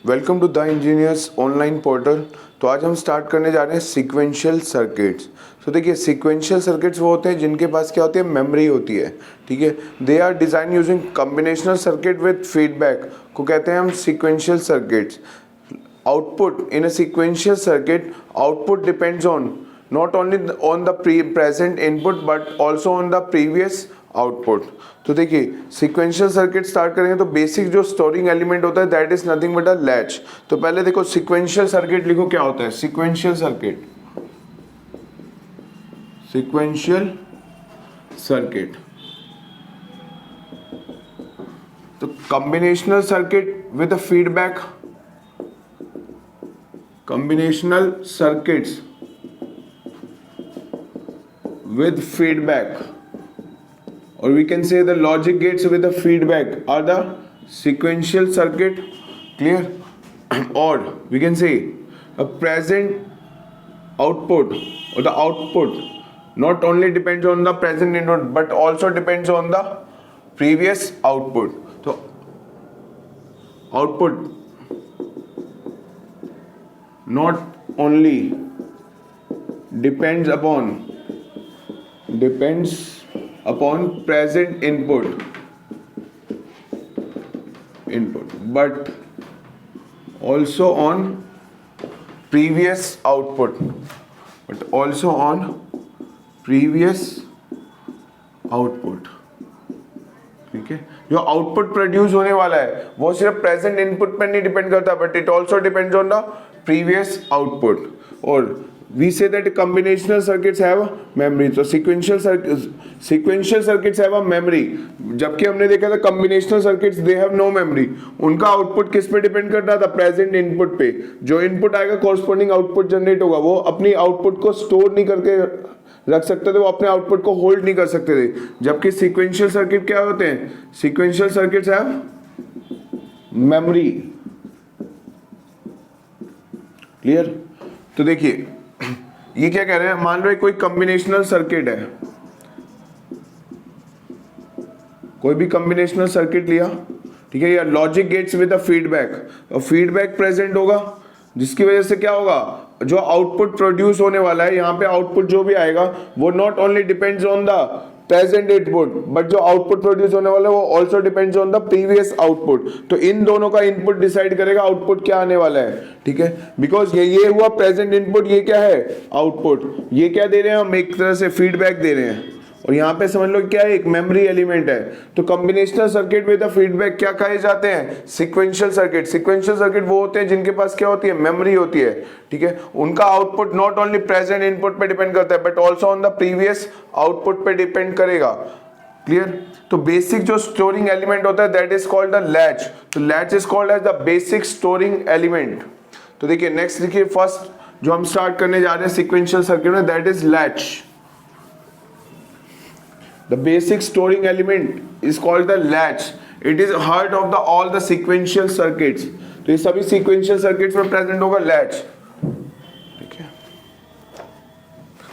Welcome to the engineers online portal. तो आज हम स्टार्ट करने जा रहे हैं सीक्वेंशियल सर्किट्स। तो देखिए सीक्वेंशियल सर्किट्स वो होते हैं जिनके पास क्या होती है, मेमोरी होती है। ठीक है, they are design using combinational circuit with feedback को कहते हैं हम sequential circuits. Output in a sequential circuit, output depends on not only on the present input but also on the previous output। तो देखिए सीक्वेंशियल सर्किट स्टार्ट करेंगे तो basic जो storing element होता है that is nothing but a latch. तो पहले देखो सीक्वेंशियल सर्किट लिखो, क्या होता है सीक्वेंशियल सर्किट। सीक्वेंशियल सर्किट तो combinational circuit with a feedback, combinational circuits with feedback, or we can say the logic gates with the feedback are the sequential circuit, clear? Or we can say a present output, or the output not only depends on the present input but also depends on the previous output। So output not only depends upon present input but also on previous output, ठीक है। जो output produce होने वाला है वो सिर्फ present input पर नहीं डिपेंड करता but it also depends on the previous output. और we say that combinational circuits have a memory, तो sequential circuits have a memory, जबकि हमने देखा था combinational circuits they have no memory। उनका आउटपुट किस पे डिपेंड करता था, प्रेजेंट इनपुट पे। जो इनपुट आएगा कॉरस्पॉन्डिंग आउटपुट जनरेट होगा, वो अपनी आउटपुट को स्टोर नहीं करके रख सकते थे, वो अपने आउटपुट को होल्ड नहीं कर सकते थे। जबकि सीक्वेंशियल सर्किट क्या होते हैं, sequential circuits have memory, clear? तो देखिए ये क्या कह रहे हैं, मान लो कोई कॉम्बिनेशनल सर्किट है, कोई भी कॉम्बिनेशनल सर्किट लिया, ठीक है, या logic gates with a feedback, और फीडबैक प्रेजेंट होगा जिसकी वजह से क्या होगा, जो आउटपुट प्रोड्यूस होने वाला है, यहाँ पे आउटपुट जो भी आएगा वो not only depends on the present input but जो आउटपुट प्रोड्यूस होने वाला है वो also depends on the previous output. तो इन दोनों का इनपुट डिसाइड करेगा आउटपुट क्या आने वाला है, ठीक है। बिकॉज ये हुआ प्रेजेंट इनपुट, ये क्या है आउटपुट, ये क्या दे रहे हैं हम, एक तरह से फीडबैक दे रहे हैं। और यहाँ पे समझ लो क्या है, एक मेमोरी एलिमेंट है। तो कॉम्बिनेशनल सर्किट विद फीडबैक क्या कहे जाते हैं, सीक्वेंशियल सर्किट। सीक्वेंशियल सर्किट वो होते हैं जिनके पास क्या होती है, मेमोरी होती है, ठीक है। उनका output not only present input पे डिपेंड करता है but also on the previous output पे डिपेंड करेगा, क्लियर? तो बेसिक जो स्टोरिंग एलिमेंट होता है that is called the latch. तो latch is called as the basic storing element. तो देखिए नेक्स्ट देखिए, फर्स्ट जो हम स्टार्ट करने जा रहे हैं सीक्वेंशियल सर्किट में that is latch. The basic storing element is called the latch. It is heart of all the sequential circuits. तो ये सभी sequential circuits में present होगा latch, ठीक है।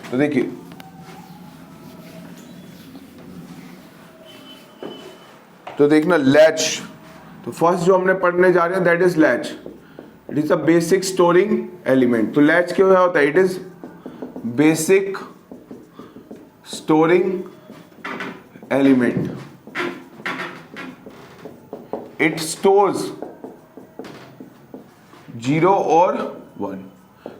तो देखिए तो देखना latch, तो फर्स्ट जो हमने पढ़ने जा रहे हैं that is latch. It is a basic storing element. तो latch क्या होता है, it is basic storing element. It stores 0 और 1।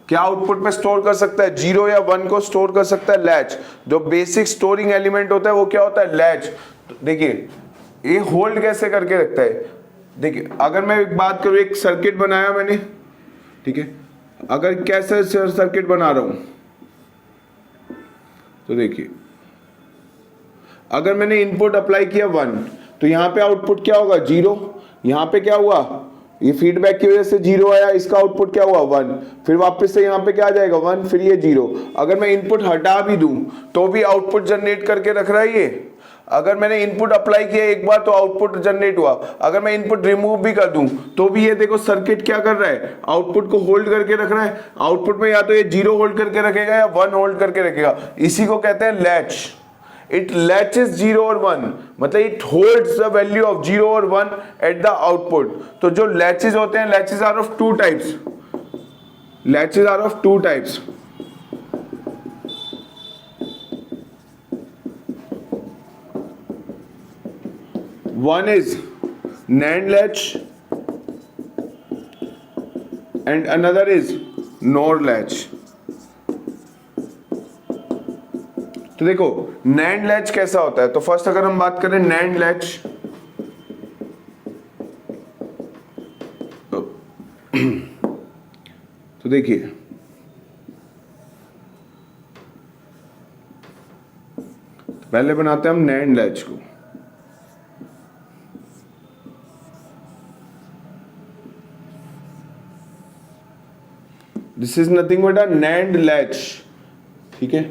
क्या आउटपुट में स्टोर कर सकता है, 0 या 1 को स्टोर कर सकता है लैच। जो बेसिक स्टोरिंग एलिमेंट होता है वो क्या होता है, लैच। तो देखिए ये होल्ड कैसे करके रखता है, देखिए अगर मैं एक बात करूं, एक सर्किट बनाया मैंने, ठीक है, अगर कैसे सर्किट बना रहा हूं, तो देखिए अगर मैंने इनपुट अप्लाई किया 1 तो यहाँ पे आउटपुट क्या होगा, 0। यहाँ पे क्या हुआ, ये फीडबैक की वजह से 0 आया, इसका आउटपुट क्या हुआ 1, फिर वापस से यहाँ पे क्या आ जाएगा 1, फिर ये 0। अगर मैं इनपुट हटा भी दूं तो भी आउटपुट जनरेट करके रख रहा है ये। अगर मैंने इनपुट अप्लाई किया एक बार तो आउटपुट जनरेट हुआ, अगर मैं इनपुट रिमूव भी कर दूं तो भी ये देखो सर्किट क्या कर रहा है, आउटपुट को होल्ड करके रख रहा है। आउटपुट में या तो ये 0 होल्ड करके रखेगा या 1 होल्ड करके रखेगा, इसी को कहते हैं लैच। इट लैचेस 0 और 1, मतलब it holds the value of 0 और 1 एट द आउटपुट। तो जो लैचेस होते हैं, latches are of two types, latches are of two types. One is NAND latch and another is NOR latch। तो देखो NAND latch कैसा होता है, तो फर्स्ट अगर हम बात करें NAND latch, तो देखिए पहले बनाते हैं हम NAND latch को। This is nothing but a NAND latch, ठीक है।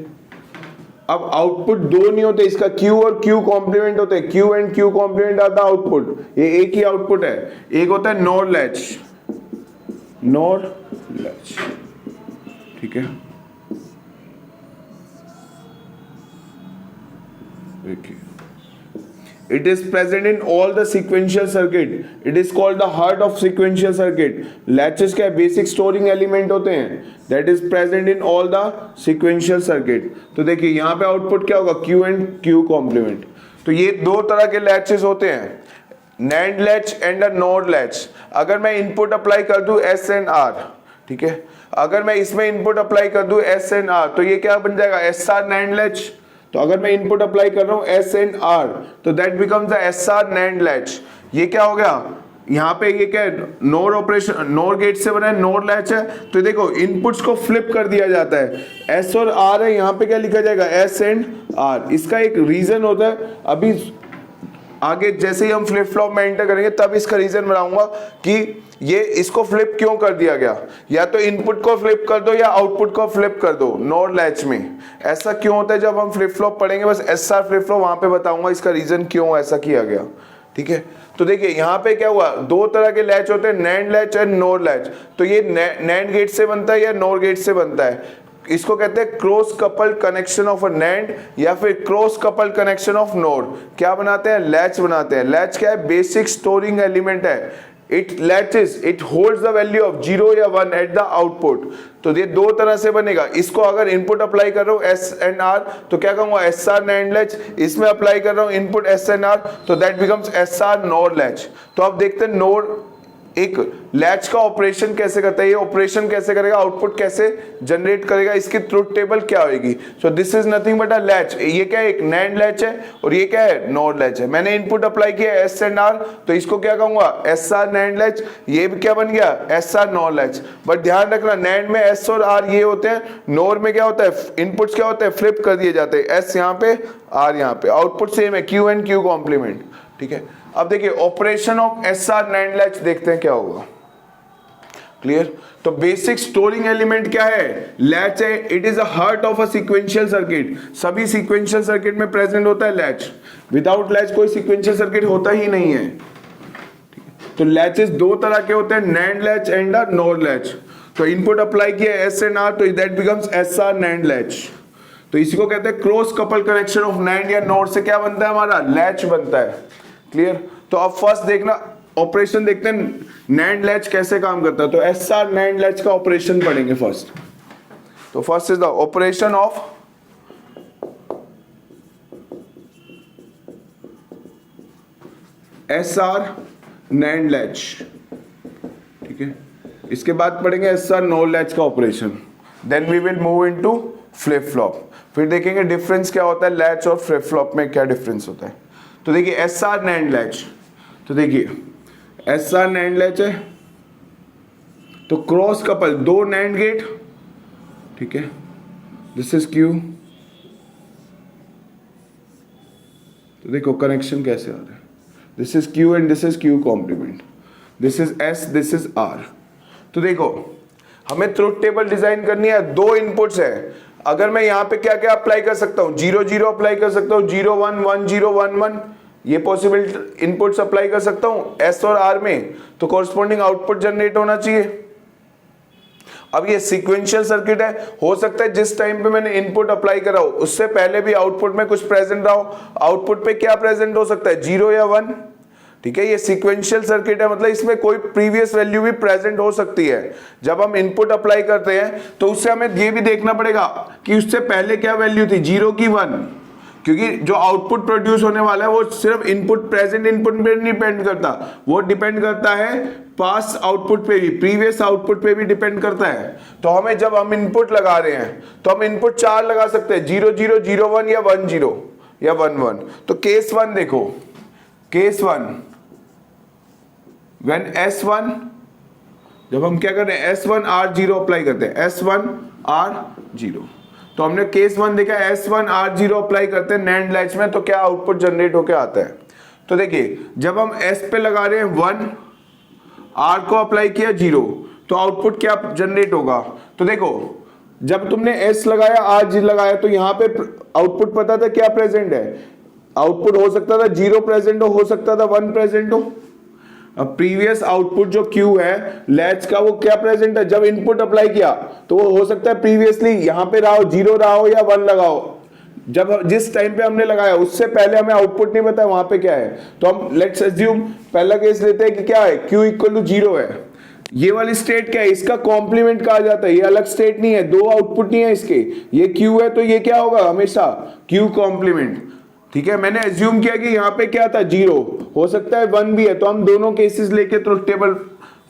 अब आउटपुट दो नहीं होते, इसका Q और Q कॉम्प्लीमेंट होते हैं, Q एंड Q कॉम्प्लीमेंट आता है आउटपुट, ये एक ही आउटपुट है। एक होता है NOR लैच, NOR लैच, ठीक है। देखिए it is present in all the sequential circuit, it is called the heart of sequential circuit। latches क्या बेसिक स्टोरिंग एलिमेंट होते हैं, that is present in all the sequential circuit। तो देखिए यहाँ पे आउटपुट क्या होगा, Q एंड Q कॉम्प्लीमेंट। तो ये दो तरह के लैचेस होते हैं, NAND latch and a NOR latch. अगर मैं इनपुट अप्लाई कर दूं S एंड R, ठीक है, अगर मैं इसमें इनपुट अप्लाई कर दूं S एंड R, तो ये क्या बन जाएगा, SR NAND लैच। तो अगर मैं इनपुट अप्लाई कर रहा हूं S एंड R, तो that becomes the SR NAND latch. ये क्या हो गया, यहाँ पे ये क्या है, नोर ऑपरेशन, नोर गेट से बना है, नोर लैच है। तो देखो इनपुट्स को फ्लिप कर दिया जाता है, S और R है, यहाँ पे क्या लिखा जाएगा, S एंड R। इसका एक रीजन होता है, अभी आगे जैसे ही हम फ्लिप फ्लॉप में एंटर करेंगे तब इसका रीजन बनाऊंगा कि ये इसको फ्लिप क्यों कर दिया गया, या तो इनपुट को फ्लिप कर दो या आउटपुट को फ्लिप कर दो नोर लैच में। ऐसा क्यों होता है, जब हम फ्लिप फ्लॉप पढ़ेंगे बस SR फ्लिप फ्लॉप, वहां पे बताऊंगा इसका रीजन क्यों ऐसा किया गया, ठीक है। तो देखिए यहाँ पे क्या हुआ, दो तरह के लैच होते हैं, NAND latch and NOR latch. तो ये NAND गेट से बनता है या NOR गेट से बनता है, इसको कहते हैं cross coupled connection of a NAND या फिर cross coupled connection of NOR। क्या बनाते हैं, लैच बनाते हैं। लैच क्या है, बेसिक स्टोरिंग एलिमेंट है, it latches, it holds the value of 0 या 1 एट द आउटपुट। तो ये दो तरह से बनेगा, इसको अगर इनपुट अप्लाई कर रहा हूं S एंड R तो क्या कहूंगा, SR NAND लैच। इसमें अप्लाई कर रहा हूं इनपुट S एंड R तो that becomes SR NOR latch. तो अब देखते हैं NOR एक लैच का ऑपरेशन कैसे करता है, ये ऑपरेशन कैसे करेगा, आउटपुट कैसे जनरेट करेगा, इसकी ट्रुथ टेबल क्या होगी। So this is nothing but a latch. ये क्या है, एक NAND लैच है और ये क्या है, NOR लैच है। मैंने इनपुट अप्लाई किया S एंड R तो इसको क्या कहूंगा, SR NAND लैच। ये भी क्या बन गया, SR NOR लैच। बट ध्यान रखना NAND में S और R ये होते हैं, NOR में क्या होता है, इनपुट्स क्या होते हैं, फ्लिप कर दिए जाते हैं, S यहाँ पे R यहाँ पे, आउटपुट सेम है, Q एंड Q कॉम्प्लीमेंट, ठीक है। अब देखिए operation of SR NAND latch देखते हैं क्या होगा, क्लियर। तो बेसिक स्टोरिंग एलिमेंट क्या है, लैच है, it is a heart of a sequential circuit. सभी सीक्वेंशियल सर्किट में प्रेजेंट होता है लैच, विदाउट लैच कोई सीक्वेंशियल सर्किट होता ही नहीं है। तो लैचेस दो तरह के होते हैं, NAND latch and a NOR latch. तो इनपुट अप्लाई किया S एंड R तो that becomes SR NAND latch. तो इसी को कहते हैं cross couple connection of NAND या NOR से क्या बनता है, हमारा लैच बनता है, क्लियर। तो अब फर्स्ट देखना ऑपरेशन देखते हैं NAND लैच कैसे काम करता है। तो SR NAND लैच का ऑपरेशन पढ़ेंगे फर्स्ट। तो first is the operation of SR NANड लैच, ठीक है। इसके बाद पढ़ेंगे SR NOR लैच का operation, then we will move into flip flop. फिर देखेंगे डिफरेंस क्या होता है लैच और फ्लिप फ्लॉप में, क्या डिफरेंस होता है। तो देखिए SR NANड लैच, तो देखिए SR NANड लैच है, तो क्रॉस कपल दो NAND गेट, ठीक है, दिस इज Q। तो देखो कनेक्शन कैसे आ रहा है, this is Q and this is Q complement, this is S, this is R। तो देखो हमें ट्रुथ टेबल डिजाइन करनी है, दो इनपुट्स है। अगर मैं यहाँ पे क्या क्या अप्लाई कर सकता हूँ, 0 0 अप्लाई कर सकता हूँ, 0 1 1 0 1 1, ये पॉसिबल इनपुट्स अप्लाई कर सकता हूँ S और R में। तो कॉरस्पॉन्डिंग आउटपुट जनरेट होना चाहिए। अब ये सीक्वेंशियल सर्किट है, हो सकता है जिस टाइम पे मैंने इनपुट अप्लाई करा हो उससे पहले भी आउटपुट में कुछ प्रेजेंट रहा हो। आउटपुट पे क्या प्रेजेंट हो सकता है, 0 या 1। ठीक है, ये सीक्वेंशियल सर्किट है, मतलब इसमें कोई प्रीवियस वैल्यू भी प्रेजेंट हो सकती है। जब हम इनपुट अप्लाई करते हैं तो उससे हमें ये भी देखना पड़ेगा कि उससे पहले क्या वैल्यू थी, 0 की 1, क्योंकि जो आउटपुट प्रोड्यूस होने वाला है वो सिर्फ इनपुट, प्रेजेंट इनपुट पे नहीं डिपेंड करता, वो डिपेंड करता है पास आउटपुट पे भी, प्रीवियस आउटपुट पे भी डिपेंड करता है। तो हमें जब हम इनपुट लगा रहे हैं तो हम इनपुट 4 लगा सकते हैं, 0 0 0 1 या 1 0 या 1 1। तो केस 1 देखो, केस 1 व्हेन S1, जब हम क्या कर रहे हैं, S1 R0 अप्लाई करते हैं, S1 R0। तो हमने केस 1 देखा, S1 R0 अप्लाई करते हैं नैंड लैच में, तो क्या आउटपुट जनरेट होकर आता है। तो देखिए जब हम S पे लगा रहे हैं 1, R को अप्लाई किया 0, तो आउटपुट क्या जनरेट होगा। तो देखो जब तुमने S लगाया, R लगाया, तो यहाँ पे आउटपुट पता था क्या प्रेजेंट है, आउटपुट हो सकता था 0 प्रेजेंट हो सकता था 1 प्रेजेंट हो। अब प्रीवियस आउटपुट जो Q है लैच का, वो क्या प्रेजेंट है, जब इनपुट अप्लाई किया तो वो हो सकता है प्रीवियसली यहाँ पे रहा हो, 0 रहा हो या 1 लगाओ। जब जिस टाइम पे हमने लगाया उससे पहले हमें आउटपुट नहीं पता वहां पे क्या है, तो हम लेट्स अज्यूम पहला केस लेते हैं कि क्या है, Q इक्वल टू 0 है। ये वाली स्टेट क्या है, इसका कॉम्प्लीमेंट कहा जाता है, ये अलग स्टेट नहीं है, दो आउटपुट नहीं है इसके, ये Q है तो ये क्या होगा हमेशा Q कॉम्प्लीमेंट। ठीक है, मैंने एज्यूम किया कि यहाँ पे क्या था, 0, हो सकता है 1 भी है, तो हम दोनों केसेस लेके तो टेबल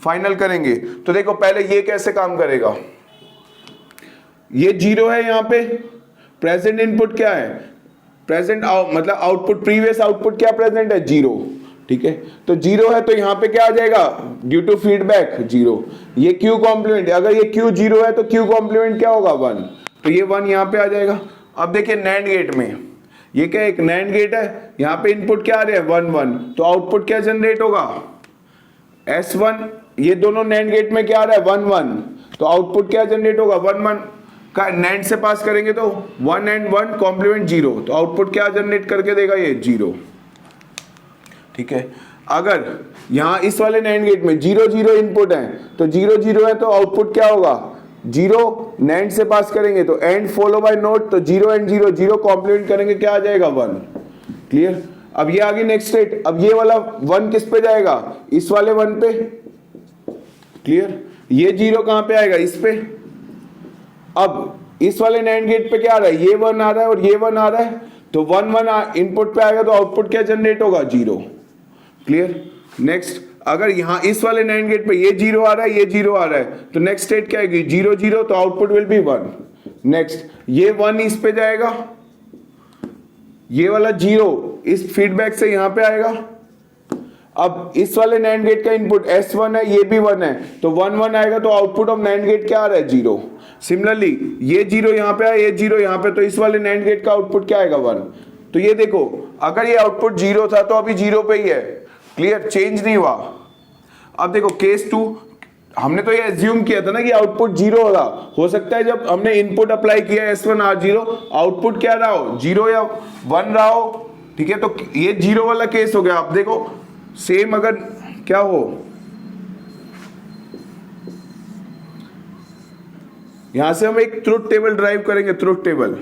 फाइनल करेंगे। तो देखो पहले ये कैसे काम करेगा, ये 0 है, यहाँ पे प्रेजेंट इनपुट क्या है, प्रेजेंट मतलब आउटपुट, प्रीवियस आउटपुट क्या प्रेजेंट है, 0। ठीक है, तो 0 है तो यहाँ पे क्या आ जाएगा, ड्यू टू फीडबैक 0। ये Q कॉम्प्लीमेंट, अगर ये Q 0 है तो Q कॉम्प्लीमेंट क्या होगा, 1, तो ये 1 यहाँ पे आ जाएगा। अब देखिए नैंड गेट में ये क्या, एक नैंड गेट है, यहाँ पे इनपुट क्या आ रहे हैं 1 1, तो आउटपुट क्या जनरेट होगा, S1, ये दोनों नैंड गेट में क्या आ रहा है 1 1, तो आउटपुट क्या जनरेट होगा 1 1 का नैंड से पास करेंगे तो 1 and 1 कॉम्प्लीमेंट 0, तो आउटपुट क्या जनरेट करके देगा, ये 0। ठीक है, अगर यहाँ इस वाले नैंड गेट में 0 0 इनपुट है, तो 0 0 है तो आउटपुट क्या होगा, 0 नैंड से पास करेंगे तो एंड फॉलो बाय नोट, तो 0 and 0 0 कॉम्प्लीमेंट करेंगे क्या आ जाएगा 1। क्लियर, अब ये आगे नेक्स्ट स्टेट, अब ये वाला 1 किस पे जाएगा, इस वाले 1 पे। क्लियर, ये 0 कहां पे आएगा, इस पे। अब इस वाले नैंड गेट पे क्या आ रहा है, ये 1 आ रहा है और ये 1 आ रहा है, तो 1 1 इनपुट पे आएगा तो आउटपुट क्या जनरेट होगा, 0। क्लियर, नेक्स्ट अगर यहां इस वाले नैंड गेट पे ये 0 आ रहा है, ये 0 आ रहा है, तो नेक्स्ट स्टेट क्या आएगी, 0 0, तो आउटपुट विल बी 1। नेक्स्ट ये 1 इस पे जाएगा, ये वाला 0 इस फीडबैक से यहां पे आएगा। अब इस वाले नैंड गेट का इनपुट S1 है, ये भी 1 है, तो 1 1 आएगा, तो आउटपुट ऑफ नैंड गेट क्या आ रहा है, 0। सिमिलरली ये 0 यहां पे आया, ये 0 यहां पे, तो इस वाले नैंड गेट का आउटपुट क्या आएगा, 1। तो ये देखो अगर ये आउटपुट 0 था तो अभी 0 पे ही है। क्लियर, चेंज नहीं हुआ। अब देखो केस 2, हमने तो ये एज्यूम किया था ना कि आउटपुट 0 होगा, हो सकता है जब हमने इनपुट अप्लाई किया S1 R0 आउटपुट क्या रहा हो, 0 या 1 रहा हो। ठीक है, तो ये 0 वाला केस हो गया। अब देखो सेम अगर क्या हो, यहां से हम एक ट्रुथ टेबल ड्राइव करेंगे, truth table.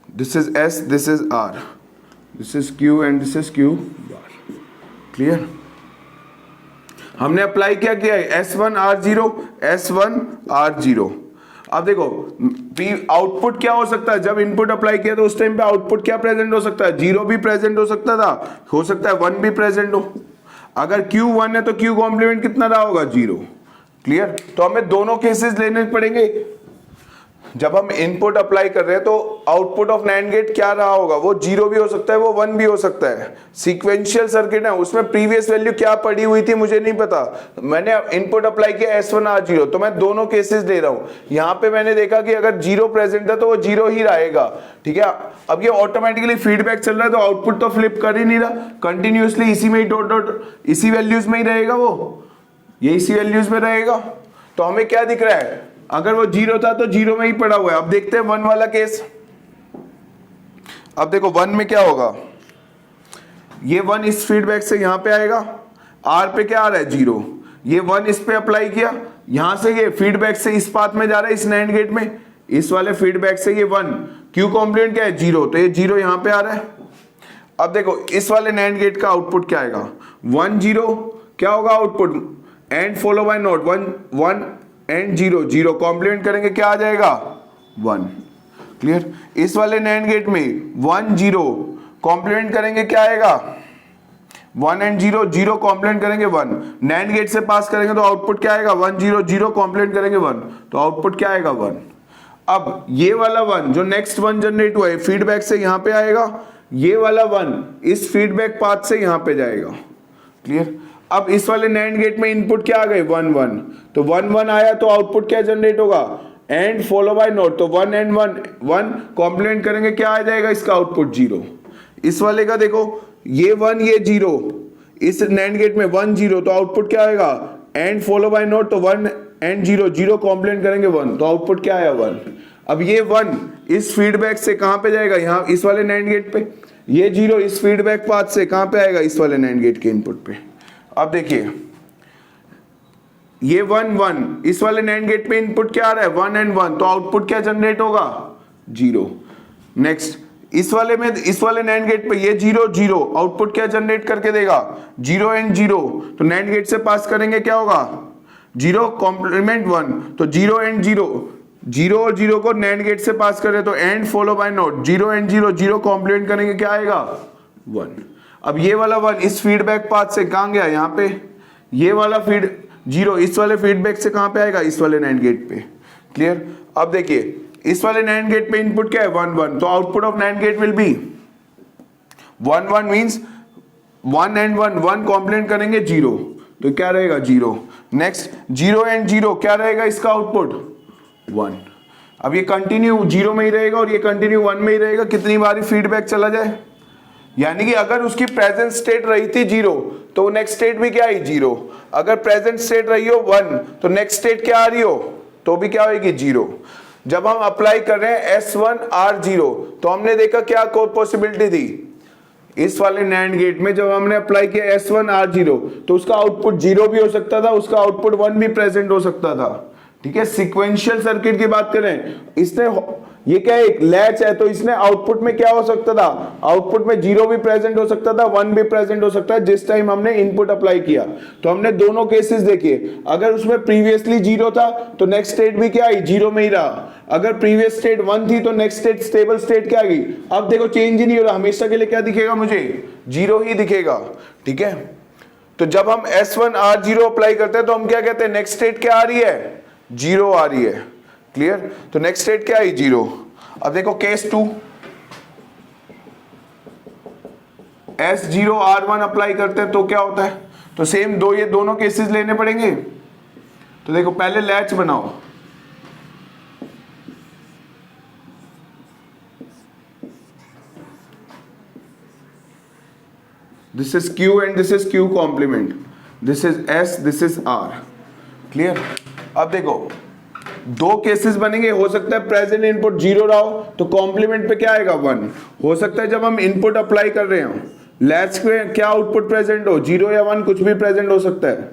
This is S, this is R, this is Q and this is Q bar. Clear, हमने अप्लाई क्या किया है, S1 R0, S1 R0। अब देखो आउटपुट क्या हो सकता है, जब इनपुट अप्लाई किया तो उस टाइम पे आउटपुट क्या प्रेजेंट हो सकता है, 0 भी प्रेजेंट हो सकता था, हो सकता है 1 भी प्रेजेंट हो। अगर Q 1 है तो Q कॉम्प्लीमेंट कितना रहा होगा, 0। क्लियर, तो हमें दोनों केसेस लेने पड़ेंगे। जब हम इनपुट अप्लाई कर रहे हैं तो आउटपुट ऑफ नैंड गेट क्या रहा होगा, वो 0 भी हो सकता है, वो 1 भी हो सकता है। सीक्वेंशियल सर्किट है, उसमें प्रीवियस वैल्यू क्या पड़ी हुई थी मुझे नहीं पता, मैंने इनपुट अप्लाई किया S1 R0, तो मैं दोनों केसेस ले रहा हूं। यहां पे मैंने देखा कि अगर 0 प्रेजेंट है तो वो 0 ही रहेगा। ठीक है, अब ये ऑटोमेटिकली फीडबैक चल रहा है तो आउटपुट तो फ्लिप कर ही नहीं रहा, कंटिन्यूअसली इसी में ही डॉट डॉट इसी वैल्यूज में ही रहेगा, वो ये इसी वैल्यूज में रहेगा। तो हमें क्या दिख रहा है, अगर वो 0 था तो 0 में ही पड़ा हुआ है। अब देखते हैं 1 वाला केस। अब देखो 1 में क्या होगा, ये 1 इस फीडबैक से यहां पे आएगा, आर पे क्या आ रहा है 0, ये 1 इस पे अप्लाई किया, यहां से ये फीडबैक से इस पाथ में जा रहा है इस नैंड गेट में, इस वाले फीडबैक से ये 1, क्यू कॉम्प्लीमेंट क्या है 0, तो ये 0 यहां पे आ रहा है। अब देखो इस वाले नैंड गेट का आउटपुट क्या आएगा 1 0, क्या होगा output, and follow by not 1 1 and 0 0 complement करेंगे क्या आ जाएगा 1। क्लियर। इस वाले नैंड गेट में 1 0 कॉम्प्लीमेंट करेंगे क्या आएगा 1 एंड 0 0 कॉम्प्लीमेंट करेंगे 1, नैंड गेट से पास करेंगे तो आउटपुट क्या आएगा 1 0 0 कॉम्प्लीमेंट करेंगे 1, तो आउटपुट क्या आएगा 1। अब ये वाला 1 जो नेक्स्ट 1 जनरेट हुआ है फीडबैक से यहां पे आएगा, ये वाला 1 इस फीडबैक पाथ से यहां पे जाएगा। क्लियर। अब इस वाले नैंड गेट में इनपुट क्या आ गए 1 1, तो 1 1 आया तो आउटपुट क्या जनरेट होगा एंड फॉलो बाय नोट, तो 1 एंड 1 1 कॉम्प्लीमेंट करेंगे क्या आ जाएगा इसका आउटपुट 0। इस वाले का देखो ये 1 ये 0, इस नैंड गेट में 1 0, तो आउटपुट क्या आएगा एंड फॉलो बाय नोट, तो 1 एंड 0 0 कॉम्प्लीमेंट करेंगे 1, तो आउटपुट क्या आया 1। अब ये 1 इस फीडबैक से कहां पे जाएगा यहां इस वाले नैंड गेट पे, ये 0 इस फीडबैक पाथ से कहां पे आएगा इस वाले नैंड गेट के इनपुट पे। अब देखिए ये 1 1 इस वाले नैंड गेट पे इनपुट क्या आ रहा है 1 एंड 1, तो आउटपुट क्या जनरेट होगा 0। नेक्स्ट इस वाले नैंड गेट पे ये 0 0 आउटपुट क्या जनरेट करके देगा 0 एंड 0, तो नैंड गेट से पास करेंगे क्या होगा 0 कॉम्प्लीमेंट 1, तो 0 एंड 0 0 और 0 को नैंड गेट से पास करें तो and follow by not 0 and 0 0 complement करेंगे क्या आएगा 1। अब ये वाला 1 इस फीडबैक पाथ से कहां गया यहां पे, ये वाला फीड 0 इस वाले फीडबैक से कहां पे आएगा इस वाले नैंड गेट पे। क्लियर। अब देखिए इस वाले नैंड गेट पे इनपुट क्या है 1 1, तो output of NAND gate will be 1 1 means 1 and 1 1 complement करेंगे 0, तो क्या रहेगा 0। नेक्स्ट 0 एंड 0 क्या रहेगा इसका आउटपुट 1। अब ये कंटिन्यू 0 में ही रहेगा और ये कंटिन्यू 1 में ही रहेगा, कितनी बार फीडबैक चला जाए, यानी कि अगर उसकी प्रेजेंट स्टेट रही थी 0 तो नेक्स्ट स्टेट भी क्या आई 0, अगर प्रेजेंट स्टेट रही हो 1 तो नेक्स्ट स्टेट क्या आ रही हो तो भी क्या होगी 0। जब हम अप्लाई कर रहे हैं S1 R0 तो हमने देखा क्या पॉसिबिलिटी थी, इस वाले नैंड गेट में जब हमने अप्लाई किया S1 R0 तो उसका आउटपुट 0 भी हो सकता था, उसका आउटपुट 1 भी प्रेजेंट हो सकता था। ठीक है। सिक्वेंशियल सर्किट की बात करें, इसने ये क्या एक लैच है तो इसने आउटपुट में क्या हो सकता था, आउटपुट में 0 भी प्रेजेंट हो सकता था 1 भी प्रेजेंट हो सकता है जिस टाइम हमने इनपुट अप्लाई किया। तो हमने दोनों केसेस देखे, अगर उसमें प्रीवियसली 0 था तो नेक्स्ट स्टेट भी क्या आई 0 में ही रहा, अगर प्रीवियस स्टेट 1 थी तो नेक्स्ट स्टेट स्टेबल स्टेट क्या आ गई। अब देखो चेंज ही नहीं हो रहा, हमेशा के लिए क्या दिखेगा मुझे 0 ही दिखेगा। ठीक है। तो जब हम S1 R0 अप्लाई करते हैं तो हम क्या कहते हैं नेक्स्ट स्टेट क्या आ रही है 0 आ रही है। क्लियर। तो नेक्स्ट स्टेट क्या आई 0। अब देखो केस 2 S0 R1 अप्लाई करते हैं तो क्या होता है, तो सेम ये दोनों केसेस लेने पड़ेंगे। तो देखो पहले लैच बनाओ, this is Q and this is Q complement, this is S this is R। Clear. अब देखो दो केसेस बनेंगे, हो सकता है प्रेजेंट इनपुट 0 रहा हो तो कॉम्प्लीमेंट पे क्या आएगा 1, हो सकता है जब हम इनपुट अप्लाई कर रहे हो लैच पे क्या आउटपुट प्रेजेंट हो 0 या 1 कुछ भी प्रेजेंट हो सकता है।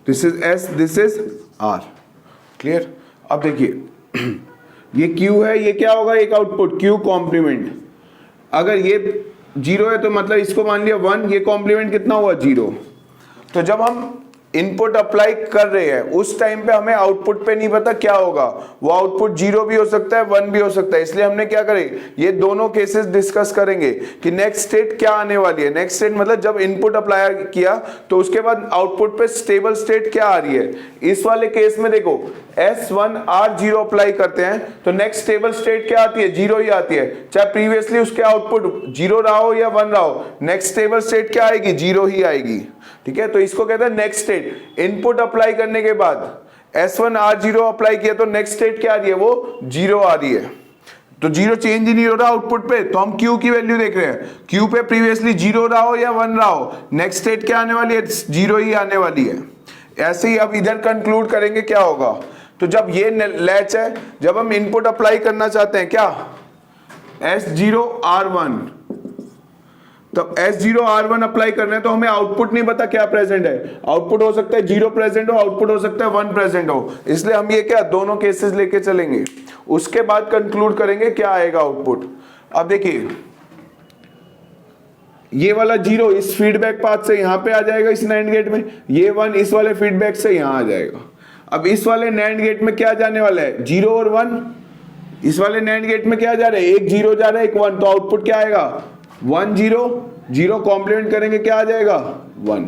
This is S this is R। Clear. अब देखिए ये Q है, ये क्या होगा एक आउटपुट Q कॉम्प्लीमेंट, अगर ये 0 है तो मतलब इसको मान लिया 1, ये कॉम्प्लीमेंट कितना हुआ 0। तो जब हम इनपुट अप्लाई कर रहे हैं उस टाइम पे हमें आउटपुट पे नहीं पता क्या होगा, वो आउटपुट 0 भी हो सकता है 1 भी हो सकता है, इसलिए हमने क्या करें ये दोनों केसेस डिस्कस करेंगे कि नेक्स्ट स्टेट क्या आने वाली है। नेक्स्ट स्टेट मतलब जब इनपुट अप्लाई किया तो उसके बाद आउटपुट पे स्टेबल स्टेट क्या आ रही है। इस वाले केस में देखो S1 R0 अप्लाई करते हैं तो नेक्स्ट स्टेबल स्टेट क्या आती है 0 ही आती है, चाहे प्रीवियसली उसके आउटपुट 0 रहा हो या 1 रहा हो, नेक्स्ट स्टेबल स्टेट क्या आएगी 0 ही आएगी। ठीक है। तो इसको कहते हैं नेक्स्ट स्टेट। इनपुट अप्लाई करने के बाद S1 R0 अप्लाई किया तो नेक्स्ट स्टेट क्या आ रही है वो 0 आ रही है, तो 0 चेंज ही नहीं हो रहा आउटपुट पे, तो हम Q की वैल्यू देख रहे हैं, Q पे प्रीवियसली 0 रहा हो या 1 रहा हो नेक्स्ट स्टेट क्या आने वाली है 0 ही आने वाली है। ऐसे ही अब इधर कंक्लूड करेंगे क्या होगा। तो जब ये लैच है, जब हम इनपुट अप्लाई करना चाहते हैं क्या S0R1, तब S0R1 अप्लाई करना है तो हमें आउटपुट नहीं पता क्या प्रेजेंट है। आउटपुट हो सकता है 0 प्रेजेंट हो, आउटपुट हो सकता है 1 प्रेजेंट हो, इसलिए हम ये क्या दोनों केसेस लेके चलेंगे, उसके बाद कंक्लूड करेंगे क्या आएगा आउटपुट। अब देखिए ये वाला 0 इस फीडबैक पाथ से यहां पे आ जाएगा इस नैंड गेट में, ये 1 इस वाले फीडबैक से यहां आ जाएगा। अब इस वाले नैंड गेट में क्या जाने वाला है, 0 और 1। इस वाले नैंड गेट में क्या जा रहा है, एक 0 जा रहा है एक 1, तो आउटपुट क्या आएगा 1 0 0, कॉम्प्लीमेंट करेंगे क्या आ जाएगा 1।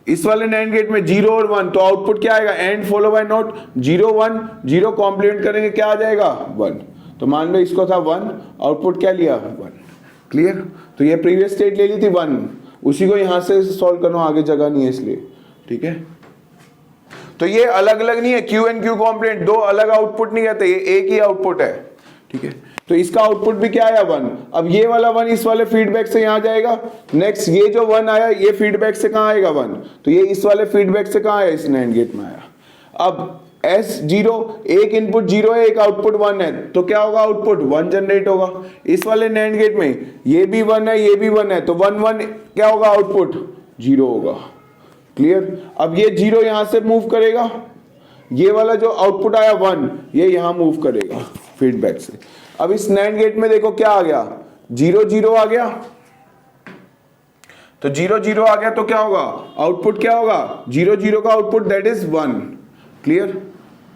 इस वाले नैंड गेट में 0 और 1, तो आउटपुट क्या आएगा and follow by not 0 1 0, complement करेंगे क्या आ जाएगा 1। तो मान लो इसको था 1, आउटपुट क्या लिया 1। क्लियर। तो ये प्रीवियस स्टेट ले ली थी 1, उसी को यहां से सॉल्व करना, आगे जगह नहीं है इसलिए। ठीक है, तो ये अलग अलग नहीं है, क्यू एंड क्यू कॉम्प्लीमेंट दो अलग आउटपुट नहीं कहते, ये एक ही आउटपुट है। ठीक है, तो इसका आउटपुट भी क्या आया 1। अब ये वाला 1 इस वाले फीडबैक से यहां जाएगा, नेक्स्ट ये जो 1 आया ये फीडबैक से कहां आएगा 1, तो ये इस वाले फीडबैक से कहां आया, इस नैंड गेट में आया। अब S0 एक इनपुट 0 है, एक आउटपुट 1 है, तो क्या होगा आउटपुट 1 जनरेट होगा। इस वाले नैंड गेट में ये भी 1 है ये भी 1 है, तो 1 1 क्या होगा आउटपुट 0 होगा। क्लियर। अब ये 0 यहां से मूव करेगा, ये वाला जो आउटपुट आया 1 ये यहां मूव करेगा फीडबैक से। अब इस नैंड गेट में देखो क्या आ गया, 0 0 आ गया, तो 0 0 आ गया तो क्या होगा आउटपुट क्या होगा 0 0 का आउटपुट दैट इज 1। क्लियर।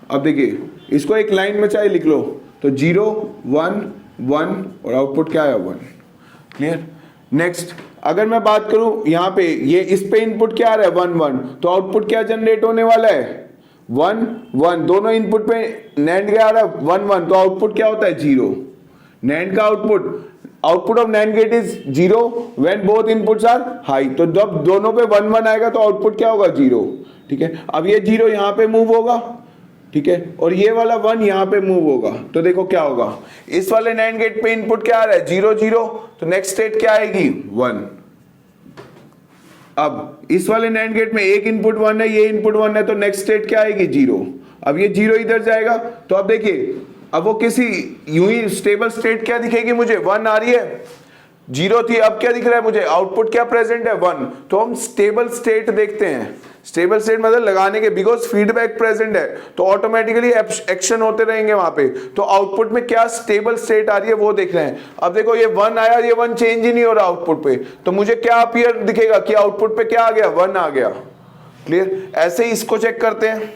अब देखिए इसको एक लाइन में चाहे लिख लो, तो 0 1 1 और आउटपुट क्या आया 1। क्लियर। नेक्स्ट अगर मैं बात करूं यहां पे, ये इस पे इनपुट क्या आ रहा है 1 1, तो आउटपुट क्या जनरेट होने वाला है 1 1, दोनों इनपुट पे नैंड क्या आ रहा है 1 1, तो आउटपुट क्या होता है 0। नैंड का output of NAND gate is 0 when both inputs are high, तो जब दोनों पे 1 1 आएगा तो आउटपुट क्या होगा 0। ठीक है, अब ये 0 यहां पे मूव होगा, ठीक है, और ये वाला 1 यहां पे मूव होगा, तो देखो क्या होगा, इस वाले नैंड गेट पे इनपुट क्या आ रहा है 0 0, तो नेक्स्ट स्टेट क्या आएगी 1। अब इस वाले नैंड गेट में एक इनपुट 1 है ये इनपुट 1 है, तो नेक्स्ट स्टेट क्या आएगी 0। अब ये 0 इधर जाएगा, तो अब देखिए अब वो किसी यूं ही स्टेबल स्टेट क्या दिखेगी मुझे 1 आ रही है, 0 थी अब क्या दिख रहा है मुझे आउटपुट क्या प्रेजेंट है 1। तो हम स्टेबल स्टेट देखते हैं, स्टेबल स्टेट मतलब लगाने के, बिकॉज फीडबैक प्रेजेंट है तो ऑटोमेटिकली एक्शन होते रहेंगे वहां पे, तो आउटपुट में क्या स्टेबल स्टेट आ रही है वो देख रहे हैं। अब देखो ये 1 आया, ये 1 चेंज ही नहीं हो रहा आउटपुट पे, तो मुझे क्या अपीयर दिखेगा कि आउटपुट पे क्या आ गया 1 आ गया। क्लियर। ऐसे ही इसको चेक करते हैं।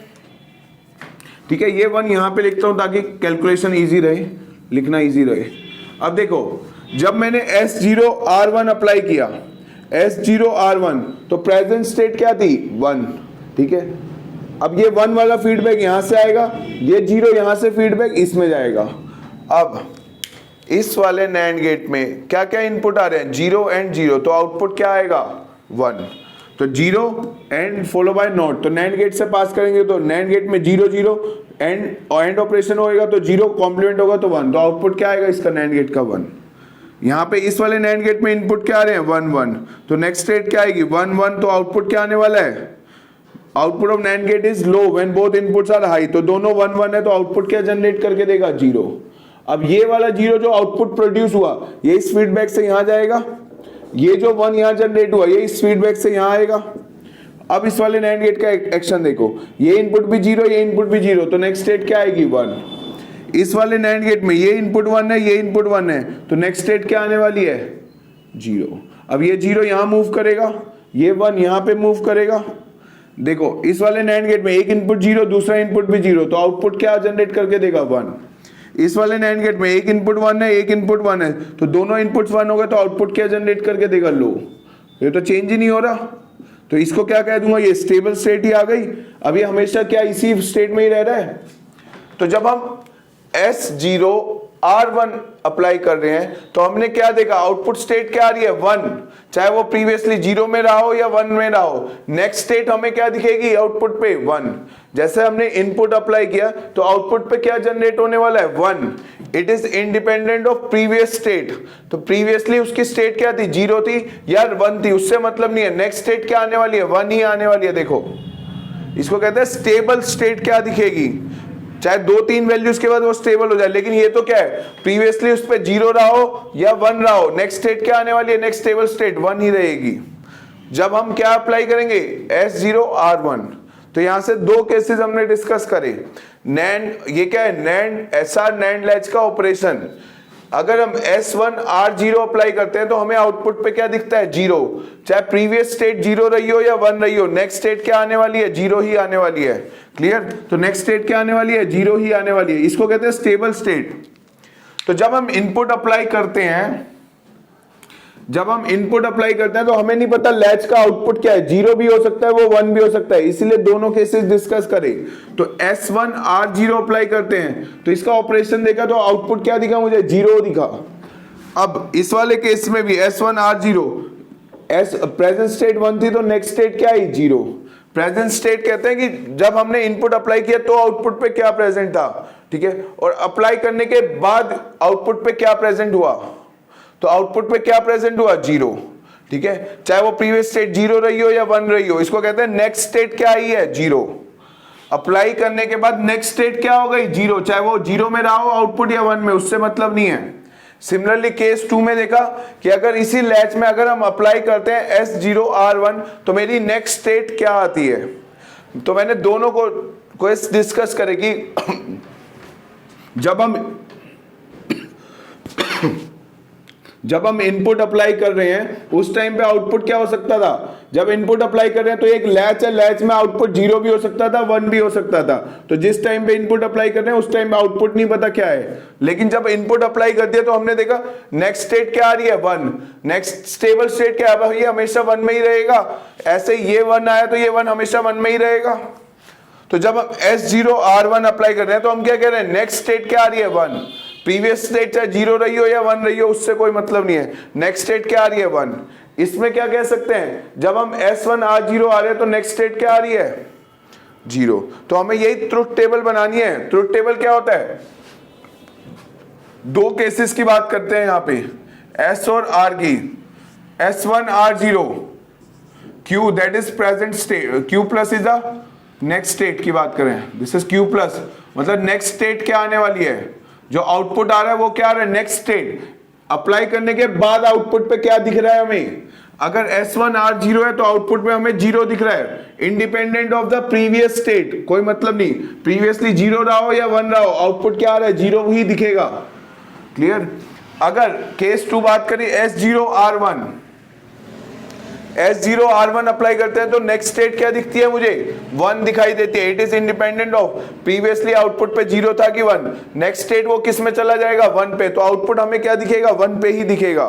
ठीक है, ये 1 यहां पे लिखता हूं ताकि कैलकुलेशन इजी रहे, लिखना इजी रहे। अब देखो जब मैंने S0R1 अप्लाई किया, S0R1, तो प्रेजेंट स्टेट क्या थी 1। ठीक है, अब ये 1 वाला फीडबैक यहां से आएगा, ये 0 यहां से फीडबैक इसमें जाएगा। अब इस वाले नैंड गेट में क्या क्या इनपुट आ रहे हैं 0 एंड 0, तो आउटपुट क्या आएगा 1। तो 0 एंड फॉलो बाय नॉट, तो नैंड गेट से पास करेंगे तो नैंड गेट में 0 0 एंड ऑपरेशन होएगा तो 0 कॉम्प्लीमेंट होगा तो 1, तो आउटपुट क्या आएगा इसका नैंड गेट का 1। यहां पे इस वाले नैंड गेट में इनपुट क्या आ रहे हैं 1 1, तो नेक्स्ट स्टेट क्या आएगी 1 1, तो आउटपुट क्या आने वाला है, output of NAND gate is low when both inputs are high, तो दोनों 1 1 है, तो आउटपुट क्या जनरेट करके देगा 0। अब ये वाला 0 जो आउटपुट प्रोड्यूस हुआ ये इस फीडबैक से यहां जाएगा, ये जो 1 यहां जनरेट हुआ ये इस फीडबैक से यहां आएगा। अब इस वाले नैंड गेट का एक्शन देखो, ये इनपुट भी 0 ये इनपुट भी 0, तो नेक्स्ट स्टेट क्या आएगी 1। इस वाले नैंड गेट में ये इनपुट 1 है ये इनपुट 1 है, तो नेक्स्ट स्टेट क्या आने वाली है 0। अब ये 0 यहां मूव करेगा, ये 1 यहां पे मूव करेगा। देखो इस वाले नैंड गेट में एक इनपुट 0 दूसरा इनपुट भी 0, तो आउटपुट क्या जनरेट करके देगा 1। इस वाले नैंड गेट में एक इनपुट 1 है एक इनपुट 1 है, तो दोनों इनपुट्स 1 हो गए, तो आउटपुट क्या जनरेट करके देगा लो। ये तो चेंज ही नहीं हो रहा, तो इसको क्या कह दूंगा ये स्टेबल स्टेट ही आ गई। अब ये हमेशा क्या इसी स्टेट में ही रह रहा है। तो जब हम S0R1 अप्लाई कर रहे हैं तो हमने क्या देखा, आउटपुट स्टेट क्या आ रही है 1, चाहे वो प्रीवियसली 0 में रहा हो या 1 में रहा हो, नेक्स्ट स्टेट हमें क्या दिखेगी आउटपुट पे 1। जैसे हमने इनपुट अप्लाई किया तो आउटपुट पे क्या जनरेट होने वाला है 1। It is independent of previous state, तो प्रीवियसली उसकी स्टेट क्या थी 0 थी या 1 थी, उससे मतलब नहीं है, नेक्स्ट स्टेट क्या आने वाली है 1 ही आने वाली है। देखो इसको कहते हैं स्टेबल स्टेट क्या दिखेगी, चाहे 2-3 वैल्यूज के बाद वो स्टेबल हो जाए। लेकिन ये तो क्या है, प्रीवियसली उस पर 0 रहा हो या 1 रहा हो, नेक्स्ट स्टेट क्या आने वाली है, नेक्स्ट स्टेबल स्टेट 1 ही रहेगी। जब हम क्या अप्लाई करेंगे, S0 R1। तो यहां से 2 केसेस हमने डिस्कस करे। नैंड, ये क्या है, नैंड SR नैंड लैच का ऑपरेशन। अगर हम S1 R0 अप्लाई करते हैं तो हमें आउटपुट पे क्या दिखता है, 0। चाहे प्रीवियस स्टेट 0 रही हो या 1 रही हो, नेक्स्ट स्टेट क्या आने वाली है, 0 ही आने वाली है। क्लियर? तो नेक्स्ट स्टेट क्या आने वाली है, 0 ही आने वाली है। इसको कहते हैं स्टेबल स्टेट। तो जब हम इनपुट अप्लाई करते हैं, तो हमें नहीं पता लैच का आउटपुट क्या है, 0 भी हो सकता है, वो 1 भी हो सकता है, इसीलिए दोनों केसेस डिस्कस करें। तो S1 R0 अप्लाई करते हैं तो इसका ऑपरेशन देखा तो आउटपुट क्या दिखा मुझे, 0 दिखा। अब इस वाले केस में भी S1 R0, प्रेजेंट स्टेट 1 थी तो नेक्स्ट स्टेट क्या आई, 0। प्रेजेंट स्टेट कहते हैं कि जब हमने इनपुट अप्लाई किया तो आउटपुट पे क्या प्रेजेंट था, ठीक है, और अप्लाई करने के बाद आउटपुट पे क्या प्रेजेंट हुआ, तो आउटपुट पे क्या प्रेजेंट हुआ, 0। ठीक है, चाहे वो प्रीवियस स्टेट 0 रही हो या 1 रही हो, इसको कहते हैं नेक्स्ट स्टेट क्या आई है, 0। अप्लाई करने के बाद नेक्स्ट स्टेट क्या हो गई, 0। चाहे वो 0 में रहा हो आउटपुट या 1 में, उससे मतलब नहीं है। सिमिलरली केस 2 में देखा कि अगर इसी लैच में अगर हम अप्लाई करते हैं S0 R1 तो मेरी नेक्स्ट स्टेट क्या आती है। तो मैंने दोनों को डिस्कस करेगी। जब हम इनपुट अप्लाई कर रहे हैं उस टाइम पे आउटपुट क्या हो सकता था, जब इनपुट अप्लाई कर रहे हैं तो एक लैच है, लैच में आउटपुट 0 भी हो सकता था, 1 भी हो सकता था। तो जिस टाइम पे इनपुट अप्लाई कर रहे हैं उस टाइम पे आउटपुट नहीं पता क्या है। लेकिन जब इनपुट अप्लाई कर दिया तो हमने देखा नेक्स्ट स्टेट क्या आ रही है, 1। नेक्स्ट स्टेबल स्टेट क्या है, ये हमेशा 1 में ही रहेगा। ऐसे ये 1 आया तो ये 1 हमेशा 1 में ही रहेगा। तो जब हम S0 R1 अप्लाई कर रहे हैं तो हम क्या कह रहे हैं, नेक्स्ट स्टेट क्या आ रही है, 1। प्रीवियस स्टेट चाहे 0 रही हो या 1 रही हो उससे कोई मतलब नहीं है, नेक्स्ट स्टेट क्या आ रही है, 1। इसमें क्या कह सकते हैं, जब हम S1 R0 आ रहे हैं तो नेक्स्ट स्टेट क्या आ रही है, 0। तो हमें यही ट्रुथ टेबल बनानी है। ट्रुथ टेबल क्या होता है, 2 केसेस की बात करते हैं यहाँ पे, S और R की। S1 R0 Q that is present state, Q plus is the next state की बात करें, दिस इज Q प्लस, मतलब नेक्स्ट स्टेट क्या आने वाली है, जो आउटपुट आ रहा है वो क्या आ रहा है, नेक्स्ट स्टेट। अप्लाई करने के बाद आउटपुट पे क्या दिख रहा है हमें, अगर S1 R0 है तो आउटपुट में हमें 0 दिख रहा है, independent of the previous state, कोई मतलब नहीं, प्रीवियसली 0 रहा हो या 1 रहा हो, आउटपुट क्या आ रहा है, 0 ही दिखेगा। क्लियर? अगर केस 2 बात करें, S0 R1 अप्लाई करते हैं तो नेक्स्ट स्टेट क्या दिखती है मुझे, 1 दिखाई देती है। It is independent of, previously output पे 0 था कि 1, नेक्स्ट स्टेट वो किस में चला जाएगा, 1 पे, तो आउटपुट हमें क्या दिखेगा, 1 पे ही दिखेगा।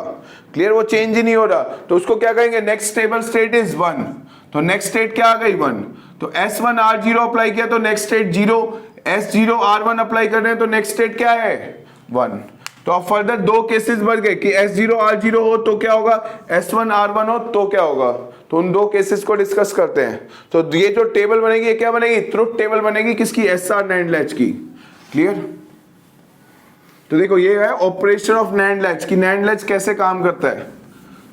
क्लियर? वो चेंज ही नहीं हो रहा, तो उसको क्या कहेंगे, नेक्स्ट स्टेबल स्टेट इज 1। तो नेक्स्ट स्टेट क्या आ गई, 1। तो S1 R0 अप्लाई किया तो next state 0, S0 R1 apply कर रहे हैं तो नेक्स्ट स्टेट क्या है, 1। तो अब फर्दर 2 केसेस बढ़ गए कि S0 R0 हो तो क्या होगा, S1 R1 हो तो क्या होगा। तो उन 2 केसेस को डिस्कस करते हैं। तो ये जो टेबल बनेगी ये क्या बनेगी, ट्रुथ टेबल बनेगी, किसकी, SR नैंड लैच की। क्लियर? तो देखो ये है ऑपरेशन ऑफ नैंड लैच की, नैंड लैच कैसे काम करता है।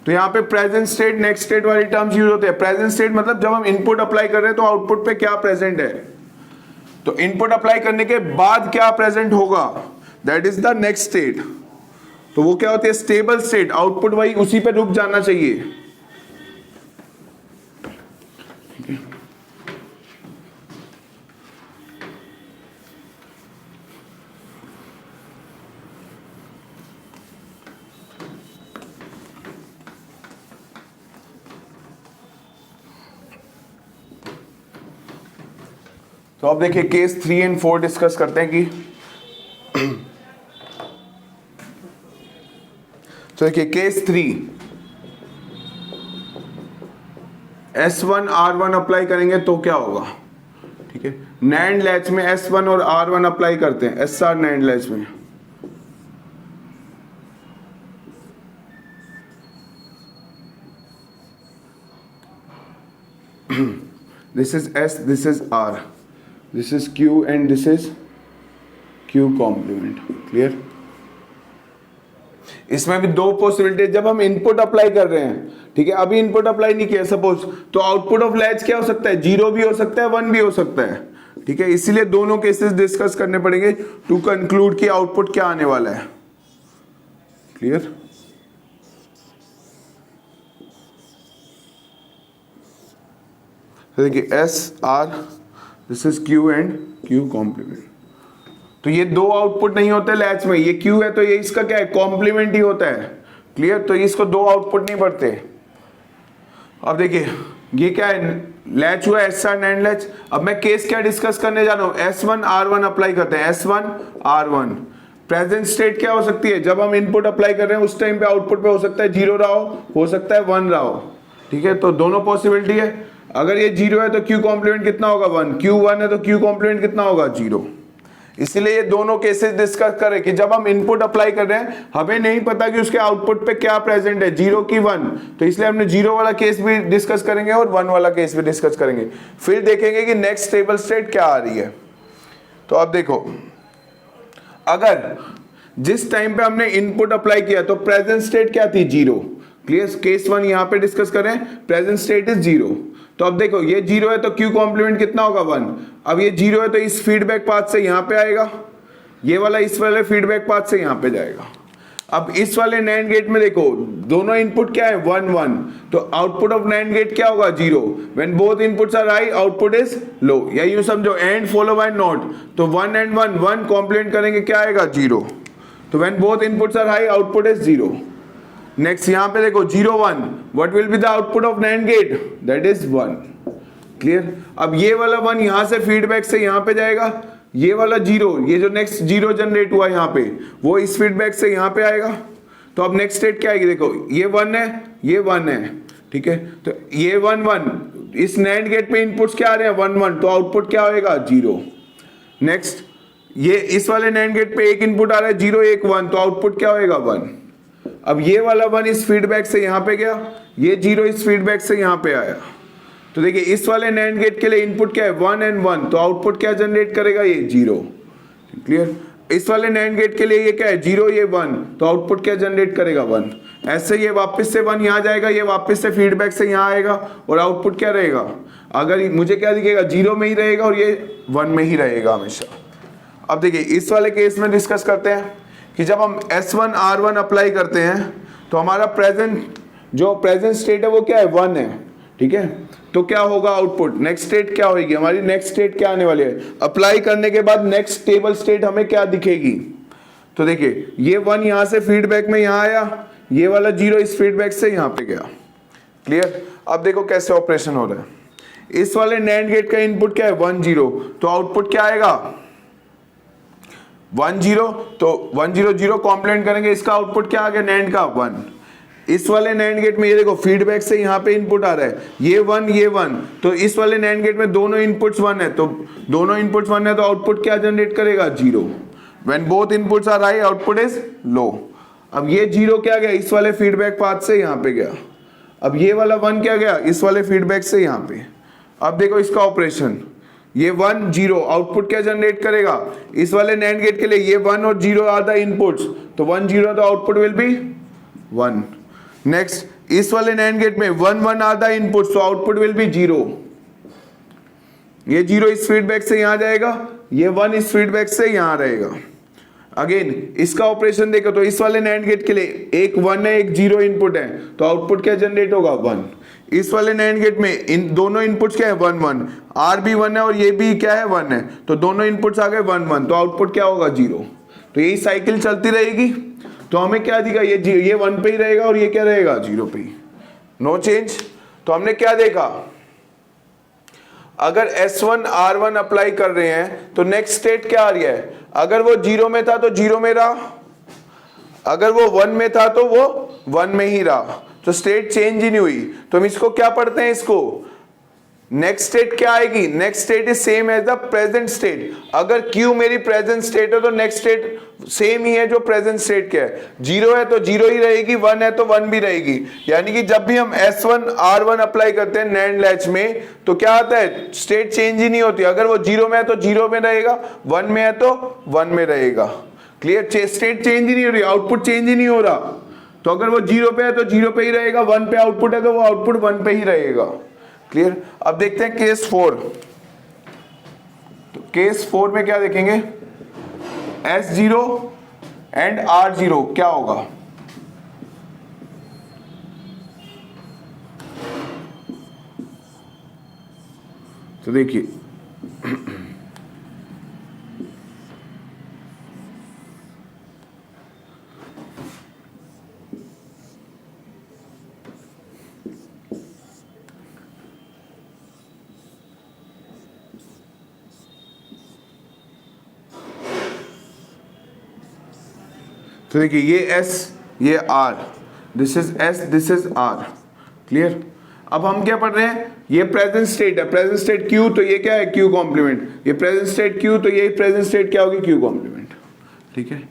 तो यहाँ पे प्रेजेंट स्टेट नेक्स्ट स्टेट वाली टर्म्स यूज होते हैं। प्रेजेंट स्टेट मतलब जब हम इनपुट अप्लाई कर रहे हैं तो आउटपुट पे क्या प्रेजेंट है, तो इनपुट अप्लाई करने के बाद क्या प्रेजेंट होगा, that is the next state. तो वो क्या होती है, स्टेबल स्टेट, आउटपुट वही उसी पे रुक जाना चाहिए। तो अब देखिए केस 3 एंड 4 डिस्कस करते हैं कि तो देखिए केस 3, S1 R1 अप्लाई करेंगे तो क्या होगा। ठीक है, नैंड लैच में S1 और R1 अप्लाई करते हैं, SR नैंड लैच में। This is S, this is R, this is Q and this is Q complement. Clear? इसमें भी 2 पॉसिबिलिटी, जब हम इनपुट अप्लाई कर रहे हैं, ठीक है, अभी इनपुट अप्लाई नहीं किया सपोज, तो आउटपुट ऑफ लैच क्या हो सकता है, 0 भी हो सकता है, 1 भी हो सकता है। ठीक है, इसीलिए दोनों केसेस डिस्कस करने पड़ेंगे टू कंक्लूड कि आउटपुट क्या आने वाला है। क्लियर? देखिए S R, this is Q and Q complement. तो ये दो आउटपुट नहीं होते लैच में, ये क्यू है तो ये इसका क्या है, कॉम्प्लीमेंट ही होता है। क्लियर? तो इसको दो आउटपुट नहीं बढ़ते। अब देखिए ये क्या है, लैच हुआ एस आर नैंड लैच। अब मैं केस क्या डिस्कस करने जा रहा हूं, S1 R1 अप्लाई करते हैं। S1 R1 प्रेजेंट स्टेट क्या हो सकती है, जब हम इनपुट अप्लाई कर रहे हैं उस टाइम पे आउटपुट पे हो सकता है 0 रहा हो सकता है 1 रहा हो। ठीक है, तो दोनों पॉसिबिलिटी है। अगर ये 0 है तो क्यू कॉम्प्लीमेंट कितना होगा 1, क्यू 1 है तो क्यू कॉम्प्लीमेंट कितना होगा 0। इसीलिए ये दोनों केसेस डिस्कस करें कि जब हम इनपुट अप्लाई कर रहे हैं हमें नहीं पता कि उसके आउटपुट पे क्या प्रेजेंट है, 0 की 1, तो इसलिए हमने 0 वाला केस भी डिस्कस करेंगे और 1 वाला केस भी डिस्कस करेंगे। फिर देखेंगे कि नेक्स्ट स्टेबल स्टेट क्या आ रही है। तो अब देखो, अगर जिस टाइम पे हमने इनपुट अप्लाई किया तो प्रेजेंट स्टेट क्या थी 0। क्लियर? केस 1 यहां पे डिस्कस करें, प्रेजेंट स्टेट इज 0। तो अब देखो ये 0 है तो क्यू कॉम्प्लीमेंट कितना होगा 1। अब ये 0 है तो इस फीडबैक पाथ से यहां पे आएगा, ये वाला इस वाले फीडबैक पाथ से यहां पे जाएगा। अब इस वाले नैंड गेट में देखो दोनों इनपुट क्या है 1 1, तो आउटपुट ऑफ नैंड गेट क्या होगा 0। When both inputs are high output is low, या यूं समझो एंड फॉलो बाय नॉट, तो 1 एंड 1 1 कॉम्प्लीमेंट करेंगे क्या आएगा 0। तो when both inputs are high output is 0। Next यहां पे देखो 0 1, what will be the output of NAND gate, that is 1। Clear? अब ये वाला 1 यहां से फीडबैक से यहां पे जाएगा, ये वाला 0, ये जो नेक्स्ट 0 जनरेट हुआ यहां पे वो इस फीडबैक से यहां पे आएगा। तो अब नेक्स्ट स्टेट क्या आएगी, देखो ये 1 है ये 1 है। ठीक है, तो ये 1 1, इस नैंड गेट पे इनपुट्स क्या आ रहे हैं 1 1, तो आउटपुट क्या होएगा 0। नेक्स्ट ये इस वाले नैंड गेट पे एक इनपुट आ रहा है 0 1 1, तो आउटपुट क्या होएगा 1। अब ये वाला 1 इस फीडबैक से यहां पे गया, ये 0 इस फीडबैक से यहां पे आया। तो देखिए इस वाले नैंड गेट के लिए इनपुट क्या है 1 एंड 1, तो आउटपुट क्या जनरेट करेगा ये 0। क्लियर? इस वाले नैंड गेट के लिए ये क्या है 0 ये 1, तो आउटपुट क्या जनरेट करेगा 1। ऐसे ये वापस से 1 यहां जाएगा, ये वापस से फीडबैक से यहां आएगा और आउटपुट क्या रहेगा, अगर मुझे क्या दिखेगा 0 में ही रहेगा और ये 1 में ही रहेगा हमेशा। अब देखिए इस वाले केस में डिस्कस करते हैं कि जब हम S1 R1 अप्लाई करते हैं तो हमारा प्रेजेंट स्टेट है वो क्या है 1 है। ठीक है, तो क्या होगा आउटपुट, नेक्स्ट स्टेट क्या होगी हमारी, नेक्स्ट स्टेट क्या आने वाली है, अप्लाई करने के बाद नेक्स्ट स्टेबल स्टेट हमें क्या दिखेगी। तो देखिए ये 1 यहां से फीडबैक में यहां आया, ये वाला 0 इस फीडबैक से यहां पे गया। क्लियर? अब देखो कैसे ऑपरेशन हो रहा है। इस वाले नैंड गेट का इनपुट क्या है 1 0, तो आउटपुट क्या आएगा 1 0, तो 1 0 0 कॉम्प्लीमेंट करेंगे, इसका आउटपुट क्या आ गया नैंड का 1। इस वाले नैंड गेट में ये देखो फीडबैक से यहां पे इनपुट आ रहा है, ये 1 ये 1, तो इस वाले नैंड गेट में दोनों इनपुट्स 1 है, तो दोनों इनपुट्स 1 है तो आउटपुट क्या जनरेट करेगा 0। When both inputs are high output is low. अब ये 0 क्या गया इस वाले फीडबैक पाथ से यहां पे गया, अब ये वाला 1 क्या गया इस वाले फीडबैक से यहां पे। अब देखो इसका ऑपरेशन, ये 1 0 आउटपुट क्या जनरेट करेगा, इस वाले नैंड गेट के लिए ये 1 और 0 आर द इनपुट्स, तो 1 0 तो आउटपुट विल बी 1। नेक्स्ट इस वाले नैंड गेट में 1 1 आर द इनपुट्स, तो आउटपुट विल बी 0। ये 0 इस फीडबैक से यहां जाएगा, ये 1 इस फीडबैक से यहां रहेगा। अगेन इसका ऑपरेशन देखो, तो इस वाले नैंड गेट के लिए एक 1 है एक 0 इनपुट है, तो आउटपुट क्या जनरेट होगा 1। इस वाले नैंड गेट में इन दोनों इनपुट्स क्या है 1 1, आर भी 1 है और ये भी क्या है 1 है, तो दोनों इनपुट्स आ गए 1 1, तो आउटपुट क्या होगा 0। तो यही साइकिल चलती रहेगी। तो हमें क्या दिखा, ये 1 पे ही रहेगा और ये क्या रहेगा 0 पे ही, नो चेंज। तो हमने क्या देखा, अगर S1 R1 अप्लाई कर रहे हैं तो नेक्स्ट स्टेट क्या आ रही है, अगर वो 0 में था तो 0 में रहा, अगर वो 1 में था तो वो 1 में ही रहा, तो स्टेट चेंज ही नहीं हुई। तो हम इसको क्या पढ़ते हैं, इसको नेक्स्ट स्टेट क्या आएगी, next state is same as the present state. अगर Q मेरी प्रेजेंट स्टेट है तो नेक्स्ट स्टेट सेम ही है जो प्रेजेंट स्टेट क्या है, 0 है तो 0 ही रहेगी, 1 है तो 1 भी रहेगी। यानी कि जब भी हम S1 R1 अप्लाई करते हैं नैंड लैच में तो क्या आता है, स्टेट चेंज ही नहीं होती। अगर वो 0 में है तो 0 में रहेगा, 1 में है तो 1 में रहेगा। क्लियर? स्टेट चेंज ही नहीं हो रही, आउटपुट चेंज ही नहीं हो रहा। तो अगर वो 0 पे है तो 0 पे ही रहेगा, 1 पे आउटपुट है तो वो आउटपुट 1 पे ही रहेगा। क्लियर? अब देखते हैं केस 4। केस 4 में क्या देखेंगे, S0 एंड R0 क्या होगा, तो देखिए तो देखिए ये S ये R, this is S this is R, clear. अब हम क्या पढ़ रहे हैं, ये प्रेजेंट स्टेट है, प्रेजेंट स्टेट Q, तो ये क्या है Q कॉम्प्लीमेंट, ये प्रेजेंट स्टेट Q, तो ये प्रेजेंट स्टेट क्या होगी Q कॉम्प्लीमेंट, ठीक है।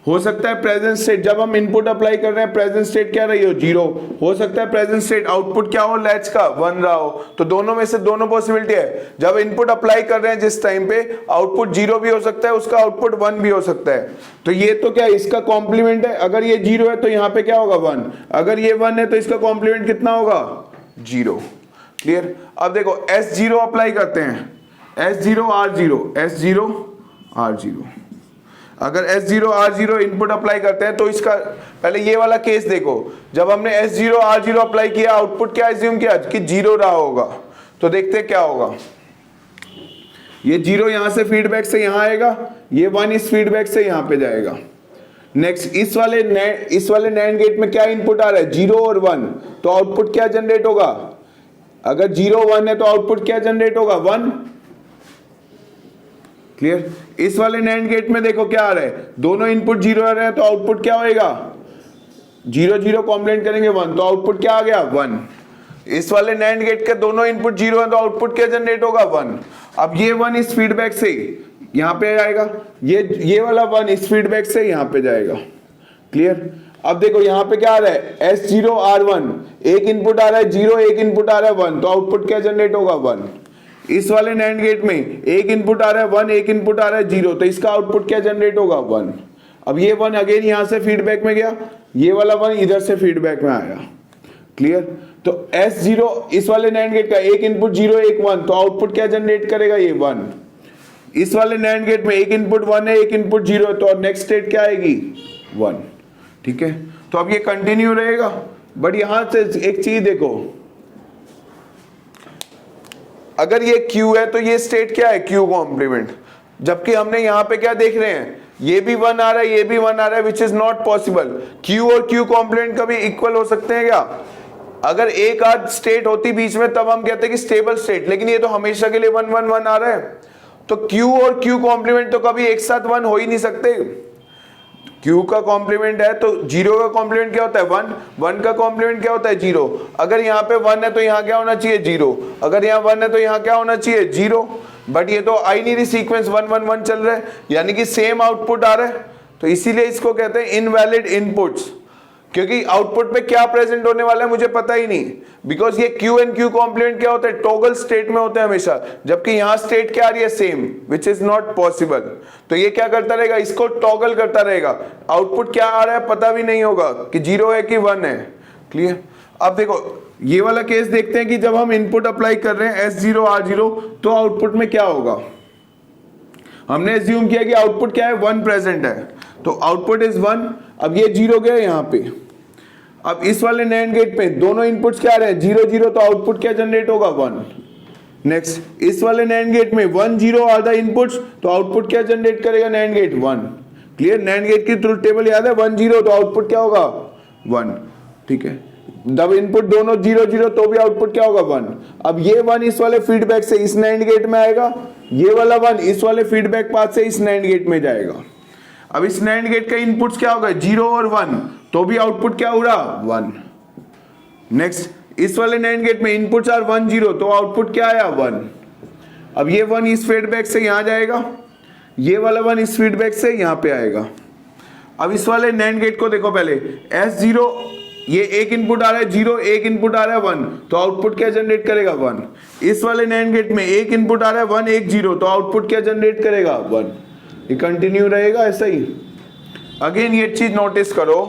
हो सकता है प्रेजेंट स्टेट जब हम इनपुट अप्लाई कर रहे हैं प्रेजेंट स्टेट क्या रही हो, 0, हो सकता है प्रेजेंट स्टेट आउटपुट क्या हो, लैच का 1 रहा हो, तो दोनों में से दोनों पॉसिबिलिटी है। जब इनपुट अप्लाई कर रहे हैं जिस टाइम पे, आउटपुट 0 भी हो सकता है, उसका आउटपुट 1 भी हो सकता है, तो ये तो क्या इसका कॉम्प्लीमेंट है, अगर ये 0 है तो यहाँ पे क्या होगा 1, अगर ये 1 है तो इसका कॉम्प्लीमेंट कितना होगा 0, क्लियर। अब देखो S0 अप्लाई करते हैं, S0 R0, S0 R0, अगर S0 R0 इनपुट अप्लाई करते हैं तो इसका पहले ये वाला केस देखो, जब हमने S0 R0 अप्लाई किया आउटपुट क्या एज्यूम किया कि 0 रहा होगा, तो देखते हैं क्या होगा, ये 0 यहां से फीडबैक से यहां आएगा, ये 1 इस फीडबैक से यहां पे जाएगा। नेक्स्ट इस वाले नैंड गेट में क्या इनपुट आ रहा है 0 और 1, तो आउटपुट क्या जनरेट होगा, अगर 0 1 है तो आउटपुट क्या जनरेट होगा 1, क्लियर। इस वाले नैंड गेट में देखो क्या आ रहा है, दोनों इनपुट 0 आ रहे हैं तो आउटपुट क्या होएगा 0 0 कॉम्प्लीमेंट करेंगे 1, तो आउटपुट क्या आ गया 1। इस वाले नैंड गेट के दोनों इनपुट 0 है तो आउटपुट क्या जनरेट होगा 1। अब ये 1 इस फीडबैक से यहां पे आएगा, ये वाला 1 इस फीडबैक से यहां पे जाएगा, क्लियर। अब देखो यहां पे क्या आ रहा है S0 R1, एक इनपुट आ रहा है 0, एक इनपुट आ रहा है 1, तो आउटपुट क्या जनरेट होगा 1। इस वाले नैंड गेट में एक इनपुट आ रहा है 1, एक इनपुट आ रहा है 0, तो इसका आउटपुट क्या जनरेट होगा 1। अब ये 1 अगेन यहां से फीडबैक में गया, ये वाला 1 इधर से फीडबैक में आया, क्लियर। तो S0 इस वाले नैंड गेट का एक इनपुट 0 एक 1, तो आउटपुट क्या जनरेट करेगा ये 1। इस वाले नैंड गेट में एक इनपुट 1 है एक इनपुट 0 है, तो नेक्स्ट स्टेट क्या आएगी 1, ठीक है। तो अब ये कंटिन्यू रहेगा, बट यहां से एक चीज देखो, अगर ये Q है तो ये स्टेट क्या है Q कॉम्प्लीमेंट, जबकि हमने यहां पे क्या देख रहे हैं ये भी 1 आ रहा है ये भी 1 आ रहा है, which is not possible. Q और Q कॉम्प्लीमेंट कभी इक्वल हो सकते हैं क्या, अगर एक आध स्टेट होती बीच में तब हम कहते हैं कि स्टेबल स्टेट, लेकिन ये तो हमेशा के लिए 1 1 1 आ रहा है, तो Q और Q कॉम्प्लीमेंट तो कभी एक साथ 1 हो ही नहीं सकते। Q का कॉम्प्लीमेंट है तो 0 का कॉम्प्लीमेंट क्या होता है 1, 1 का कॉम्प्लीमेंट क्या होता है 0, अगर यहाँ पे 1 है तो यहाँ क्या होना चाहिए 0, अगर यहाँ 1 है तो यहाँ क्या होना चाहिए 0, बट ये तो आई नहीं रही सीक्वेंस 1 1 1 चल रहा है, यानी कि सेम आउटपुट आ रहा है, तो इसीलिए इसको कहते हैं इनवैलिड इनपुट्स, क्योंकि आउटपुट पे क्या प्रेजेंट होने वाला है मुझे पता ही नहीं, बिकॉज ये Q एंड Q कॉम्प्लीमेंट क्या होता है टॉगल स्टेट में होते हैं हमेशा, जबकि यहां स्टेट क्या आ रही है same, which is not possible. तो ये क्या करता रहेगा, इसको टॉगल करता रहेगा, आउटपुट क्या आ रहा है पता भी नहीं होगा कि 0 है कि 1 है, क्लियर। अब देखो ये वाला केस देखते हैं कि जब हम इनपुट अप्लाई कर रहे हैं S0 R0 तो आउटपुट में क्या होगा, हमने एज्यूम किया कि आउटपुट क्या है 1 प्रेजेंट है, तो आउटपुट इज 1। अब ये 0 गया यहां पे, अब इस वाले नैंड गेट पे दोनों इनपुट्स क्या आ रहे हैं 0 0, तो आउटपुट क्या जनरेट होगा 1। नेक्स्ट इस वाले नैंड गेट में 1 0 आर द इनपुट्स, तो आउटपुट क्या जनरेट करेगा NAND gate 1, clear. NAND gate की ट्रुथ टेबल याद है 1 0, तो आउटपुट क्या होगा 1, ठीक है। जब इनपुट दोनों 0 0 तो भी आउटपुट क्या होगा 1। अब ये 1 इस वाले फीडबैक से इस नैंड गेट में आएगा, ये वाला 1 इस वाले फीडबैक पाथ से इस नैंड गेट में जाएगा। अब इस नैंड गेट का इनपुट्स क्या होगा 0 और 1, तो भी आउटपुट क्या हो रहा 1। नेक्स्ट इस वाले नैंड गेट में इनपुट्स आर 1 0, तो आउटपुट क्या आया 1। अब ये 1 इस फीडबैक से यहां जाएगा, ये वाला 1 इस फीडबैक से यहां पे आएगा। अब इस वाले नैंड गेट को देखो पहले S0, ये एक इनपुट आ रहा है 0, एक इनपुट आ रहा है 1, तो आउटपुट क्या जनरेट करेगा 1। इस वाले नैंड गेट में एक इनपुट आ रहा है 1 1 0, तो आउटपुट क्या जनरेट करेगा 1। ये कंटिन्यू रहेगा ऐसा ही। अगेन ये चीज नोटिस करो,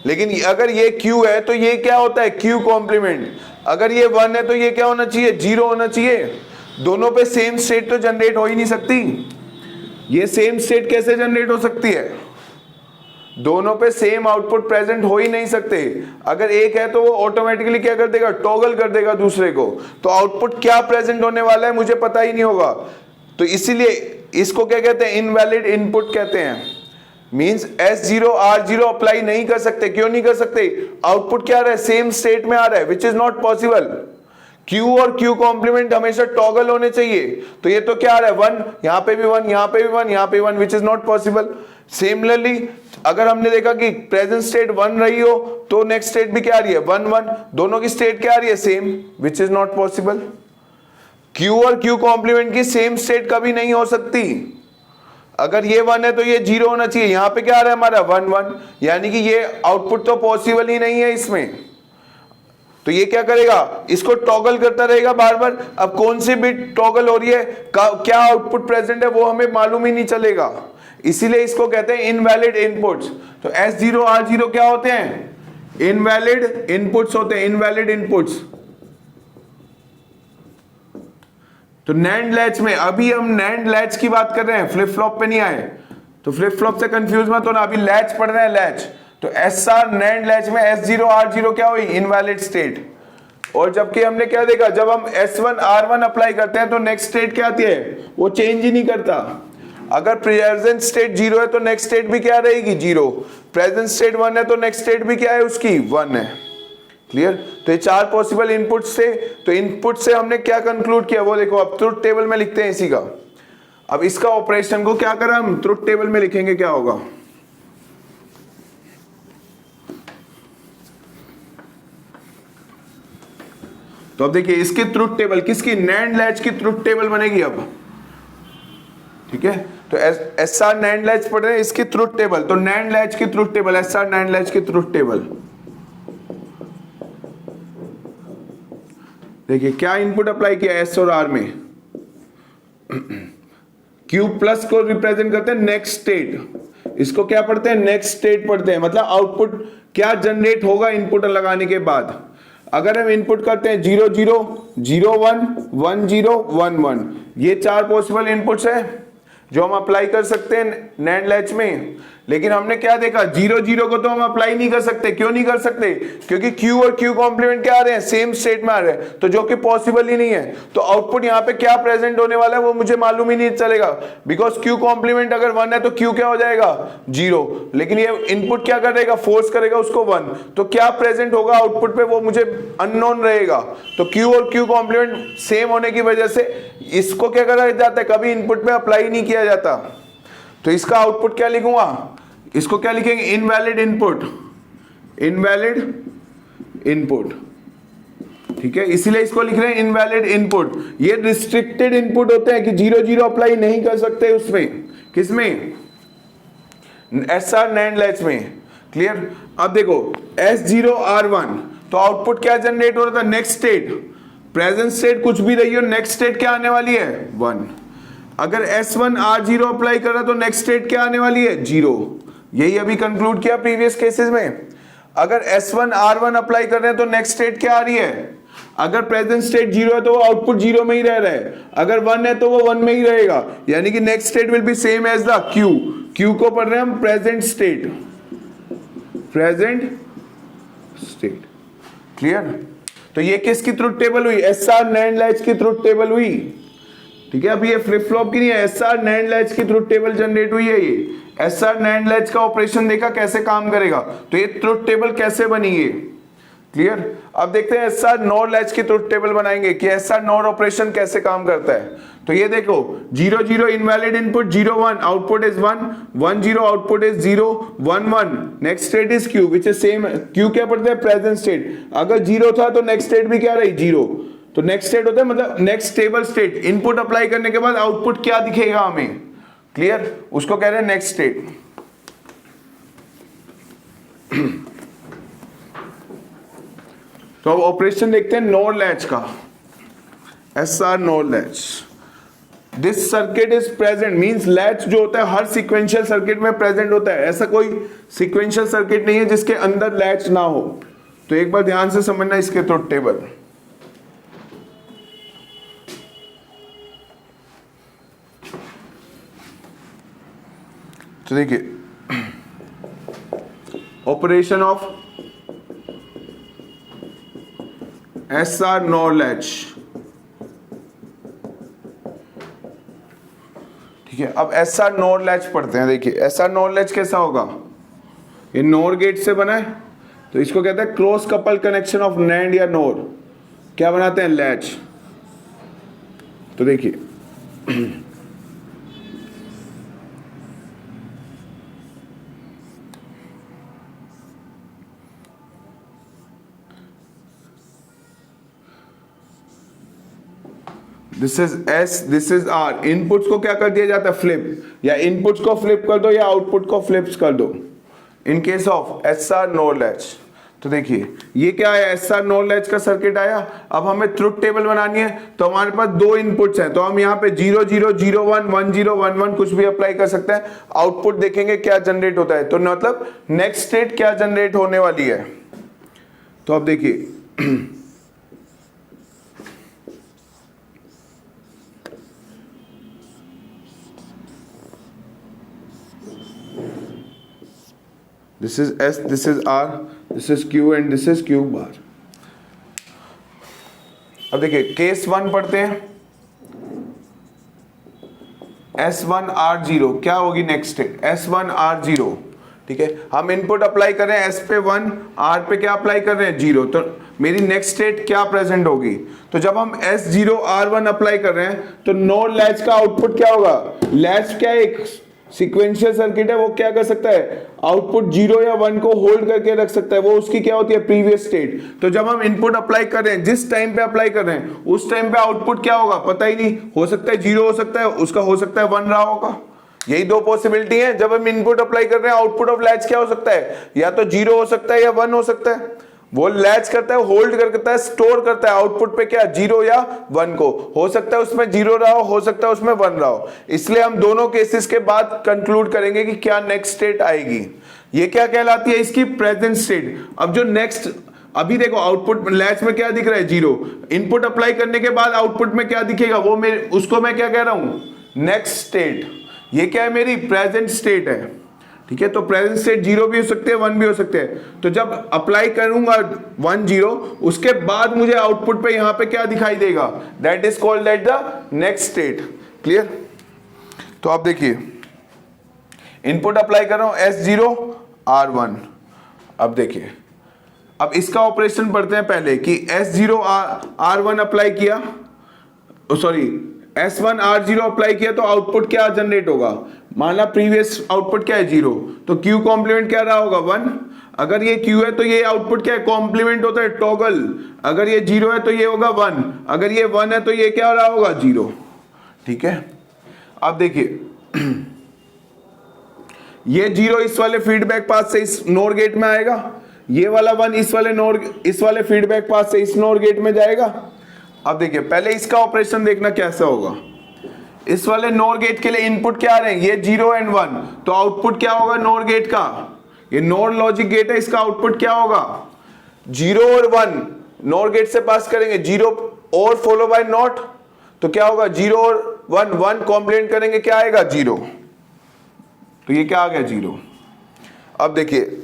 लेकिन अगर ये Q है तो ये क्या होता है Q कॉम्प्लीमेंट, अगर ये 1 है तो ये क्या होना चाहिए 0 होना चाहिए, दोनों पे सेम स्टेट तो जनरेट हो ही नहीं सकती। ये सेम स्टेट कैसे जनरेट हो सकती है? दोनों पे सेम आउटपुट प्रेजेंट हो ही नहीं सकते। अगर एक है तो वो ऑटोमेटिकली क्या कर देगा, टॉगल कर देगा दूसरे को, तो आउटपुट क्या प्रेजेंट होने वाला है मुझे पता ही नहीं होगा। तो इसीलिए इसको क्या कहते हैं, इनवैलिड इनपुट कहते हैं। मींस S0 R0 अप्लाई नहीं कर सकते। क्यों नहीं कर सकते? आउटपुट क्या आ रहा है, सेम स्टेट में आ रहा है, which is not possible. Q और Q कॉम्प्लीमेंट हमेशा टॉगल होने चाहिए। तो ये तो क्या आ रहा है, 1, यहां पे भी 1, यहां पे भी 1, यहां पे 1, which is not possible. Similarly अगर हमने देखा कि प्रेजेंट स्टेट 1 रही हो तो नेक्स्ट स्टेट भी क्या आ रही है, 1 1, दोनों की स्टेट क्या आ रही है, same, which is not possible. Q और Q कॉम्प्लीमेंट की सेम स्टेट कभी नहीं हो सकती। अगर ये 1 है तो ये 0 होना चाहिए। यहां पे क्या आ रहा है हमारा 1 1, यानी कि ये आउटपुट तो पॉसिबल ही नहीं है इसमें। तो ये क्या करेगा, इसको टॉगल करता रहेगा बार बार। अब कौन सी बिट टॉगल हो रही है, क्या आउटपुट प्रेजेंट है, वो हमें मालूम ही नहीं चलेगा। इसीलिए इसको कहते हैं इनवैलिड इनपुट्स। तो S0 R0 क्या होते हैं, इनवैलिड इनपुट्स होते हैं, इनवैलिड इनपुट्स। तो नैंड लैच में, अभी हम नैंड लैच की बात कर रहे हैं, फ्लिप फ्लॉप पे नहीं आए, तो फ्लिप फ्लॉप से कंफ्यूज मत होना, अभी लैच पढ़ रहे हैं, लैच। तो SR नैंड लैच में S0 R0 क्या हुई, इनवैलिड स्टेट। और जबकि हमने क्या देखा, जब हम S1 R1 अप्लाई करते हैं तो नेक्स्ट स्टेट क्या आती है, वो चेंज ही नहीं करता। अगर प्रेजेंट स्टेट 0 है तो नेक्स्ट स्टेट भी क्या रहेगी, 0। प्रेजेंट स्टेट 1 है तो नेक्स्ट स्टेट भी क्या है उसकी, 1 है। क्लियर? तो ये 4 पॉसिबल इनपुट्स थे। तो इनपुट से हमने क्या कंक्लूड किया वो देखो, अब ट्रुथ टेबल में लिखते हैं इसी का। अब इसका ऑपरेशन को क्या करा, हम ट्रुथ टेबल में लिखेंगे, क्या होगा। तो अब देखिए इसकी ट्रुथ टेबल, किसकी, नैंड लैच की ट्रुथ टेबल बनेगी अब। ठीक है, तो SR नैंड लैच पढ़ रहे हैं, इसकी ट्रुथ टेबल। तो नैंड लैच की truth table, SR NAND latch की ट्रुथ टेबल। देखिए क्या इनपुट अप्लाई किया S और R में, Q प्लस को रिप्रेजेंट करते हैं नेक्स्ट स्टेट, इसको क्या पढ़ते हैं, नेक्स्ट स्टेट पढ़ते हैं। मतलब आउटपुट क्या जनरेट होगा इनपुट लगाने के बाद। अगर हम इनपुट करते हैं 0 0 0 1 1 0 1 1, ये 4 पॉसिबल इनपुट्स है जो हम अप्लाई कर सकते हैं नैंड लैच में। लेकिन हमने क्या देखा, 0 0 को तो हम अप्लाई नहीं कर सकते। क्यों नहीं कर सकते, क्योंकि Q और Q कॉम्प्लीमेंट क्या आ रहे हैं, सेम स्टेट में आ रहे हैं, तो जो कि पॉसिबल ही नहीं है। तो आउटपुट यहाँ पे क्या प्रेजेंट होने वाला है वो मुझे मालूम ही नहीं चलेगा, बिकॉज Q कॉम्प्लीमेंट अगर 1 है तो Q क्या हो जाएगा, 0। लेकिन ये इनपुट क्या करेगा, फोर्स करेगा उसको 1, तो क्या प्रेजेंट होगा आउटपुट पे वो मुझे अननोन रहेगा। तो Q और Q कॉम्प्लीमेंट सेम होने की वजह से इसको क्या करा जाता है, कभी इनपुट पे अप्लाई नहीं किया जाता। तो इसका आउटपुट क्या लिखूंगा, इसको क्या लिखेंगे, इनवैलिड इनपुट, इनवैलिड इनपुट। ठीक है, इसीलिए इसको लिख रहे हैं इनवैलिड इनपुट। ये रिस्ट्रिक्टेड इनपुट होते हैं कि 0 0 अप्लाई नहीं कर सकते उसमें, किसमें, SR नैंड लैच में। क्लियर? अब देखो S0 R1, तो आउटपुट क्या जनरेट हो रहा था, नेक्स्ट स्टेट। प्रेजेंट स्टेट कुछ भी रही हो, नेक्स्ट स्टेट क्या आने वाली है, 1। अगर S1 R0 अप्लाई कर रहा तो नेक्स्ट स्टेट क्या आने वाली है, 0। यही अभी कंक्लूड किया प्रीवियस केसेस में। अगर S1 R1 अप्लाई कर रहे हैं तो नेक्स्ट स्टेट क्या आ रही है, अगर प्रेजेंट स्टेट 0 है तो वो आउटपुट 0 में ही रह रहा है, अगर 1 है तो वो 1 में ही रहेगा, यानी कि next state will be same as the Q को पढ़ रहे हैं हम present state, present state. Clear? तो ये किसकी ट्रुथ टेबल हुई, SR नैंड लैच की ट्रुथ टेबल हुई। ठीक है, अभी ये फ्लिप फ्लॉप की नहीं है, SR नैंड लैच की ट्रुथ टेबल जनरेट हुई है। ये SR नैंड लैच का ऑपरेशन देखा कैसे काम करेगा, तो ये ट्रुथ टेबल कैसे बनी है। क्लियर? अब देखते हैं SR नॉर लैच की ट्रुथ टेबल बनाएंगे कि SR नॉर ऑपरेशन कैसे काम करता है। तो ये देखो 0 0 invalid input, 0 1 output is 1 1 0 output is 0 1 1, next state is Q which is same. Q क्या पढ़ते हैं, प्रेजेंट स्टेट। अगर 0 था तो नेक्स्ट स्टेट भी क्या रही, 0। तो नेक्स्ट स्टेट होता है मतलब next stable state. Input apply करने के बाद आउटपुट क्या दिखेगा हमें, क्लियर, उसको कह रहे हैं नेक्स्ट स्टेट। तो अब ऑपरेशन देखते हैं नोर लैच का, SR NOR latch. This circuit is present, means latch जो होता है हर सीक्वेंशियल सर्किट में प्रेजेंट होता है। ऐसा कोई सीक्वेंशियल सर्किट नहीं है जिसके अंदर लैच ना हो। तो एक बार ध्यान से समझना इसके ट्रुथ टेबल। तो देखिए operation of SR nor latch, ठीक है। अब SR नॉर लैच पढ़ते हैं। देखिए SR नॉर लैच कैसा होगा, ये नोर गेट से बना है, तो इसको कहते हैं cross couple connection of NAND या नोर, क्या बनाते हैं, लैच। तो देखिए this is S, this is R। Inputs को क्या कर दिया जाता है, फ्लिप, या इनपुट्स को फ्लिप कर दो या आउटपुट को फ्लिप्स कर दो in case of SR NOR latch. तो देखिए ये क्या है, SR नोर लैच का सर्किट आया। अब हमें ट्रुथ टेबल बनानी है, तो हमारे पास दो इनपुट्स हैं, तो हम यहाँ पे 0 0 0 1 1 0 1 1 कुछ भी अप्लाई कर सकते हैं। आउटपुट देखेंगे क्या जनरेट होता है, तो मतलब नेक्स्ट स्टेट क्या जनरेट होने वाली है। तो अब देखिए this is S, this is R, this is Q and this is Q bar। अब देखिए केस 1 पढ़ते हैं, S1R0 क्या होगी नेक्स्ट स्टेट, S1R0, ठीक है। हम इनपुट अप्लाई कर रहे हैं S पे 1, R पे क्या अप्लाई कर रहे हैं 0, तो मेरी नेक्स्ट स्टेट क्या प्रेजेंट होगी। तो जब हम S0R1 अप्लाई कर रहे हैं तो नोर लैच का आउटपुट क्या होगा, लैच क्या एक सीक्वेंशियल सर्किट है, वो क्या कर सकता है, आउटपुट 0 या 1 को होल्ड करके रख सकता है, वो उसकी क्या होती है, प्रीवियस स्टेट। तो जब हम इनपुट अप्लाई कर रहे हैं, जिस टाइम पे अप्लाई कर रहे हैं उस टाइम पे आउटपुट क्या होगा पता ही नहीं, हो सकता है 0 हो सकता है, उसका हो सकता है 1 रहा होगा। यही दो पॉसिबिलिटी है, जब हम इनपुट अप्लाई कर रहे हैं आउटपुट ऑफ लैच क्या हो सकता है, या तो 0 हो सकता है या 1 हो सकता है। वो लैच करता है, होल्ड करता है, स्टोर करता है आउटपुट पे क्या 0 या 1 को, हो सकता है उसमें 0 रहा हो सकता है उसमें 1 रहा हो। इसलिए हम दोनों केसेस के बाद कंक्लूड करेंगे कि क्या नेक्स्ट स्टेट आएगी। ये क्या कहलाती है, इसकी प्रेजेंट स्टेट। अब जो नेक्स्ट, अभी देखो आउटपुट लैच में क्या दिख रहा है 0, इनपुट अप्लाई करने के बाद आउटपुट में क्या दिखेगा, वो मेरे उसको मैं क्या कह रहा हूं, नेक्स्ट स्टेट। ये क्या है, मेरी प्रेजेंट स्टेट है, ठीक है। तो प्रेजेंट स्टेट 0 भी हो सकते हैं 1 भी हो सकते हैं। तो जब अप्लाई करूंगा 1 0, उसके बाद मुझे आउटपुट पे यहां पे क्या दिखाई देगा, that is called that the next state. Clear. तो आप देखिए इनपुट अप्लाई कर रहा हूं S0R1। अब देखिए अब इसका ऑपरेशन पढ़ते हैं पहले कि S0R1 अप्लाई किया, सॉरी S1R0 अप्लाई किया, तो आउटपुट क्या जनरेट होगा, माना प्रीवियस आउटपुट क्या है 0, तो Q कॉम्प्लीमेंट क्या रहा होगा 1। अगर ये Q है तो ये आउटपुट क्या है, कॉम्प्लीमेंट होता है टॉगल। अगर ये 0 है तो ये होगा 1, अगर ये 1 है तो ये क्या रहा होगा 0, ठीक है। अब देखिए ये 0 इस वाले फीडबैक पाथ से इस नोर गेट में आएगा, ये वाला 1 इस वाले फीडबैक पाथ से इस नोर गेट में जाएगा। अब देखिए पहले इसका ऑपरेशन देखना कैसा होगा। इस वाले नोर गेट के लिए इनपुट क्या आ रहे हैं, ये 0 एंड 1, तो आउटपुट क्या होगा नोर गेट का, ये नोर लॉजिक गेट है, इसका आउटपुट क्या होगा 0 और 1 नोर गेट से पास करेंगे, 0 और फॉलो बाय नॉट, तो क्या होगा 0 और 1 1 कॉम्प्लीमेंट करेंगे क्या आएगा 0, तो ये क्या आ गया 0। अब देखिए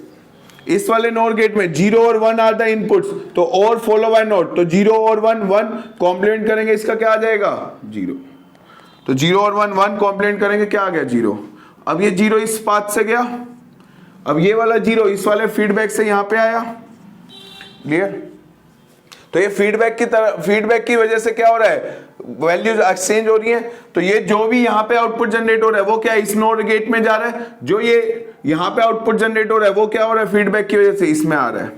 इस वाले नोर गेट में 0 और 1 आर द इनपुट्स, तो और फॉलो बाय नॉट, तो 0 और 1 1 कॉम्प्लीमेंट करेंगे, इसका क्या आ जाएगा 0। तो 0 और 1 1 कॉम्प्लीमेंट करेंगे क्या आ गया 0। अब ये 0 इस पाथ से गया, अब ये वाला 0 इस वाले फीडबैक से यहां पे आया। क्लियर। तो ये फीडबैक की वजह से क्या हो रहा है, वैल्यूज एक्सचेंज हो रही हैं। तो ये जो भी यहाँ पे आउटपुट जनरेट हो रहा है वो क्या इस नोर गेट में जा रहा है, जो ये यहाँ पे आउटपुट जनरेट हो रहा है वो क्या हो रहा है, फीडबैक की वजह से इसमें आ रहा है।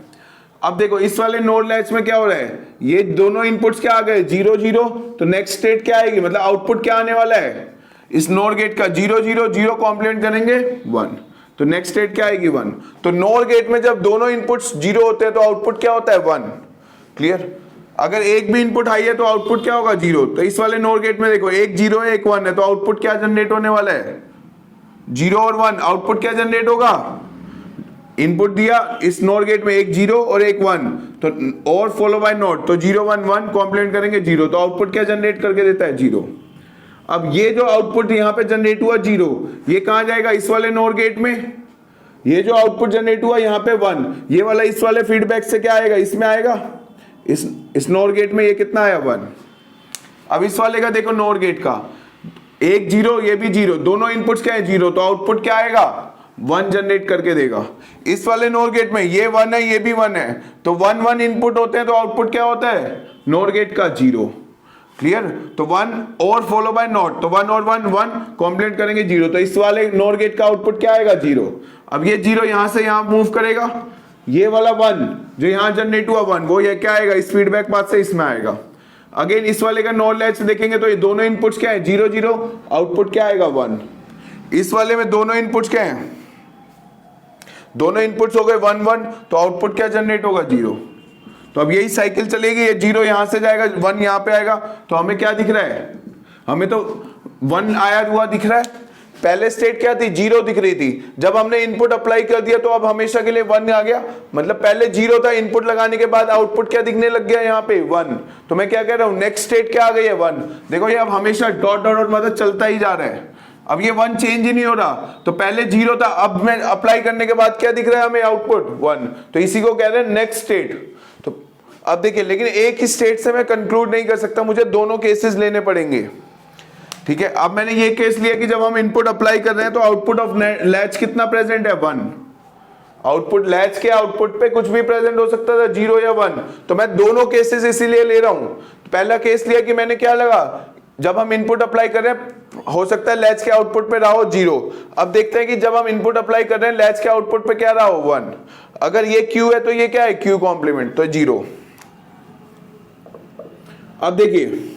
अब देखो इस वाले नोर लैच में क्या हो रहा है, ये दोनों इनपुट्स क्या आ गए 0 0, तो नेक्स्ट स्टेट क्या आएगी, मतलब आउटपुट क्या आने वाला है इस नोर गेट का 0 0 0 कॉम्प्लीमेंट करेंगे 1, तो नेक्स्ट स्टेट क्या आएगी 1। तो नोर गेट में जब दोनों इनपुट्स 0 होते हैं तो आउटपुट क्या होता है 1। क्लियर। अगर एक भी इनपुट हाई है तो आउटपुट क्या होगा 0। तो इस वाले नोर गेट में देखो एक 0 है एक 1 है, तो आउटपुट क्या जनरेट होने वाला है 0 और 1। आउटपुट क्या जनरेट होगा, इनपुट दिया इस नोर गेट में एक 0 और एक 1, तो और फॉलो बाय नोट, तो 0 1 1 कॉम्प्लीमेंट करेंगे 0, तो आउटपुट क्या जनरेट करके देता है 0। अब ये जो आउटपुट यहाँ पे जनरेट हुआ 0, ये कहां जाएगा? इस वाले नॉर गेट में। ये जो आउटपुट जनरेट हुआ यहाँ पे 1, ये वाला इस वाले फीडबैक से क्या आएगा? इसमें आएगा। इस नॉर गेट में ये कितना आया? 1। अब इस वाले का देखो, नॉर गेट का एक 0, ये भी 0, दोनों इनपुट्स क्या है? 0, तो आउटपुट क्या आएगा? 1 जनरेट करके देगा। इस वाले नॉर गेट में ये 1 है, ये भी 1 है, तो 1 1 इनपुट होते हैं, तो आउटपुट क्या होता है? नॉर गेट का 0। क्लियर? तो 1 और फॉलो बाय नॉट, तो 1 और 1 1 कॉम्प्लीमेंट करेंगे 0, तो इस वाले नॉर गेट का आउटपुट क्या आएगा? 0। अब ये 0 यहां से यहां मूव करेगा, ये वाला 1 जो यहां जनरेट हुआ 1, वो ये क्या आएगा? इस फीडबैक पाथ से इसमें आएगा। अगेन इस वाले का नॉर लैच देखेंगे तो ये दोनों इनपुट्स क्या है? 0 0, आउटपुट क्या आएगा? 1। इस वाले में दोनों इनपुट्स क्या है? दोनों इनपुट्स हो गए 1 1, तो आउटपुट क्या जनरेट होगा? 0। तो अब यही साइकिल चलेगी, ये 0 यहां से जाएगा, 1 यहां पे आएगा, तो हमें क्या दिख रहा है? हमें तो 1 आया हुआ दिख रहा है। पहले स्टेट क्या थी? 0 दिख रही थी। जब हमने इनपुट अप्लाई कर दिया तो अब हमेशा के लिए 1 आ गया। मतलब पहले 0 था, इनपुट लगाने के बाद आउटपुट क्या दिखने लग गया? यहाँ पे 1। तो मैं क्या कह रहा हूँ? नेक्स्ट स्टेट क्या आ गई है? 1। देखो ये अब हमेशा डॉट डॉट डॉट मतलब चलता ही जा रहा है। अब ये 1 चेंज ही नहीं हो रहा। तो पहले 0 था, अब मैं अप्लाई करने के बाद क्या दिख रहा है हमें? आउटपुट 1। तो इसी को कह रहे हैं नेक्स्ट स्टेट। तो अब देखिए, लेकिन एक ही स्टेट से मैं कंक्लूड नहीं कर सकता, मुझे दोनों केसेस लेने पड़ेंगे। ठीक है, अब मैंने ये केस लिया कि जब हम इनपुट अप्लाई कर रहे हैं तो आउटपुट ऑफ लैच कितना प्रेजेंट है? 1। आउटपुट लैच के आउटपुट पे कुछ भी प्रेजेंट हो सकता था, 0 या 1। तो मैं दोनों केसेस इसीलिए ले रहा हूं। तो पहला केस लिया कि मैंने क्या लगा, जब हम इनपुट अप्लाई कर रहे हैं हो सकता है लैच के आउटपुट पे रहा हो 0। अब देखते हैं कि जब हम इनपुट अप्लाई कर रहे हैं लैच के आउटपुट पे क्या रहा हो? 1। अगर ये Q है तो ये क्या है? Q कॉम्प्लीमेंट, तो 0। अब देखिए,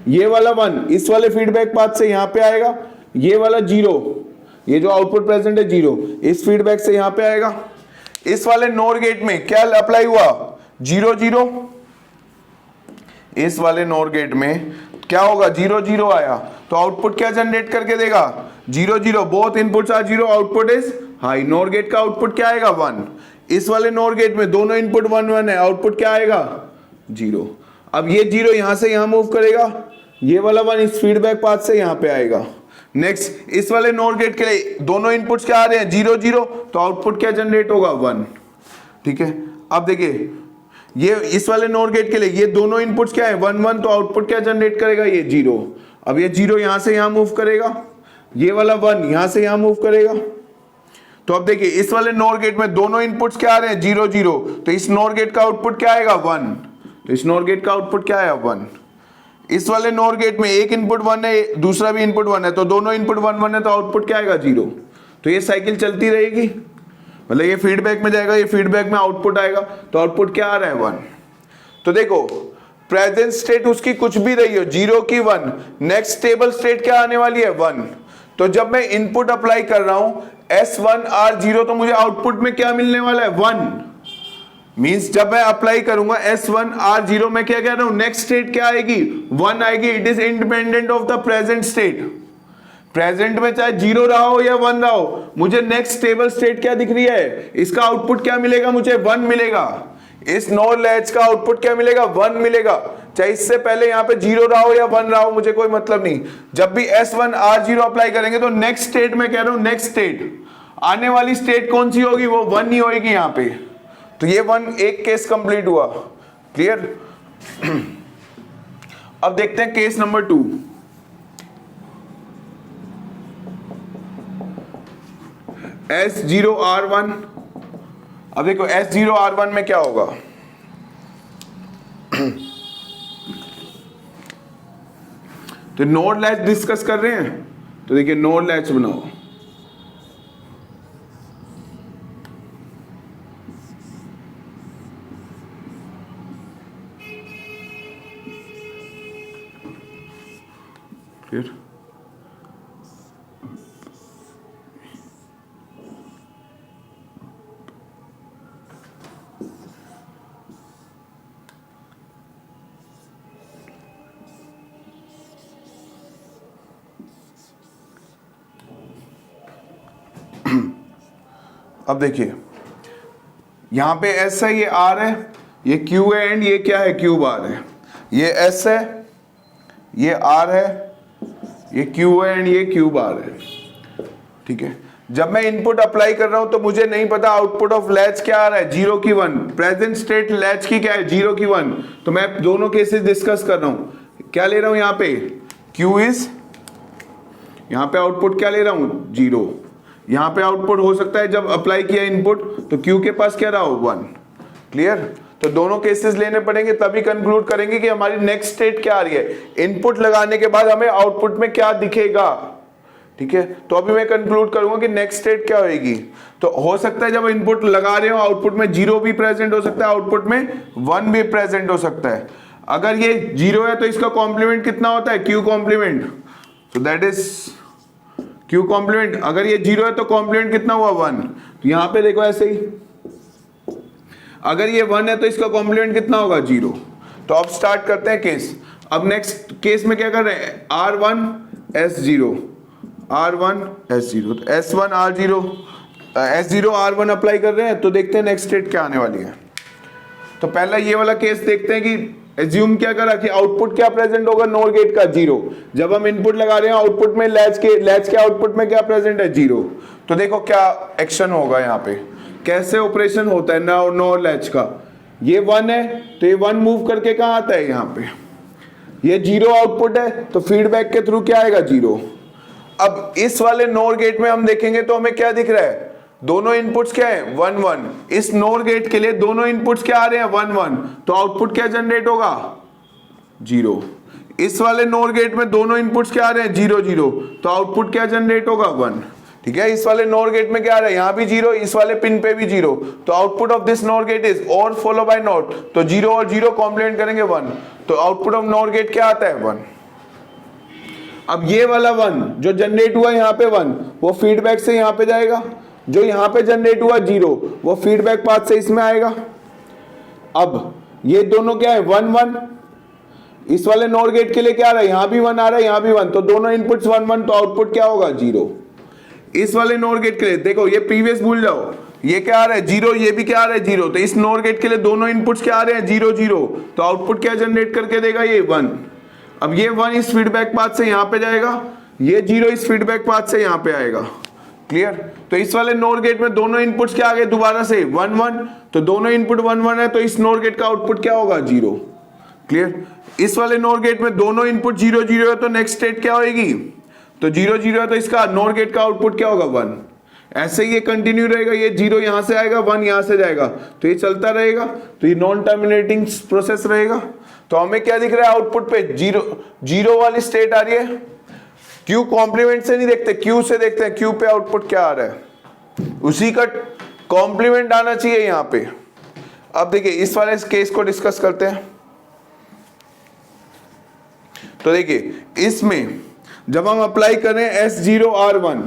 ये वाला 1 इस वाले फीडबैक पाथ से यहां पे आएगा, ये वाला 0, ये जो आउटपुट प्रेजेंट है 0, इस फीडबैक से यहां पे आएगा। इस वाले नॉर गेट में क्या अप्लाई हुआ? 0 0। इस वाले नॉर गेट में क्या होगा? 0 0 आया, तो आउटपुट क्या जनरेट करके देगा? 0 0। Both inputs are 0, output is high. NOR gate का आउटपुट क्या आएगा? 1। इस वाले नॉर गेट में दोनों इनपुट 1 1 है, आउटपुट क्या आएगा? 0। अब ये 0 यहां से यहां मूव करेगा, ये वाला 1 इस फीडबैक पाथ से यहां पे आएगा। नेक्स्ट इस वाले नॉर गेट के लिए दोनों इनपुट्स क्या आ रहे हैं? 0 0, तो आउटपुट क्या जनरेट होगा? 1। ठीक है, अब देखिए ये इस वाले नॉर गेट के लिए ये दोनों इनपुट्स क्या है? 1 1, तो आउटपुट क्या जनरेट करेगा? ये 0। अब ये 0 यहां से यहां मूव करेगा, ये वाला 1 यहां से यहां मूव करेगा। तो अब देखिए इस वाले नॉर गेट में दोनों इनपुट्स क्या आ रहे हैं? 0 0, तो इस नॉर गेट का आउटपुट क्या आएगा? 1। तो इस नॉर गेट का आउटपुट क्या आया? 1। इस वाले नॉर गेट में एक इनपुट 1 है, दूसरा भी इनपुट 1 है, तो दोनों इनपुट 1 1 है, तो आउटपुट क्या आएगा? 0। तो ये साइकिल चलती रहेगी, मतलब ये फीडबैक में जाएगा, ये फीडबैक में आउटपुट आएगा, तो आउटपुट क्या आ रहा है? 1। तो देखो प्रेजेंट स्टेट उसकी कुछ भी रही हो, 0 की 1, नेक्स्ट स्टेबल स्टेट क्या आने वाली है? 1। तो जब मैं इनपुट अप्लाई कर रहा हूं S1 R0, तो मुझे आउटपुट में क्या मिलने वाला है? 1। मींस जब मैं अप्लाई करूंगा S1 R0, मैं क्या कह रहा हूं? नेक्स्ट स्टेट क्या आएगी? 1 आएगी। It is independent of the present state. Present में चाहे 0 रहा हो या 1 रहा हो, मुझे नेक्स्ट स्टेबल स्टेट क्या दिख रही है? इसका आउटपुट क्या मिलेगा? मुझे 1 मिलेगा। इस नॉर लैच का आउटपुट क्या मिलेगा? 1 मिलेगा। चाहे इससे पहले यहाँ पे 0 रहा हो या 1 रहा हो, मुझे कोई मतलब नहीं। जब भी S1 R0 अप्लाई करेंगे तो नेक्स्ट स्टेट में कह रहा हूं, नेक्स्ट स्टेट आने वाली स्टेट कौन सी होगी? वो 1 ही होगी यहाँ पे। तो ये 1 एक केस कंप्लीट हुआ। क्लियर? अब देखते हैं केस नंबर 2। S0 R1। अब देखो S0 R1 में क्या होगा? तो नोड लैच डिस्कस कर रहे हैं, तो देखिए नोड लैच बनाओ। फिर अब देखिए यहां पे S है, ये R है, ये Q है, एंड ये क्या है? क्यूब R है। ये S है, ये R है, ये क्यू है एंड ये क्यू बार है, ठीक है। जब मैं इनपुट अप्लाई कर रहा हूं तो मुझे नहीं पता आउटपुट ऑफ लैच क्या आ रहा है, 0 की 1, प्रेजेंट स्टेट लैच की क्या है, 0 की 1। तो मैं दोनों केसेस डिस्कस कर रहा हूं, क्या ले रहा हूं यहाँ पे, क्यू इज, यहाँ पे आउटपुट क्या ले रहा हूं, 0। यहाँ पे आउटपुट हो सकता है जब अप्लाई किया इनपुट तो क्यू के पास क्या रहा हो, 1। क्लियर। तो दोनों केसेस लेने पड़ेंगे तभी कंक्लूड करेंगे कि हमारी नेक्स्ट स्टेट क्या आ रही है। इनपुट लगाने के बाद हमें आउटपुट में क्या दिखेगा, ठीक है। तो अभी मैं कंक्लूड करूंगा कि नेक्स्ट स्टेट क्या होगी। तो हो सकता है जब इनपुट लगा रहे हो आउटपुट में 0 भी प्रेजेंट हो सकता है, आउटपुट में 1 भी प्रेजेंट हो सकता है। अगर ये 0 है तो इसका कॉम्प्लीमेंट कितना होता है, क्यू कॉम्प्लीमेंट, तो दैट इज क्यू कॉम्प्लीमेंट। अगर ये 0 है तो कॉम्प्लीमेंट कितना हुआ, 1। तो यहां पे देखो ऐसे ही, अगर ये 1 है तो इसका कॉम्प्लीमेंट कितना होगा, 0। तो अब स्टार्ट करते हैं केस। अब नेक्स्ट केस में क्या कर रहे हैं, R1 S0, R1 S0, तो S1 R0 S0 R1 apply कर रहे हैं। तो देखते हैं नेक्स्ट स्टेट क्या आने वाली है। तो पहला ये वाला केस देखते हैं कि एज्यूम क्या करा कि आउटपुट क्या प्रेजेंट होगा, नोर गेट का 0। जब हम इनपुट लगा रहे हैं आउटपुट में लैच के आउटपुट में क्या प्रेजेंट है, 0। तो देखो क्या एक्शन होगा यहाँ पे, कैसे ऑपरेशन होता है नोर लैच का। ये 1 है तो ये 1 मूव करके कहाँ आता है, यहाँ पे। ये 0 आउटपुट है तो फीडबैक के थ्रू क्या आएगा, 0। अब इस वाले नोर गेट में हम देखेंगे तो हमें क्या दिख रहा है, दोनों इनपुट्स क्या है, 1 1। इस नोर गेट के लिए दोनों इनपुट्स क्या आ रहे हैं, 1 1। तो आउटपुट क्या जनरेट होगा, 0। इस वाले नोर गेट में दोनों इनपुट्स क्या आ रहे हैं, 0 0। तो आउटपुट क्या जनरेट होगा, 1। ठीक है। इस वाले नोर गेट में क्या आ रहा है, यहां भी 0, इस वाले पिन पे भी 0। तो output of this NOR gate is or follow by not. तो 0 और 0 कॉम्प्लीमेंट करेंगे 1। तो आउटपुट ऑफ नोर गेट क्या आता है, 1। अब ये वाला 1 जो जनरेट हुआ यहाँ पे 1, वो फीडबैक से यहाँ पे जाएगा। जो यहाँ पे जनरेट हुआ 0, वो फीडबैक पाथ से इसमें आएगा। अब ये दोनों क्या है, 1 1। इस वाले नोर गेट के लिए क्या आ रहा है, यहाँ भी 1 आ रहा है, यहाँ भी 1। तो दोनों इनपुट्स 1 1। तो आउटपुट क्या होगा, 0। इस वाले नोर गेट के लिए देखो, ये प्रीवियस भूल जाओ, ये क्या आ रहा है, 0, ये भी क्या आ रहा है, 0। तो इस नोर गेट के लिए दोनों इनपुट्स क्या आ रहे हैं, 0 0। तो आउटपुट क्या जनरेट करके देगा, ये 1। अब ये 1 इस फीडबैक पाथ से यहाँ पे जाएगा, ये 0 इस फीडबैक पाथ से यहाँ पे आएगा। क्लियर। तो इस वाले नोर गेट में दोनों इनपुट्स क्या आ गए, दोबारा से 1 1। तो दोनों इनपुट 1 1 है, तो इस नोर गेट का आउटपुट क्या होगा, 0। क्लियर। इस वाले नोर गेट में दोनों इनपुट 0 0 है, तो नेक्स्ट स्टेट क्या होगी, तो 0 0 है, तो इसका नोर गेट का आउटपुट क्या होगा, 1। ऐसे ही ये कंटिन्यू रहेगा, ये 0 यहां से आएगा, 1 यहां से जाएगा, तो ये चलता रहेगा। तो ये नॉन टर्मिनेटिंग प्रोसेस रहेगा। तो हमें क्या दिख रहा है, आउटपुट पे 0 0 वाली स्टेट आ रही है। क्यू कॉम्प्लीमेंट से नहीं देखते, क्यू से देखते हैं, क्यू पे आउटपुट क्या आ रहा है, उसी का कॉम्प्लीमेंट आना चाहिए यहाँ पे। अब देखिए इस वाले केस को डिस्कस करते हैं। तो देखिए इसमें जब हम अप्लाई करें S0 R1,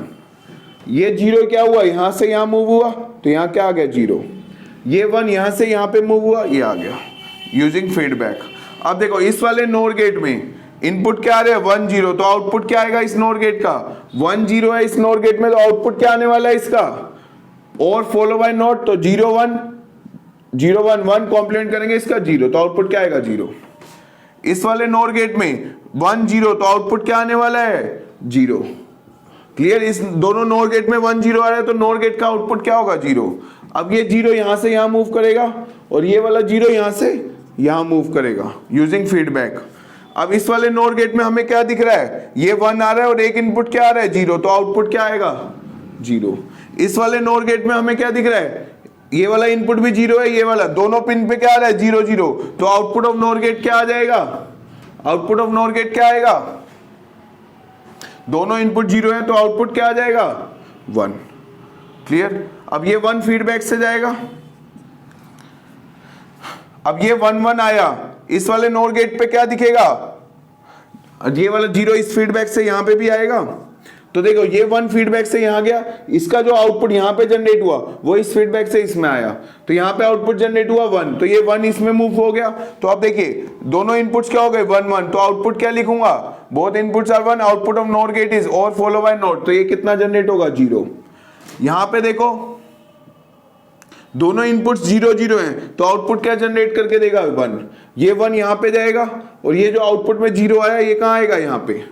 ये 0 क्या हुआ, यहां से यहां मूव हुआ, तो यहां क्या आ गया, 0। ये 1 यहां से यहां पे मूव हुआ, ये आ गया यूजिंग फीडबैक। अब देखो इस वाले नोर गेट में इनपुट क्या आ रहे हैं, 1 0। तो आउटपुट क्या आएगा इस नोर गेट का, 1 0 है इस नोर गेट में, तो आउटपुट क्या आने वाला है इसका, और फॉलो बाय नॉट। तो 0 1 0 1 1 कॉम्प्लीमेंट करेंगे इसका, 0। तो आउटपुट क्या आएगा, 0। इस वाले नोर गेट में 1 0, तो आउटपुट क्या आने वाला है, 0। क्लियर। इस दोनों नोर गेट में 1 0 आ रहा है, तो नोर गेट का आउटपुट क्या होगा, 0। अब ये 0 यहां से यहां मूव करेगा, और ये वाला 0 यहां से यहां मूव करेगा यूजिंग फीडबैक। अब इस वाले नोर गेट में हमें क्या दिख रहा है, ये 1 आ रहा है और एक इनपुट क्या आ रहा है, 0। तो आउटपुट क्या आएगा, 0। इस वाले नोर गेट में हमें क्या दिख रहा है, ये वाला इनपुट भी 0 है, ये वाला, दोनों पिन पे क्या आ रहा है, 0 0। तो आउटपुट ऑफ नोर गेट क्या आ जाएगा, आउटपुट ऑफ नोर गेट क्या आएगा, दोनों इनपुट 0 है, तो आउटपुट क्या आ जाएगा, 1। क्लियर। अब ये 1 फीडबैक से जाएगा। अब ये 1 1 आया, इस वाले नोर गेट पे क्या दिखेगा, ये वाला 0 इस फीडबैक से यहां पे भी आएगा। तो देखो ये 1 फीडबैक से यहां गया, इसका जो आउटपुट यहां पे जनरेट हुआ वो इस फीडबैक से इसमें आया, तो यहां पे आउटपुट जनरेट हुआ 1। तो ये 1 इसमें मूव हो गया। तो आप देखिए दोनों इनपुट्स क्या हो गए, 1 1। तो आउटपुट क्या लिखूंगा, both inputs are 1, output of NOR gate is or follow by not. तो ये कितना जनरेट होगा, 0। यहां पे देखो दोनों इनपुट्स 0 0 हैं, तो आउटपुट क्या जनरेट करके देगा, 1। ये 1 यहां पे जाएगा, और ये जो आउटपुट में 0 आया ये कहां आएगा, यहां पे।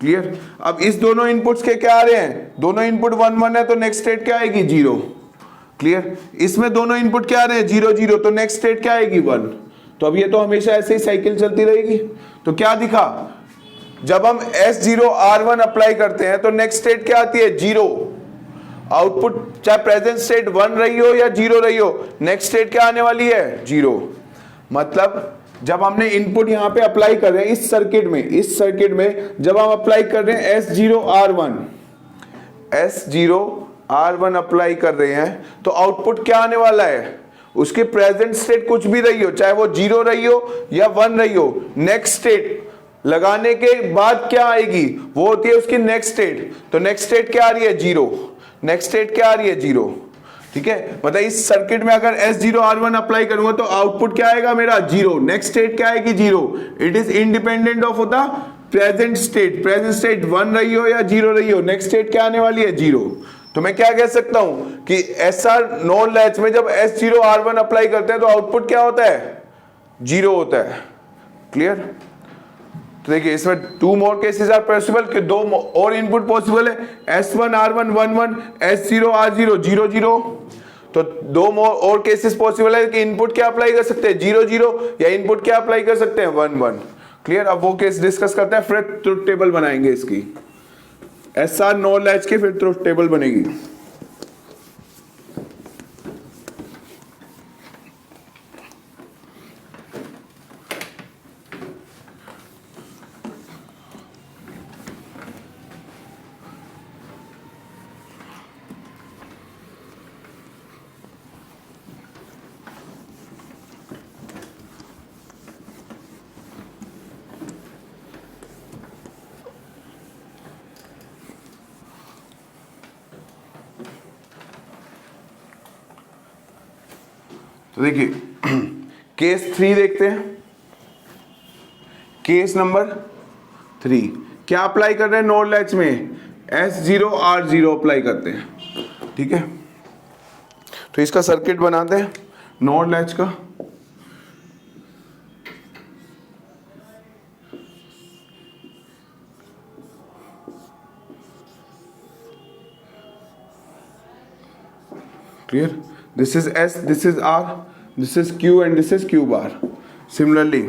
क्लियर। अब इस दोनों इनपुट्स के क्या आ रहे हैं, दोनों इनपुट 1 1 है तो नेक्स्ट स्टेट क्या आएगी 0। क्लियर। इसमें दोनों इनपुट क्या आ रहे हैं 0 0, तो नेक्स्ट स्टेट क्या आएगी 1। तो अब ये तो हमेशा ऐसे ही साइकिल चलती रहेगी। तो क्या दिखा, जब हम S0 R1 अप्लाई करते हैं तो नेक्स्ट स्टेट क्या आती है 0। आउटपुट चाहे प्रेजेंट स्टेट 1 रही हो या 0 रही हो, नेक्स्ट स्टेट क्या आने वाली है 0। मतलब जब हमने इनपुट यहां पे अप्लाई कर रहे हैं इस सर्किट में जब हम अप्लाई कर रहे हैं S0 R1 अप्लाई कर रहे हैं तो आउटपुट क्या आने वाला है, उसकी प्रेजेंट स्टेट कुछ भी रही हो, चाहे वो 0 रही हो या 1 रही हो, नेक्स्ट स्टेट लगाने के बाद क्या आएगी वो होती है उसकी नेक्स्ट स्टेट। तो नेक्स्ट स्टेट क्या आ रही है 0, नेक्स्ट स्टेट क्या आ रही है 0। ठीक है, मतलब इस सर्किट में अगर S0 R1 अप्लाई करूंगा तो आउटपुट क्या आएगा मेरा 0, नेक्स्ट स्टेट क्या आएगी 0। It is independent of the present state 1 रही हो या 0 रही हो, नेक्स्ट स्टेट क्या आने वाली है 0। तो मैं क्या कह सकता हूं कि SR नोड लैच में जब S0 R1 अप्लाई करते हैं तो आउटपुट क्या होता है 0 होता है। क्लियर। तो देखिए इसमें 2 मोर केसेस आर पॉसिबल कि 2 और इनपुट पॉसिबल है, S1 R1 1 1, S0 R0 0 0। तो 2 और केसेस पॉसिबल है कि इनपुट क्या अप्लाई कर सकते हैं 0 0 या इनपुट क्या अप्लाई कर सकते हैं 1 1। क्लियर। अब वो केस डिस्कस करते हैं, फिर ट्रुथ टेबल बनाएंगे इसकी, SR नोड लैच की फिर ट्रुथ टेबल बनेगी। तो देखिए केस 3 देखते हैं। केस नंबर 3 क्या अप्लाई कर रहे हैं नोड लैच में, S0 R0 अप्लाई करते हैं। ठीक है, तो इसका सर्किट बनाते हैं नोड लैच का। Clear? This is S, this is R, this is Q and this is Q bar. Similarly,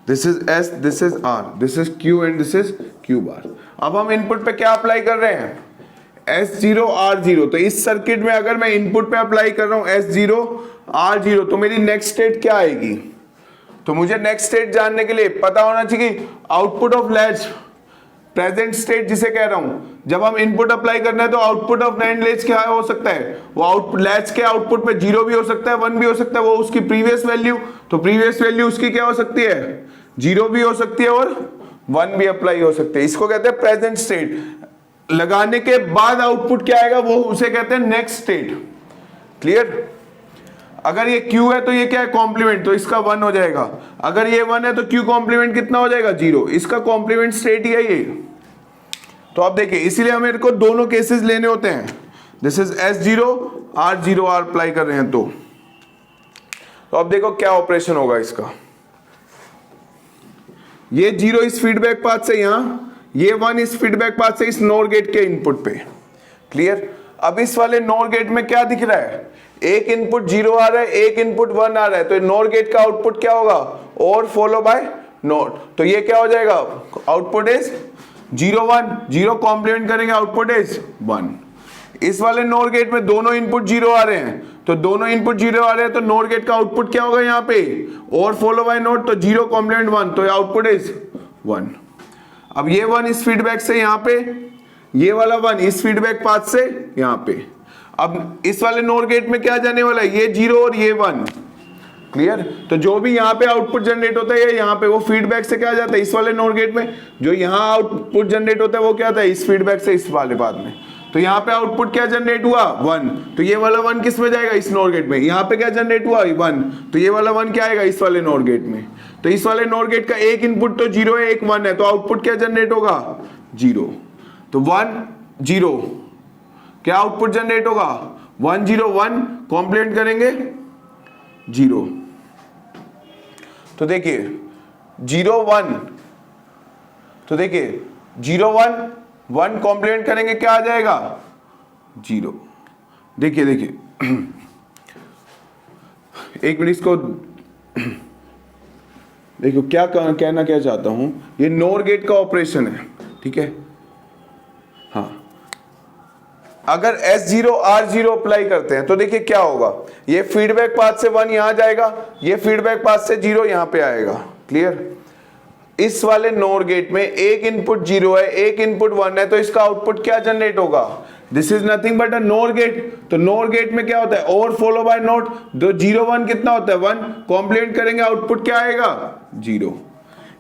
this is S, this is R, this is Q and this is Q bar. अब हम input पे क्या apply कर रहे हैं S0 R0। तो इस circuit में अगर मैं इनपुट पे अप्लाई कर रहा हूं S0 R0 तो मेरी नेक्स्ट स्टेट क्या आएगी। तो मुझे नेक्स्ट स्टेट जानने के लिए पता होना चाहिए कि output of latch present state जिसे कह रहा हूं, जब हम इनपुट अप्लाई करना है तो आउटपुट ऑफ नैंड लैच क्या हो सकता है, वो आउटपुट लैच के आउटपुट पे 0 भी हो सकता है 1 भी हो सकता है, वो उसकी प्रीवियस वैल्यू, तो प्रीवियस वैल्यू उसकी क्या हो सकती है 0 भी हो सकती है और 1 भी अप्लाई हो सकती है। इसको कहते हैं प्रेजेंट स्टेट। लगाने के बाद आउटपुट क्या आएगा वो उसे कहते हैं नेक्स्ट स्टेट। क्लियर। अगर ये Q है तो ये क्या है कॉम्प्लीमेंट, तो इसका 1 हो जाएगा। अगर ये 1 है तो Q कॉम्प्लीमेंट कितना हो जाएगा 0, इसका कॉम्प्लीमेंट स्टेट ही है ये। तो अब देखिए इसीलिए हमें को दोनों केसेस लेने होते हैं। This is S0 R0 apply कर रहे हैं तो अब देखो क्या ऑपरेशन होगा इसका। ये 0 इस फीडबैक पाथ से यहां, ये 1 इस फीडबैक पाथ से इस नोर गेट के इनपुट पे। क्लियर। अब इस वाले नोर गेट में क्या दिख रहा है, एक इनपुट 0 आ रहा है, एक इनपुट 1 आ रहा है, तो नोर गेट का आउटपुट क्या होगा और फॉलो बाय नोट। तो ये क्या हो जाएगा आउटपुट इज 0 1, 0 कॉम्प्लीमेंट करेंगे आउटपुट इज 1। इस वाले नोर गेट में दोनों इनपुट 0 आ रहे हैं, तो दोनों इनपुट 0 आ रहे हैं तो नोर गेट का आउटपुट क्या होगा यहाँ पे और फॉलो बाय नोट, तो 0 कॉम्प्लीमेंट 1, तो आउटपुट इज 1। अब ये 1 इस फीडबैक से यहाँ पे, ये वाला 1 इस फीडबैक पाथ से यहाँ पे। अब इस वाले नोर गेट में क्या जाने वाला है, ये 0 और ये 1। क्लियर। तो जो भी यहाँ पे आउटपुट जनरेट होता है यहाँ पे, वो फीडबैक से क्या जाता है इस वाले नोर गेट में, जो यहाँ आउटपुट जनरेट होता है वो क्या आता है इस फीडबैक से इस वाले पाथ में। तो यहाँ पे आउटपुट क्या जनरेट हुआ 1, तो ये वाला 1 किस में जाएगा इस नोर गेट में। यहाँ पे क्या जनरेट हुआ 1, तो ये वाला 1 क्या आएगा इस वाले नोर गेट में। तो इस वाले नोर गेट का एक इनपुट तो 0 है, एक 1 है, तो आउटपुट क्या जनरेट होगा 0। तो 1 0, क्या आउटपुट जनरेट होगा 1 0 1, कॉम्प्लीमेंट करेंगे 0। तो देखिए 0 1, तो देखिए 0 1 1 कॉम्प्लीमेंट करेंगे क्या आ जाएगा 0। देखिए देखिए एक मिनट इसको देखो क्या कहना क्या चाहता हूं, ये नोर गेट का ऑपरेशन है, ठीक है। हाँ, अगर S0 R0 अप्लाई करते हैं तो देखिए क्या होगा, ये फीडबैक पाथ से 1 यहां जाएगा, ये फीडबैक पाथ से 0 यहां पे आएगा। क्लियर? इस वाले नोर गेट में एक इनपुट 0 है, एक इनपुट 1 है, तो इसका आउटपुट क्या जनरेट होगा, this is nothing but a NOR gate. तो नोर गेट में क्या होता है, ओवर फॉलो बाय नोट, जो 0 1 कितना होता है 1, कॉम्प्लीमेंट करेंगे आउटपुट क्या आएगा 0।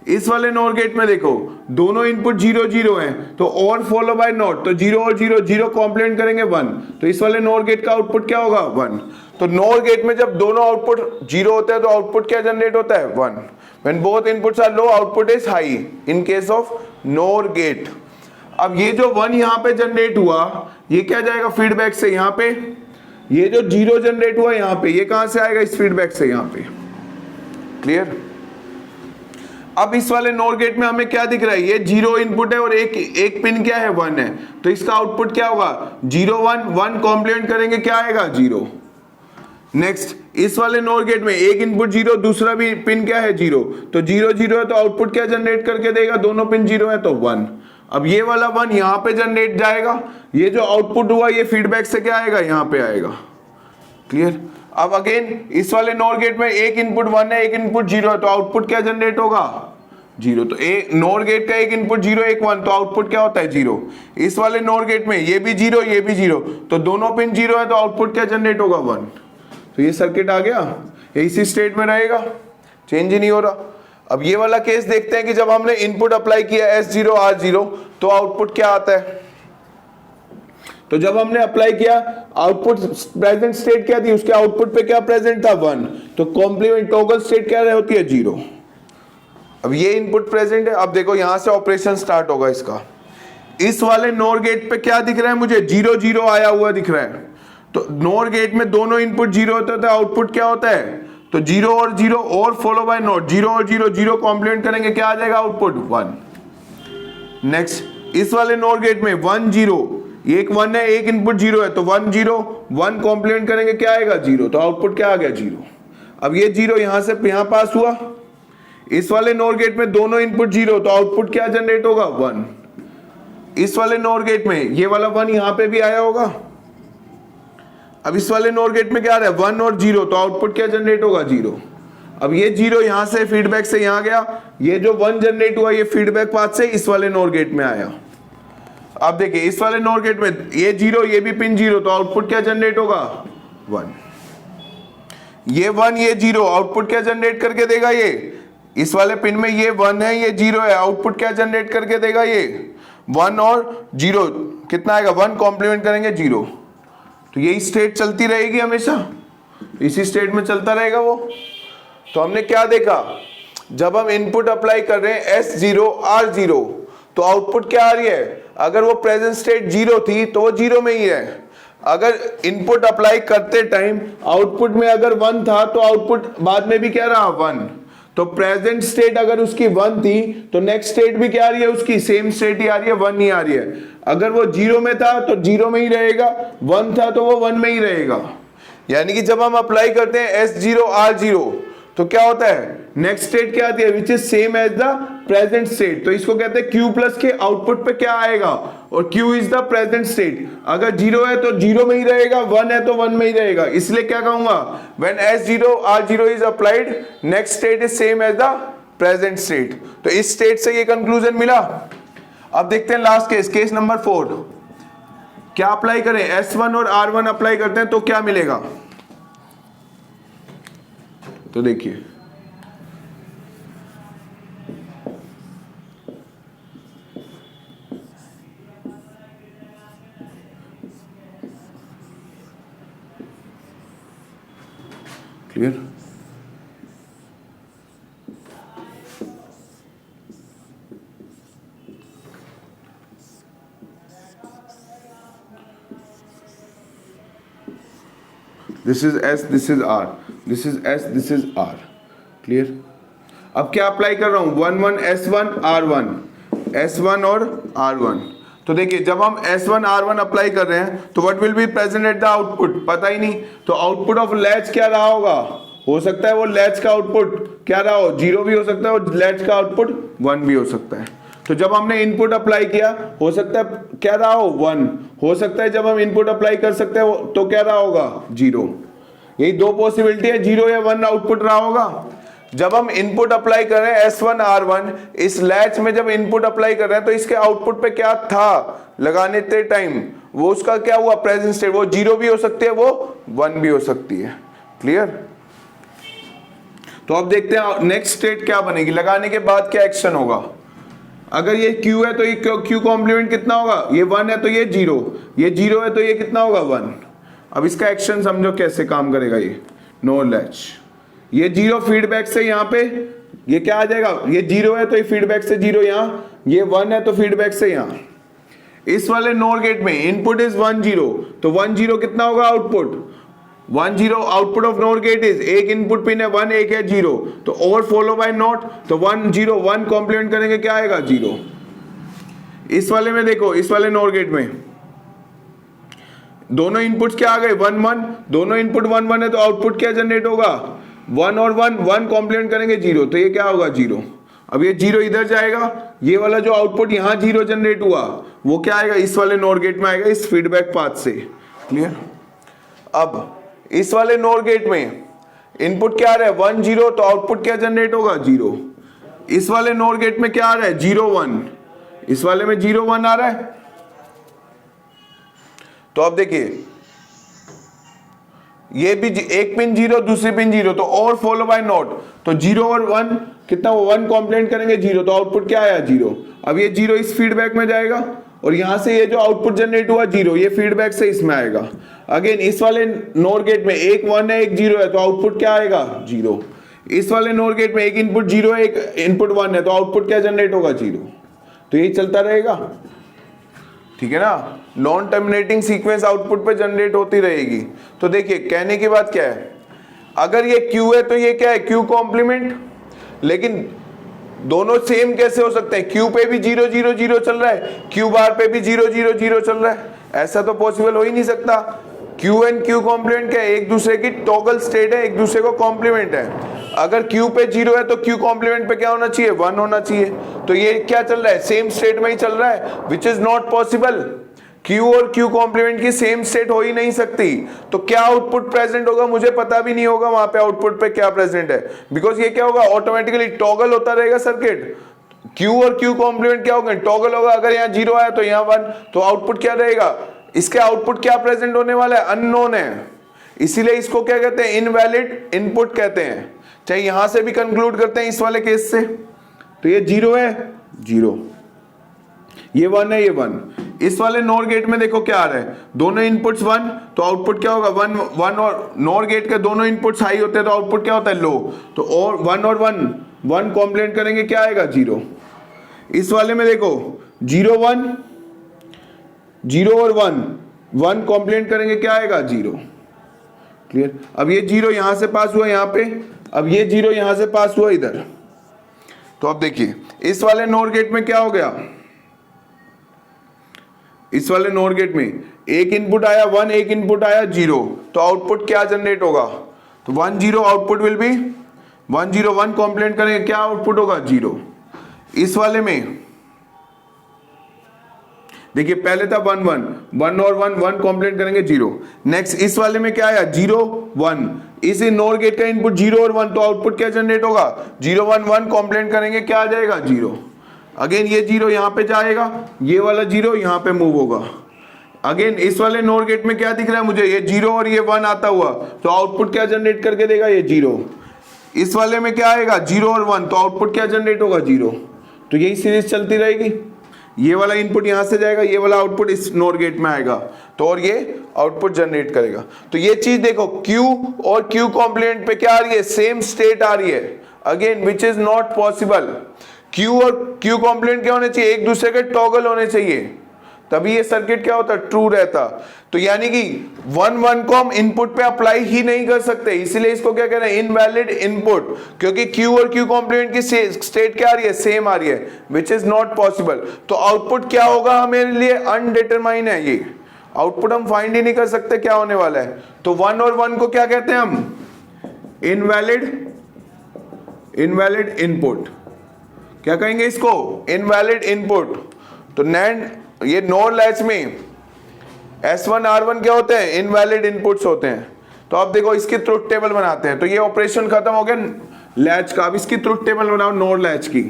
इस वाले नोर गेट में देखो दोनों इनपुट 0 0 हैं, तो ओवर फॉलो बाय नोट, तो 0 और 0 0 कॉम्प्लीमेंट करेंगे 1, तो इस वाले नोर गेट का आउटपुट क्या होगा 1। तो नोर गेट में जब दोनों आउटपुट 0 होते हैं तो आउटपुट क्या जनरेट होता है 1। When both inputs are low, output is high in case of NOR gate। अब ये जो 1 यहां पे जनरेट हुआ, ये क्या जाएगा फीडबैक से यहां पे, ये जो 0 जनरेट हुआ यहां पे, ये कहां से आएगा इस फीडबैक से यहां पे। क्लियर? अब इस वाले नोर गेट में हमें क्या दिख रहा है, ये 0 इनपुट है और एक पिन क्या है 1 है, तो इसका आउटपुट क्या होगा 0 1 1 कॉम्प्लीमेंट करेंगे क्या आएगा 0। नेक्स्ट, इस वाले नोर गेट में एक इनपुट 0, दूसरा भी पिन क्या है 0, तो 0 0 है, तो आउटपुट क्या जनरेट करके देगा, दोनों पिन 0 है तो 1। अब ये वाला 1 यहां पे जनरेट जाएगा, ये जो आउटपुट हुआ ये फीडबैक से क्या आएगा यहां पे आएगा। क्लियर? अब अगेन इस वाले नोर गेट में एक इनपुट 1 है, एक इनपुट 0 है, तो आउटपुट क्या जनरेट होगा 0। तो एक नोर गेट का एक इनपुट 0 एक 1, तो आउटपुट क्या होता है 0। इस वाले नोर गेट में ये भी 0 ये भी 0, तो दोनों पिन 0 है, तो आउटपुट क्या जनरेट होगा 1। तो ये सर्किट आ गया, ये इसी स्टेट में रहेगा, चेंज ही नहीं हो रहा। अब ये वाला केस देखते हैं कि जब हमने इनपुट अप्लाई किया S0 R0 तो आउटपुट क्या आता है। तो जब हमने अप्लाई किया आउटपुट प्रेजेंट स्टेट क्या थी, उसके आउटपुट पे क्या प्रेजेंट था 1, तो कॉम्प्लीमेंट टॉगल स्टेट क्या होती है 0। अब ये इनपुट प्रेजेंट है, अब देखो यहां से ऑपरेशन स्टार्ट होगा इसका। इस वाले नोर गेट पे क्या दिख रहा है मुझे 0 0 आया हुआ दिख रहा है, तो नोर गेट में दोनों इनपुट 0 होते हैं तो आउटपुट क्या होता है, तो 0 और 0 और फॉलो बाय नोट, 0 और 0 0 कॉम्प्लीमेंट करेंगे क्या आ जाएगा आउटपुट 1। नेक्स्ट, इस वाले नोर गेट में 1 0, एक 1 है एक इनपुट 0 है, तो 1 0 1 कॉम्प्लीमेंट करेंगे क्या आएगा 0, तो आउटपुट क्या आ गया 0। अब ये 0 यहां से यहां पास हुआ, इस वाले नोर गेट में दोनों इनपुट 0, तो आउटपुट क्या जनरेट होगा 1। इस वाले नोर गेट में ये वाला 1 यहां पे भी आया होगा, अब इस वाले नोर गेट में क्या आ रहा है 1 और 0, तो आउटपुट क्या जनरेट होगा 0। अब ये 0 यहां से फीडबैक से यहां गया, ये जो 1 जनरेट हुआ ये फीडबैक पाथ से इस वाले नोर गेट में आया। अब देखिए इस वाले नोर गेट में ये 0 ये भी पिन 0, तो आउटपुट क्या जनरेट होगा 1। ये 1 ये 0 आउटपुट क्या जनरेट करके देगा, ये इस वाले पिन में ये 1 है ये 0 है, आउटपुट क्या जनरेट करके देगा, ये 1 और 0 कितना आएगा 1 कॉम्प्लीमेंट करेंगे 0। तो यही स्टेट चलती रहेगी हमेशा, इसी स्टेट में चलता रहेगा वो। तो हमने क्या देखा, जब हम इनपुट अप्लाई कर रहे हैं S0 R0 तो आउटपुट क्या आ रही है, अगर वो प्रेजेंट स्टेट 0 थी तो वो 0 में ही है। अगर इनपुट अप्लाई करते टाइम आउटपुट में अगर 1 था तो आउटपुट बाद में भी क्या रहा 1। तो प्रेजेंट स्टेट अगर उसकी 1 थी तो नेक्स्ट स्टेट भी क्या आ रही है उसकी सेम स्टेट ही आ रही है, 1 नहीं आ रही है। अगर वो 0 में था तो 0 में ही रहेगा, 1 था तो वो 1 में ही रहेगा। यानी कि जब हम अप्लाई करते हैं S0 R0 तो क्या होता है नेक्स्ट स्टेट क्या आती है which is same as the present state. तो इसको कहते हैं Q प्लस के आउटपुट पे क्या आएगा, और Q is the present state. अगर 0 है तो 0 में ही रहेगा, 1 है तो 1 में ही रहेगा। इसलिए क्या कहूंगा, when S0 R0 is applied next state is same as the present state. तो इस स्टेट से ये कंक्लूजन मिला। अब देखते हैं लास्ट केस, केस नंबर 4। क्या अप्लाई करें, S1 और R1 अप्लाई करते हैं तो क्या मिलेगा। तो देखिए clear, this is S, this is R, this is S, this is R. Clear? अब क्या अप्लाई कर रहा हूं, 1 1 S1 R1, S1 और R1। तो देखिए जब हम S1 R1 अप्लाई कर रहे हैं तो what will be present at the output, पता ही नहीं। तो आउटपुट ऑफ लैच क्या रहा होगा, हो सकता है वो लैच का आउटपुट क्या रहा हो, 0 भी हो सकता है और लैच का आउटपुट 1 भी हो सकता है। तो जब हमने इनपुट अप्लाई किया, हो सकता है क्या रहा हो, 1। हो सकता है जब हम इनपुट अप्लाई कर सकते हैं तो क्या रहा होगा, 0। यही दो पॉसिबिलिटी है, 0 या 1 आउटपुट रहा होगा। जब हम इनपुट अप्लाई कर रहे हैं S1 R1, इस लैच में जब इनपुट अप्लाई कर रहे हैं तो इसके आउटपुट पे क्या था लगाने ते टाइम, वो उसका क्या हुआ प्रेजेंट स्टेट, वो 0 भी हो सकती है, वो 1 भी हो सकती है। क्लियर? तो अब देखते हैं नेक्स्ट स्टेट क्या बनेगी, लगाने के बाद क्या एक्शन होगा। अगर ये Q है तो ये Q कॉम्प्लीमेंट कितना होगा, ये 1 है तो ये 0, ये 0 है तो ये कितना होगा, 1। अब इसका एक्शन समझो कैसे काम करेगा। ये नो लैच, ये 0 फीडबैक से यहाँ पे ये क्या आ जाएगा, ये 0 है तो ये फीडबैक से 0 यहाँ, ये 1 है तो फीडबैक से यहाँ। इस वाले नोर गेट में इनपुट इज 1 0, तो 1 0 कितना होगा output, 1 0 output of NOR gate is, एक इनपुट पिन है 1, एक है 0, तो ओवर फॉलो बाय नॉट, तो 1 0 1 कॉम्प्लीमेंट करेंगे क्या आएगा, 0। इस वाले में देखो, इस वाले नोर गेट में दोनों इनपुट्स क्या आ गए, 1 1, दोनों इनपुट 1 1 है तो आउटपुट क्या जनरेट होगा, 1 और 1 कॉम्प्लीमेंट करेंगे 0, तो ये क्या होगा, 0। अब ये 0 इधर जाएगा, ये वाला जो आउटपुट यहाँ 0 जनरेट हुआ वो क्या आएगा, इस वाले नोर गेट में आएगा, इस फीडबैक पाथ से। क्लियर? अब इस वाले नोर गेट में इनपुट क्या आ रहा है, 1 0, तो आउटपुट क्या जनरेट होगा, 0। इस वाले नोर गेट में क्या आ रहा है, 0 1, इस वाले में 0 1 आ रहा है। तो अब देखिए ये भी एक पिन 0, दूसरी पिन 0, तो और फॉलो बाय नॉट, तो 0 और 1 कितना, 1 कॉम्प्लीमेंट करेंगे 0, तो आउटपुट क्या आया, 0। अब ये 0 इस फीडबैक में जाएगा और यहां से ये जो आउटपुट जनरेट हुआ 0, ये फीडबैक से इसमें आएगा। अगेन इस वाले नोर गेट में एक 1 है एक 0 है, तो आउटपुट क्या आएगा, 0। इस वाले नोर गेट में एक इनपुट 0 है एक इनपुट 1 है, तो आउटपुट क्या जनरेट होगा, 0। तो यही चलता रहेगा, ठीक है ना। नॉन टर्मिनेटिंग सीक्वेंस आउटपुट पे जनरेट होती रहेगी। तो देखिए कहने की बात क्या है, अगर ये Q है तो ये क्या है, Q कॉम्प्लीमेंट, लेकिन दोनों सेम कैसे हो सकते हैं, Q पे भी 0 0 0 चल रहा है, Q बार पे भी 0 0 0 चल रहा है, ऐसा तो पॉसिबल हो ही नहीं सकता। Q एंड Q कॉम्प्लीमेंट क्या है, एक दूसरे की टॉगल स्टेट है, एक दूसरे को कॉम्प्लीमेंट है। अगर Q पे 0 है तो Q कॉम्प्लीमेंट पे क्या होना चाहिए, 1 होना चाहिए। तो ये क्या चल रहा है, सेम स्टेट में ही चल रहा है, which is not possible. Q और Q कॉम्प्लीमेंट की सेम स्टेट हो ही नहीं सकती। तो क्या आउटपुट प्रेजेंट होगा, मुझे पता भी नहीं होगा वहां पे आउटपुट पे क्या प्रेजेंट है, बिकॉज ये क्या होगा, ऑटोमेटिकली टॉगल होता रहेगा सर्किट। Q और Q कॉम्प्लीमेंट क्या होगा, टॉगल होगा। अगर यहाँ 0 आया तो यहाँ 1, तो आउटपुट क्या रहेगा, इसके आउटपुट क्या प्रेजेंट होने वाला है, अननोन है, इसीलिए इसको क्या कहते हैं, इनवैलिड इनपुट कहते हैं। चाहे यहां से भी कंक्लूड करते हैं इस वाले केस से, तो ये 0 है 0, ये 1 है ये 1। इस वाले नोर गेट में देखो क्या आ रहा है, दोनों इनपुट्स 1, तो आउटपुट क्या होगा, 1 1, और नोर गेट के दोनों इनपुट्स हाई होते हैं तो आउटपुट क्या होता है, लो। तो और 1 और 1 कॉम्प्लीमेंट करेंगे क्या आएगा, 0। इस वाले में देखो 0 1 0 और 1 कॉम्प्लीमेंट करेंगे क्या आएगा, 0। क्लियर? अब ये 0 यहां से पास हुआ यहाँ पे, अब ये 0 यहां से पास हुआ इधर। तो अब देखिए इस वाले नोर गेट में क्या हो गया, इस वाले नोर गेट में एक इनपुट आया 1, एक इनपुट आया 0, तो आउटपुट क्या जनरेट होगा, तो 1 0 आउटपुट विल बी 1 0 1 कॉम्प्लीमेंट करेंगे क्या आउटपुट होगा, 0। इस वाले में देखिए पहले था 1 1 और 1 कॉम्प्लीमेंट करेंगे 0। नेक्स्ट इस वाले में क्या आया, 0 1, इस नोर गेट का इनपुट 0 और 1, तो आउटपुट क्या जनरेट होगा, 0 1 1 कॉम्प्लीमेंट करेंगे क्या आ जाएगा, 0। अगेन ये 0 यहां पे जाएगा, ये वाला 0 यहां पे मूव होगा। अगेन इस वाले नोर गेट में क्या दिख रहा है मुझे, ये 0 और ये 1 आता हुआ, तो आउटपुट क्या जनरेट करके देगा, ये 0। इस वाले में क्या आएगा, 0 और 1, तो आउटपुट क्या जनरेट होगा, 0। तो यही सीरीज चलती रहेगी, ये वाला इनपुट यहां से जाएगा, ये वाला आउटपुट इस नोर गेट में आएगा, तो और ये आउटपुट जनरेट करेगा। तो ये चीज देखो Q और Q कॉम्प्लीमेंट पे क्या आ रही है, सेम स्टेट आ रही है, again which is not possible. Q और Q कॉम्प्लीमेंट क्या होने चाहिए, एक दूसरे के टॉगल होने चाहिए, तभी ये सर्किट क्या होता, ट्रू रहता। तो यानी कि 1 1 को हम इनपुट पे अप्लाई ही नहीं कर सकते, इसीलिए इसको क्या कहना है, इनवैलिड इनपुट, क्योंकि Q और Q कॉम्प्लीमेंट की स्टेट क्या आ रही है, सेम आ रही है, विच इज नॉट पॉसिबल। तो आउटपुट क्या होगा हमारे लिए, अनडिटरमाइन है, ये आउटपुट हम फाइंड ही नहीं कर सकते क्या होने वाला है। तो 1 और 1 को क्या कहते हैं हम, इनवैलिड इनपुट। क्या कहेंगे इसको, इनवैलिड इनपुट। तो नैंड ये नोर लैच में S1 R1 क्या होते हैं, इनवैलिड इनपुट्स होते हैं। तो अब देखो इसकी ट्रुथ टेबल बनाते हैं। तो ये ऑपरेशन खत्म हो गया लैच का, अब इसकी ट्रुथ टेबल बनाओ नोर लैच की।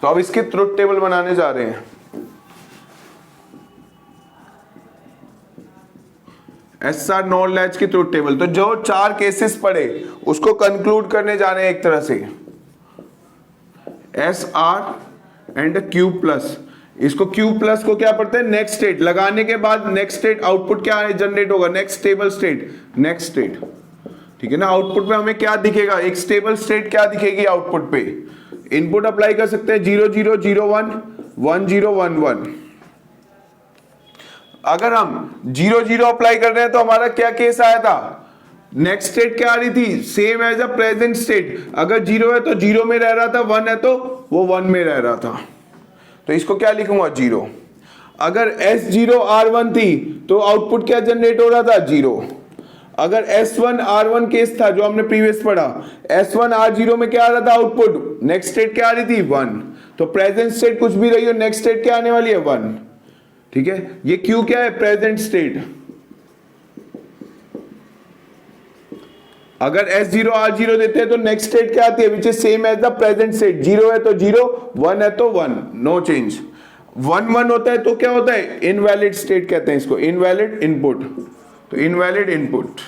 तो अब इसकी ट्रुथ टेबल बनाने जा रहे हैं। SR नोर लैच की ट्रुथ टेबल। तो जो 4 केसेस पड़े उसको कंक्लूड करने जा रहे हैं एक तरह से, SR एंड Q प्लस। इसको Q प्लस को क्या पढ़ते हैं, नेक्स्ट स्टेट। लगाने के बाद नेक्स्ट स्टेट आउटपुट क्या जनरेट होगा, next stable state, next state. ठीक है ना, आउटपुट पे हमें क्या दिखेगा, एक स्टेबल स्टेट क्या दिखेगी आउटपुट पे। इनपुट अप्लाई कर सकते हैं 0 0 0 1 1 0 1 1। अगर हम 0 0 अप्लाई कर रहे हैं तो हमारा क्या केस आया था, नेक्स्ट स्टेट क्या आ रही थी, same as a present state. अगर 0 है तो 0 में रह रहा था, 1 है तो वो 1 में रह रहा था। तो इसको क्या लिखूंगा, 0। अगर S0 R1 थी तो आउटपुट क्या जनरेट हो रहा था, 0। अगर S1 R1 केस था जो हमने प्रीवियस पढ़ा, S1 R0 में क्या आ रहा था आउटपुट, नेक्स्ट स्टेट क्या आ रही थी, 1। तो प्रेजेंट स्टेट कुछ भी रही हो, नेक्स्ट स्टेट क्या आने वाली है, 1। ठीक है, ये Q क्या है, प्रेजेंट स्टेट। अगर S0 R0 देते हैं तो नेक्स्ट स्टेट क्या आती है, which is same as the present state. 0 है तो 0, 1 है तो 1, नो चेंज। 1 1 होता है तो क्या होता है, इनवैलिड स्टेट कहते हैं इसको, इनवैलिड इनपुट। तो इनवैलिड इनपुट,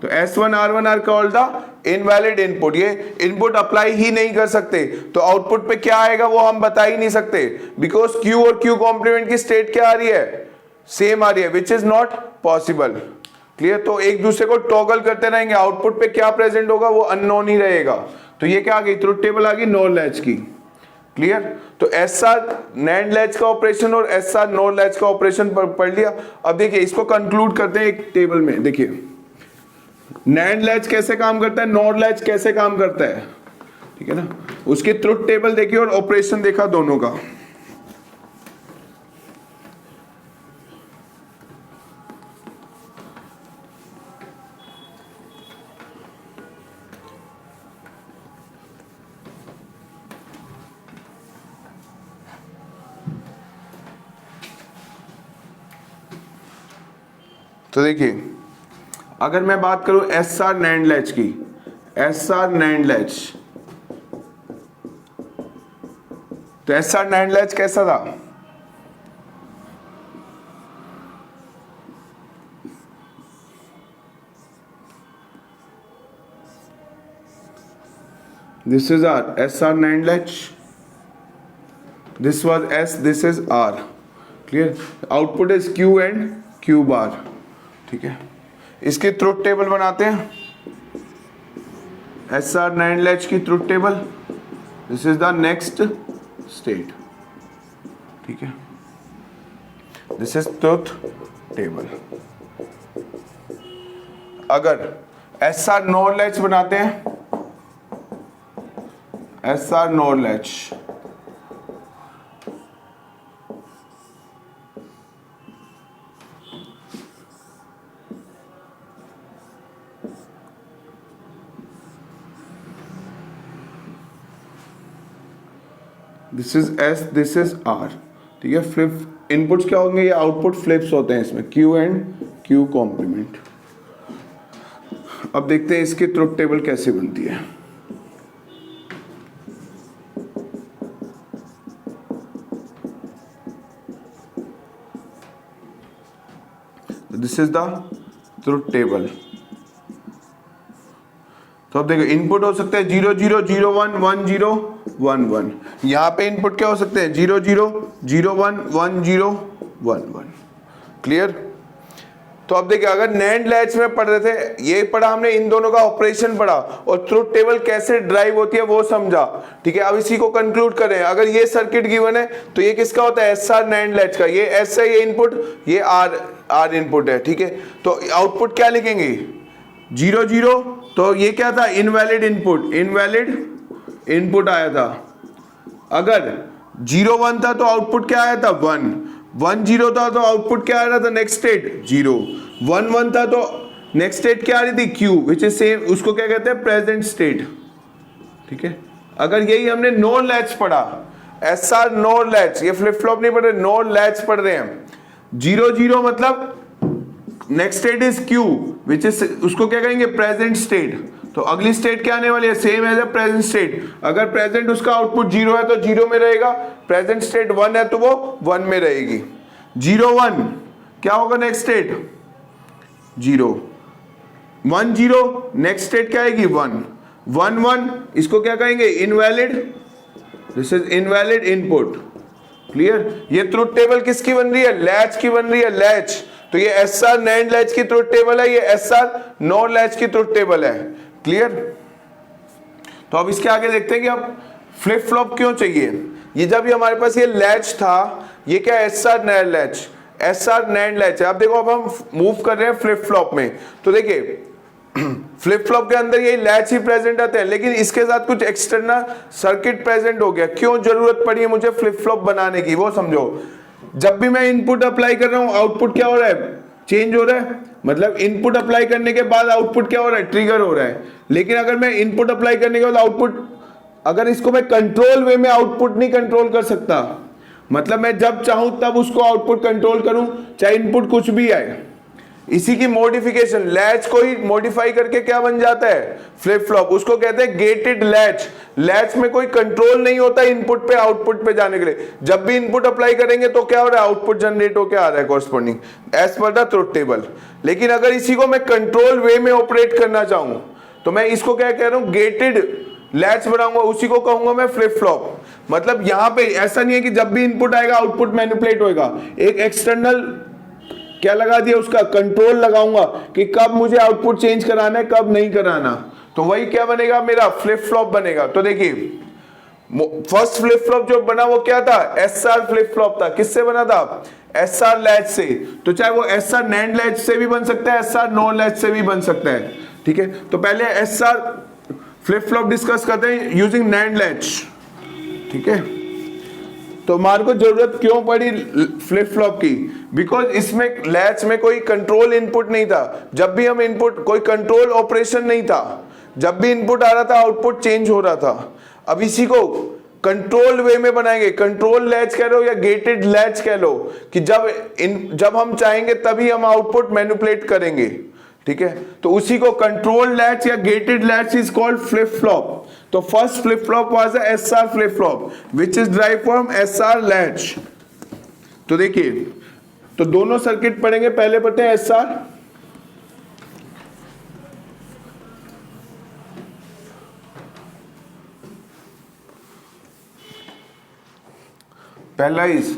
तो S1 R1 are called the invalid input. ये इनपुट अप्लाई ही नहीं कर सकते, तो आउटपुट पे क्या आएगा वो हम बता ही नहीं सकते, बिकॉज Q और Q कॉम्प्लीमेंट की स्टेट क्या आ रही है, सेम आ रही है, which is not possible. Clear. तो एक दूसरे को टॉगल करते रहेंगे, आउटपुट पे क्या प्रेजेंट होगा वो अननोन ही रहेगा। तो ये क्या आ गई, ट्रुथ टेबल आ गई नोर लैच की। क्लियर। तो SR नैंड लैच का ऑपरेशन और SR नोर लैच का ऑपरेशन पढ़ लिया। अब देखिए इसको कंक्लूड करते हैं एक टेबल में। देखिए नैंड लैच कैसे काम करता है, नोर लैच कैसे काम करता है, ठीक है ना, उसकी ट्रुथ टेबल देखिए और ऑपरेशन देखा दोनों का। तो देखिए अगर मैं बात करूं SR नैंड लैच की, SR नैंड लैच, तो SR नैंड लैच कैसा था, this is R, SR NAND latch, this was S, this is R, clear, output is Q and Q bar, ठीक है। इसकी ट्रुथ टेबल बनाते हैं, SR NAND latch की truth table, this is the next state, ठीक है, this is truth table. अगर SR NOR latch बनाते हैं, SR NOR latch, this is S, this is R, ठीक है। फ्लिप इनपुट्स क्या होंगे, ये आउटपुट फ्लिप्स होते हैं इसमें, Q एंड Q कॉम्प्लीमेंट। अब देखते हैं इसकी ट्रुथ टेबल कैसे बनती है। This is the truth table. तो अब देखो इनपुट हो सकते हैं 0 0 0 1 1 0 1 1। यहां पे इनपुट क्या हो सकते हैं 0 0 0 1 1 0 1 1। क्लियर। तो अब देखिए, अगर नैंड लैच में पढ़ रहे थे, ये पढ़ा हमने, इन दोनों का ऑपरेशन पढ़ा और ट्रुथ टेबल कैसे ड्राइव होती है वो समझा, ठीक है। अब इसी को कंक्लूड करें, अगर ये सर्किट गिवन है तो ये किसका होता है, एस आर नैंड लैच का, ये एस है ये इनपुट, ये आर इनपुट है, ठीक है। तो आउटपुट क्या लिखेंगे, 0 0, तो ये क्या था, इनवैलिड इनपुट आया था। अगर 0 1 था तो आउटपुट क्या आया था, 1 1 0 था तो आउटपुट क्या आ रहा था, नेक्स्ट स्टेट 0 1 1 था तो नेक्स्ट स्टेट क्या आ रही थी, Q, विच इज सेम, उसको क्या कहते हैं, प्रेजेंट स्टेट, ठीक है। अगर यही हमने नोर लैच पढ़ा, एस आर नोर लैच, ये फ्लिप फ्लॉप नहीं पढ़ रहे, नोर लैच पढ़ रहे हैं, 0 0 मतलब next state is Q, which is, उसको क्या कहेंगे, प्रेजेंट स्टेट। तो अगली स्टेट क्या आने वाली है, same as a present state. अगर प्रेजेंट उसका आउटपुट 0 है तो 0 में रहेगा, प्रेजेंट स्टेट 1 है तो वो 1 में रहेगी। 0 1 क्या होगा, नेक्स्ट स्टेट 0 1 0, नेक्स्ट स्टेट क्या आएगी, 1 1 1, इसको क्या कहेंगे, invalid, this is invalid input. Clear. ये ट्रुथ टेबल किसकी बन रही है, लैच की बन रही है, लैच। तो ये एस आर नैंड लैच की ट्रुथ टेबल है, ये एस आर नोर लैच की ट्रुथ टेबल है। क्लियर। तो अब इसके आगे देखते हैं कि अब फ्लिप फ्लॉप क्यों चाहिए। ये जब ये हमारे पास ये लैच था, ये क्या, S R NAND latch, S R NAND latch है। अब देखो, अब हम मूव कर रहे हैं फ्लिप फ्लॉप में, तो देखिए फ्लिप फ्लॉप के अंदर ये लैच ही प्रेजेंट आते हैं, लेकिन इसके साथ कुछ एक्सटर्नल सर्किट प्रेजेंट हो गया। क्यों जरूरत पड़ी है मुझे फ्लिप फ्लॉप बनाने की, वो समझो। जब भी मैं इनपुट अप्लाई कर रहा हूं, आउटपुट क्या हो रहा है, चेंज हो रहा है। मतलब इनपुट अप्लाई करने के बाद आउटपुट क्या हो रहा है, ट्रिगर हो रहा है। लेकिन अगर मैं इनपुट अप्लाई करने के बाद आउटपुट, अगर इसको मैं कंट्रोल वे में आउटपुट नहीं कंट्रोल कर सकता, मतलब मैं जब चाहूं तब उसको आउटपुट कंट्रोल करूं, चाहे इनपुट कुछ भी आए। इसी की मॉडिफिकेशन, लैच को ही मॉडिफाई करके क्या बन जाता है, फ्लिप फ्लॉप। उसको कहते हैं गेटेड लैच। लैच में कोई कंट्रोल नहीं होता इनपुट पे आउटपुट पे जाने के लिए। जब भी इनपुट अप्लाई करेंगे तो क्या हो रहा है, आउटपुट जनरेट होकर आ रहा है corresponding as per the truth table. लेकिन अगर इसी को मैं कंट्रोल वे में ऑपरेट करना चाहूं तो मैं इसको क्या कह रहा हूं, गेटेड लैच बनाऊंगा, उसी को कहूंगा मैं फ्लिप फ्लॉप। मतलब यहां पे ऐसा नहीं है कि जब भी इनपुट आएगा आउटपुट मैनिपुलेट होएगा, एक एक्सटर्नल क्या लगा दिया, उसका कंट्रोल लगाऊंगा कि कब मुझे आउटपुट चेंज कराना है, कब नहीं कराना। तो वही क्या बनेगा, मेरा फ्लिप फ्लॉप बनेगा। तो देखिए, फर्स्ट फ्लिप फ्लॉप जो बना वो क्या था, एस आर फ्लिप फ्लॉप था। किससे बना था, एस आर लैच से। तो चाहे वो एस आर नैंड लैच से भी बन सकता है, एस आर नोर लैच से भी बन सकता है, ठीक है। तो पहले S R flip flop discuss करते हैं यूजिंग नैंड लैच, ठीक है। तो हमारे को जरूरत क्यों पड़ी फ्लिप फ्लॉप की, बिकॉज इसमें लैच में कोई कंट्रोल इनपुट नहीं था। जब भी हम इनपुट, कोई कंट्रोल ऑपरेशन नहीं था, जब भी इनपुट आ रहा था आउटपुट चेंज हो रहा था। अब इसी को कंट्रोल वे में बनाएंगे, कंट्रोल लैच कह लो या गेटेड लैच कह लो, कि जब हम चाहेंगे तभी हम आउटपुट मैनिपुलेट करेंगे, ठीक है। तो उसी को कंट्रोल लैच या gated latch is called flip flop. तो first flip flop was S R flip flop which is drive from S R latch. तो देखिए, तो दोनों सर्किट पढ़ेंगे, पहले पढ़ते हैं एस आर। पहला इज,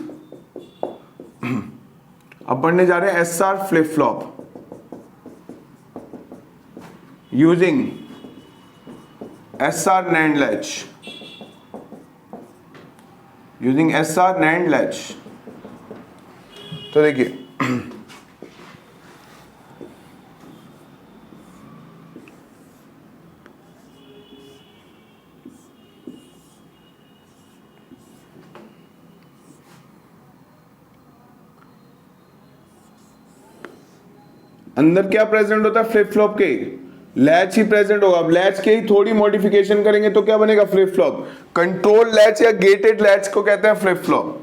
अब पढ़ने जा रहे हैं S R flip flop using S R NAND latch, using S R NAND latch. तो देखिए, अंदर क्या प्रेजेंट होता है फ्लिप फ्लॉप के, लैच ही प्रेजेंट होगा। अब लैच के ही थोड़ी मॉडिफिकेशन करेंगे तो क्या बनेगा, फ्लिप फ्लॉप। कंट्रोल लैच या गेटेड लैच को कहते हैं फ्लिप फ्लॉप।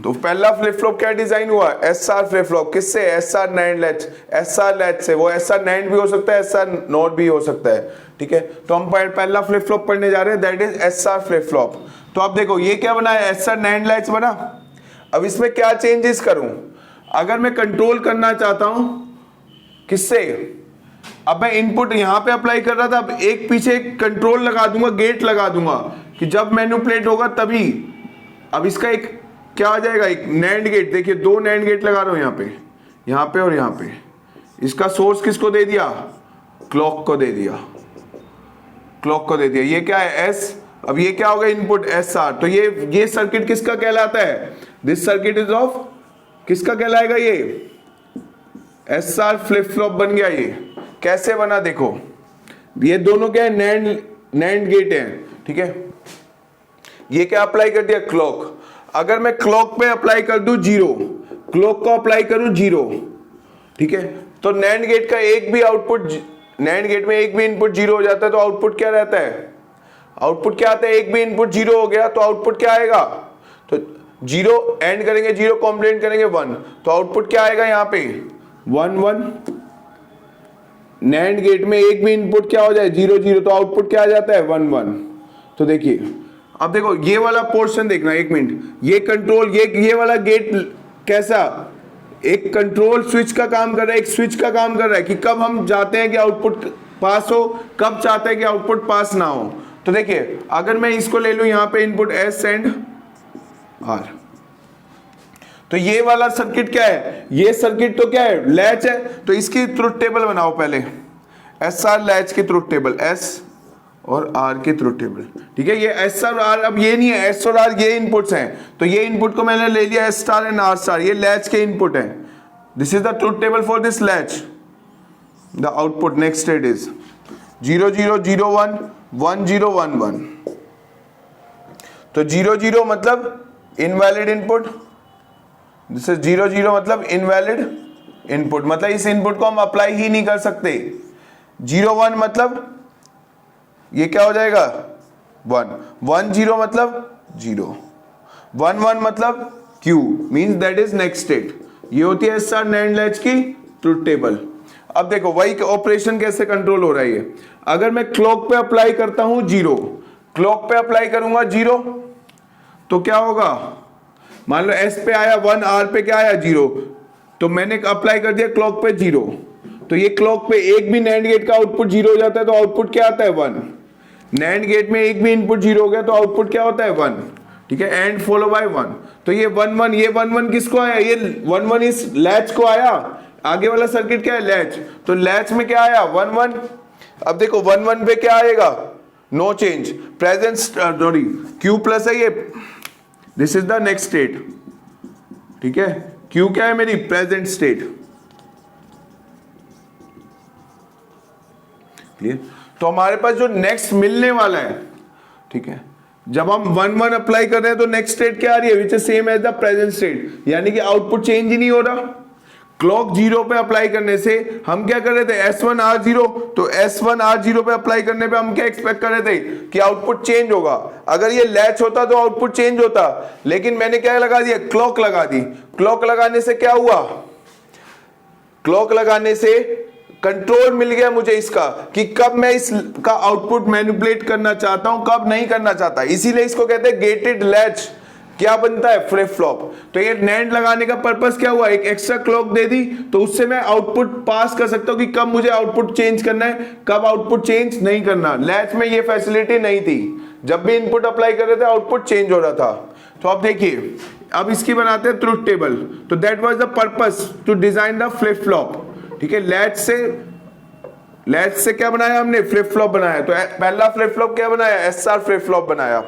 तो पहला फ्लिप फ्लॉप क्या डिजाइन हुआ, एस आर फ्लिप फ्लॉप। किससे, S R NAND latch, S R latch से। वो एस आर नैंड भी हो सकता है, एस आर नॉट भी हो सकता है, ठीक है। तो हम पहला फ्लिप फ्लॉप पढ़ने जा रहे हैं, that is S R flip flop. तो अब देखो, ये क्या बना है, एस आर नैंड लैच बना। अब इसमें क्या चेंजेस करूं, अगर मैं कंट्रोल करना चाहता हूं, किससे, अब मैं इनपुट यहां पे अप्लाई कर रहा था, अब एक पीछे कंट्रोल लगा दूंगा, गेट लगा दूंगा कि जब मैनिपुलेट होगा तभी। अब इसका एक क्या आ जाएगा, एक नैंड गेट। देखिए, दो नैंड गेट लगा रहा हूं यहां पे, यहाँ पे और यहाँ पे। इसका सोर्स किसको दे दिया? क्लॉक को दे दिया, क्लॉक को दे दिया। ये क्या है? एस। अब ये क्या होगा? Input S R. तो ये सर्किट किसका कहलाता है? दिस सर्किट इज ऑफ, किसका कहलाएगा? ये एस आर फ्लिप फ्लॉप बन गया। ये कैसे बना देखो, ये दोनों क्या है? नैंड गेट है, ठीक है। ये क्या अप्लाई कर दिया? क्लॉक। अगर मैं क्लॉक पे अप्लाई कर दूं 0, क्लॉक को अप्लाई करूं 0, ठीक है, तो नैंड गेट का एक भी आउटपुट, नैंड गेट में एक भी इनपुट 0 हो जाता है तो आउटपुट क्या रहता है? आउटपुट क्या आता है? एक भी इनपुट 0 हो गया तो आउटपुट क्या आएगा? तो 0 एंड करेंगे, 0 कॉम्प्लीमेंट करेंगे 1, तो आउटपुट क्या आएगा? यहाँ पे 1 1। नैंड गेट में एक भी इनपुट क्या हो जाए? 0 0, तो आउटपुट क्या आ जाता है? 1 1। तो देखिए, अब देखो ये वाला पोर्शन देखना, एक मिनट। ये कंट्रोल, ये वाला गेट कैसा? एक कंट्रोल स्विच का काम कर रहा है, एक स्विच का काम कर रहा है कि कब हम चाहते हैं कि आउटपुट पास हो, कब चाहते हैं कि आउटपुट पास ना हो। तो देखिए, अगर मैं इसको ले लूं यहाँ पे इनपुट एस एंड आर, तो ये वाला सर्किट क्या है? ये सर्किट तो क्या है? लैच है। तो इसकी ट्रुथ टेबल बनाओ पहले, एस आर लैच की ट्रुथ टेबल, एस और आर की ट्रुथ टेबल, ठीक है। ये एस और आर, अब ये नहीं है, एस और आर ये इनपुट्स हैं, तो ये इनपुट को मैंने ले लिया S star and R star, ये लैच के इनपुट है। This is the truth table for this latch. The output next state is 0 0 0 1 1 0 1 1। तो 0 0 मतलब इनवैलिड इनपुट, दिस इज 0 0 मतलब इनवैलिड इनपुट, मतलब इस इनपुट को हम अप्लाई ही नहीं कर सकते। 0 1 मतलब ये क्या हो जाएगा? 1 1 0 मतलब 0, 1 1 मतलब Q means that is next state. ये होती है एसआर नैंड लैच की ट्रुथ टेबल। अब देखो वही ऑपरेशन कैसे कंट्रोल हो रहा है। अगर मैं क्लॉक पे अप्लाई करता हूं 0, क्लॉक पे अप्लाई करूंगा 0, तो क्या होगा? मान लो एस पे आया 1, आर पे क्या आया? 0, तो मैंने अप्लाई कर दिया क्लॉक पे 0, तो ये क्लॉक पे एक भी नैंड गेट का आउटपुट 0 हो जाता है तो आउटपुट क्या आता है? 1। नैंड गेट में एक भी इनपुट 0 हो गया तो आउटपुट क्या होता है? 1, ठीक है, एंड फॉलो बाय 1। तो ये 1 1, ये 1 1 किसको आया? ये 1 1 इस लैच को आया। आगे वाला सर्किट क्या है? लैच। तो लैच में क्या आया? 1 1। अब देखो 1 1 पे क्या आएगा? No change, present sorry Q plus है ये, this is the next state, ठीक है। क्यू क्या है? मेरी प्रेजेंट स्टेट, क्लियर। तो हमारे पास जो नेक्स्ट मिलने वाला है, ठीक है, जब हम 1 1 अप्लाई कर रहे हैं तो नेक्स्ट स्टेट क्या आ रही है? Which is same as the present state, यानी कि आउटपुट चेंज ही नहीं हो रहा। क्लॉक 0 पे अप्लाई करने से हम क्या कर रहे थे? S1 R0, तो S1 R0 पे अप्लाई करने पे हम क्या एक्सपेक्ट कर रहे थे? कि आउटपुट चेंज होगा। अगर ये लैच होता तो आउटपुट चेंज होता, लेकिन मैंने क्या लगा दिया? क्लॉक लगा दी। क्लॉक लगाने से क्या हुआ? क्लॉक लगाने से कंट्रोल मिल गया मुझे इसका, कि कब मैं इसका आउटपुट मैनिपुलेट करना चाहता हूं, कब नहीं करना चाहता। इसीलिए इसको कहते हैं गेटेड लैच। क्या बनता है? Flip flop. तो ये नैंड लगाने का पर्पस क्या हुआ? एक एक्स्ट्रा क्लॉक दे दी, तो उससे मैं आउटपुट पास कर सकता हूं कि कब मुझे आउटपुट चेंज करना है, कब आउटपुट चेंज नहीं करना। लैच में ये फैसिलिटी नहीं थी, जब भी इनपुट अप्लाई कर रहे थे आउटपुट चेंज हो रहा था। तो अब देखिए, अब इसकी बनाते हैं ट्रुथ टेबल। तो that was the purpose to design the flip flop, ठीक है। लैच से क्या बनाया हमने? फ्लिप फ्लॉप बनाया। तो पहला फ्लिप फ्लॉप क्या बनाया? एसआर फ्लिप फ्लॉप बनाया।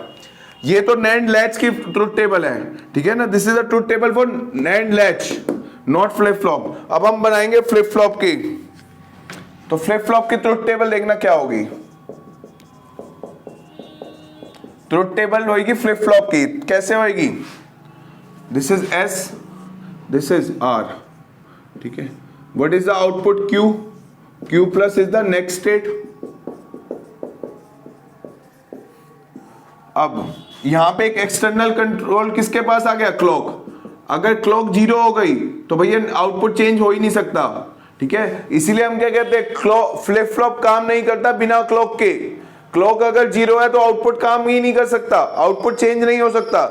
ये तो नैंड लैच की ट्रुथ टेबल है, ठीक है ना। This is the truth table for NAND latch, not flip flop. अब हम बनाएंगे फ्लिप फ्लॉप की। तो फ्लिप फ्लॉप की ट्रुथ टेबल देखना क्या होगी? ट्रुथ टेबल होगी फ्लिप फ्लॉप की, कैसे होगी? This is S, this is R, ठीक है। What is the output? Q. Q plus is the next state. अब यहां पे एक एक्सटर्नल कंट्रोल किसके पास आ गया? क्लॉक। अगर क्लॉक 0 हो गई तो भैया आउटपुट चेंज हो ही नहीं सकता, ठीक है। इसीलिए हम क्या कहते हैं? फ्लिप फ्लॉप काम नहीं करता बिना क्लॉक के। क्लॉक अगर 0 है तो आउटपुट काम ही नहीं कर सकता, आउटपुट चेंज नहीं हो सकता।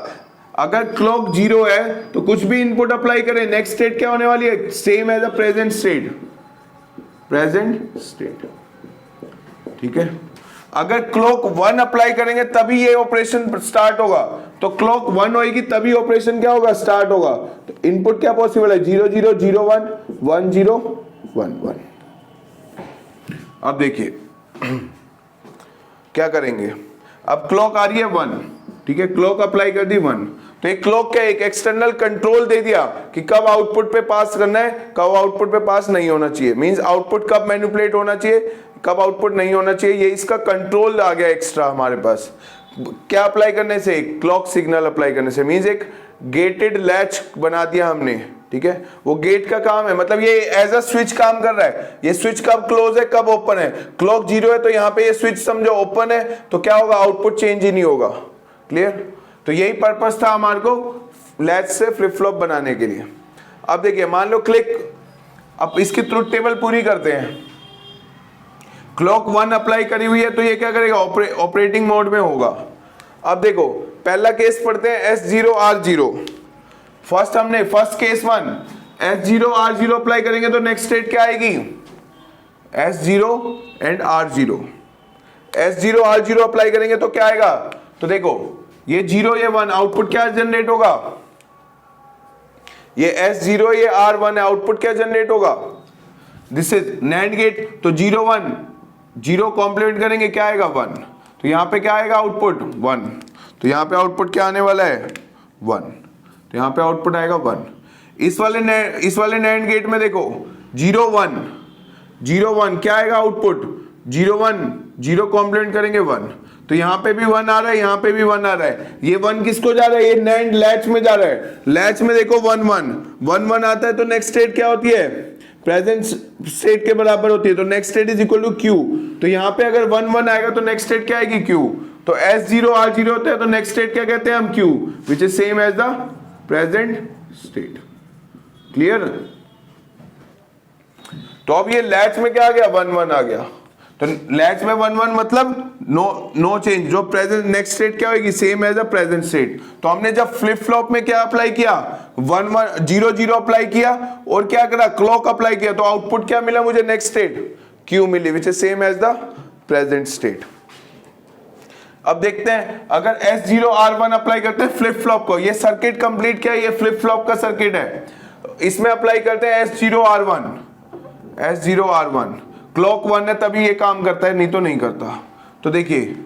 अगर क्लॉक 0 है तो कुछ भी इनपुट अप्लाई करें, नेक्स्ट स्टेट क्या होने वाली है? Same as the present state, present state, ठीक है। अगर क्लॉक 1 अप्लाई करेंगे तभी ये ऑपरेशन स्टार्ट होगा, तो क्लॉक 1 होगी तभी ऑपरेशन क्या होगा, स्टार्ट होगा। तो इनपुट क्या पॉसिबल है, 0 0 0 1 1 0 1 1। अब देखिए क्या करेंगे, अब क्लॉक आ रही है 1, ठीक है, क्लॉक अप्लाई कर दी 1, तो एक क्लॉक क्या एक एक्सटर्नल कंट्रोल दे दिया कि कब आउटपुट पे पास करना है, कब आउटपुट पे पास नहीं होना चाहिए, मींस आउटपुट कब मैनिपुलेट होना चाहिए, कब आउटपुट नहीं होना चाहिए, ये इसका कंट्रोल आ गया एक्स्ट्रा हमारे पास। क्या अप्लाई करने से, क्लॉक सिग्नल अप्लाई करने से, मींस एक गेटेड लैच बना दिया हमने, ठीक है। वो गेट का काम है, मतलब ये एज अ स्विच काम कर रहा है, ये स्विच कब क्लोज है कब ओपन है, क्लॉक 0 है तो यहाँ पे ये स्विच समझो ओपन है, तो क्या होगा, आउटपुट चेंज ही नहीं होगा। क्लियर, तो यही पर्पस था हमारे को लैच से फ्लिप फ्लॉप बनाने के लिए। अब देखिए मान लो क्लिक, अब इसकी ट्रुथ टेबल पूरी करते हैं। क्लॉक 1 अप्लाई करी हुई है तो ये क्या करेगा, ऑपरेटिंग मोड में होगा। अब देखो पहला केस पढ़ते हैं S0 R0। फर्स्ट हमने first case 1 S0 R0 apply करेंगे तो नेक्स्ट स्टेट क्या आएगी, S0 and R0। S0 R0 apply करेंगे तो क्या आएगा, तो देखो ये 0 ये 1, आउटपुट क्या जनरेट होगा, ये S0 ये R1 है, आउटपुट क्या जनरेट होगा, दिस इज नैंड गेट, तो 0 1 0 कॉम्प्लीमेंट करेंगे क्या आएगा 1, तो यहां पे क्या आएगा आउटपुट 1, तो यहां पे आउटपुट क्या आने वाला है 1, तो यहां पे आउटपुट आएगा 1। इस वाले नैंड गेट में देखो 0 1 0 1 क्या आएगा आउटपुट, 0 1 0 कॉम्प्लीमेंट करेंगे 1, तो यहां पे भी 1 आ रहा है, यहां पे भी 1 आ रहा है, ये 1 किसको जा रहा है, ये नैंड लैच में जा रहा है, लैच में देखो 1 1 1 1 आता है तो नेक्स्ट स्टेट क्या होती है, प्रेजेंट स्टेट के बराबर होती है, तो next state is equal to Q, तो यहां पे अगर 1 1 आएगा तो नेक्स्ट स्टेट क्या आएगी क्यू, तो S0 R0 होता है तो नेक्स्ट स्टेट क्या कहते हैं हम Q, which is same as the present state. Clear, तो अब ये लैच में क्या आ गया 1 1 आ गया, तो लैच में 1 1 मतलब नो चेंज, जो प्रेजेंट नेक्स्ट स्टेट क्या होगी, same as a present state. तो हमने जब फ्लिप फ्लॉप में क्या अप्लाई किया, 1 1 0 0 अप्लाई किया और क्या करा, क्लॉक अप्लाई किया, तो आउटपुट क्या मिला मुझे, नेक्स्ट स्टेट क्यू मिली, which is same as the present state. अब देखते हैं अगर S0 R1 अप्लाई करते हैं फ्लिप फ्लॉप को, ये सर्किट कंप्लीट क्या है, ये फ्लिप फ्लॉप का सर्किट है, इसमें अप्लाई करते हैं S0 R1, क्लॉक 1 है तभी ये काम करता है, नहीं तो नहीं करता। तो देखिए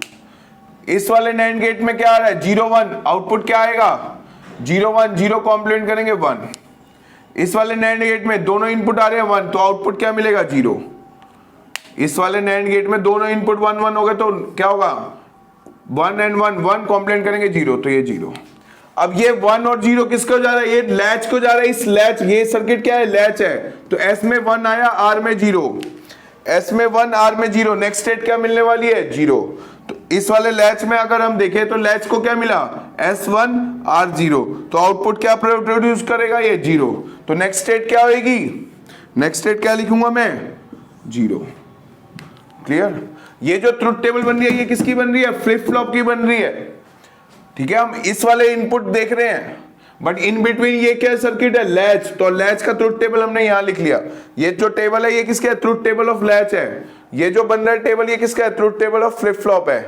इस वाले नैंड गेट में क्या आ रहा है, 0 1 आउटपुट क्या आएगा, 0 1 0 कॉम्प्लीमेंट करेंगे 1। इस वाले नैंड गेट में दोनों इनपुट आ रहे हैं 1, तो आउटपुट क्या मिलेगा 0। इस वाले नैंड गेट में दोनों इनपुट 1 1 हो गए तो क्या होगा, 1 and 1 1 कॉम्प्लीमेंट करेंगे 0, तो ये 0। अब ये 1 और 0 किसको जा रहा है, ये लैच को जा रहा है, इस लैच, ये सर्किट क्या है, लैच है, तो S में 1 आया, R में 0, S में 1 R में 0, नेक्स्ट स्टेट क्या मिलने वाली है 0। तो इस वाले लैच में अगर हम देखें तो लैच को क्या मिला, S1 R0, तो आउटपुट क्या प्रोड्यूस करेगा, ये 0, तो नेक्स्ट स्टेट क्या होगी, नेक्स्ट स्टेट क्या लिखूंगा मैं 0। क्लियर, ये जो ट्रुथ टेबल बन रही है ये किसकी बन रही है, फ्लिप फ्लॉप की बन रही है, ठीक है। हम इस वाले इनपुट देख रहे हैं, बट इन बिटवीन ये क्या सर्किट है, लैच, तो लैच का ट्रुथ टेबल हमने यहां लिख लिया। ये जो टेबल है ये किसका है, ट्रुथ टेबल ऑफ लैच है। ये जो बन रहा है टेबल ये किसका है, truth table of flip flop है।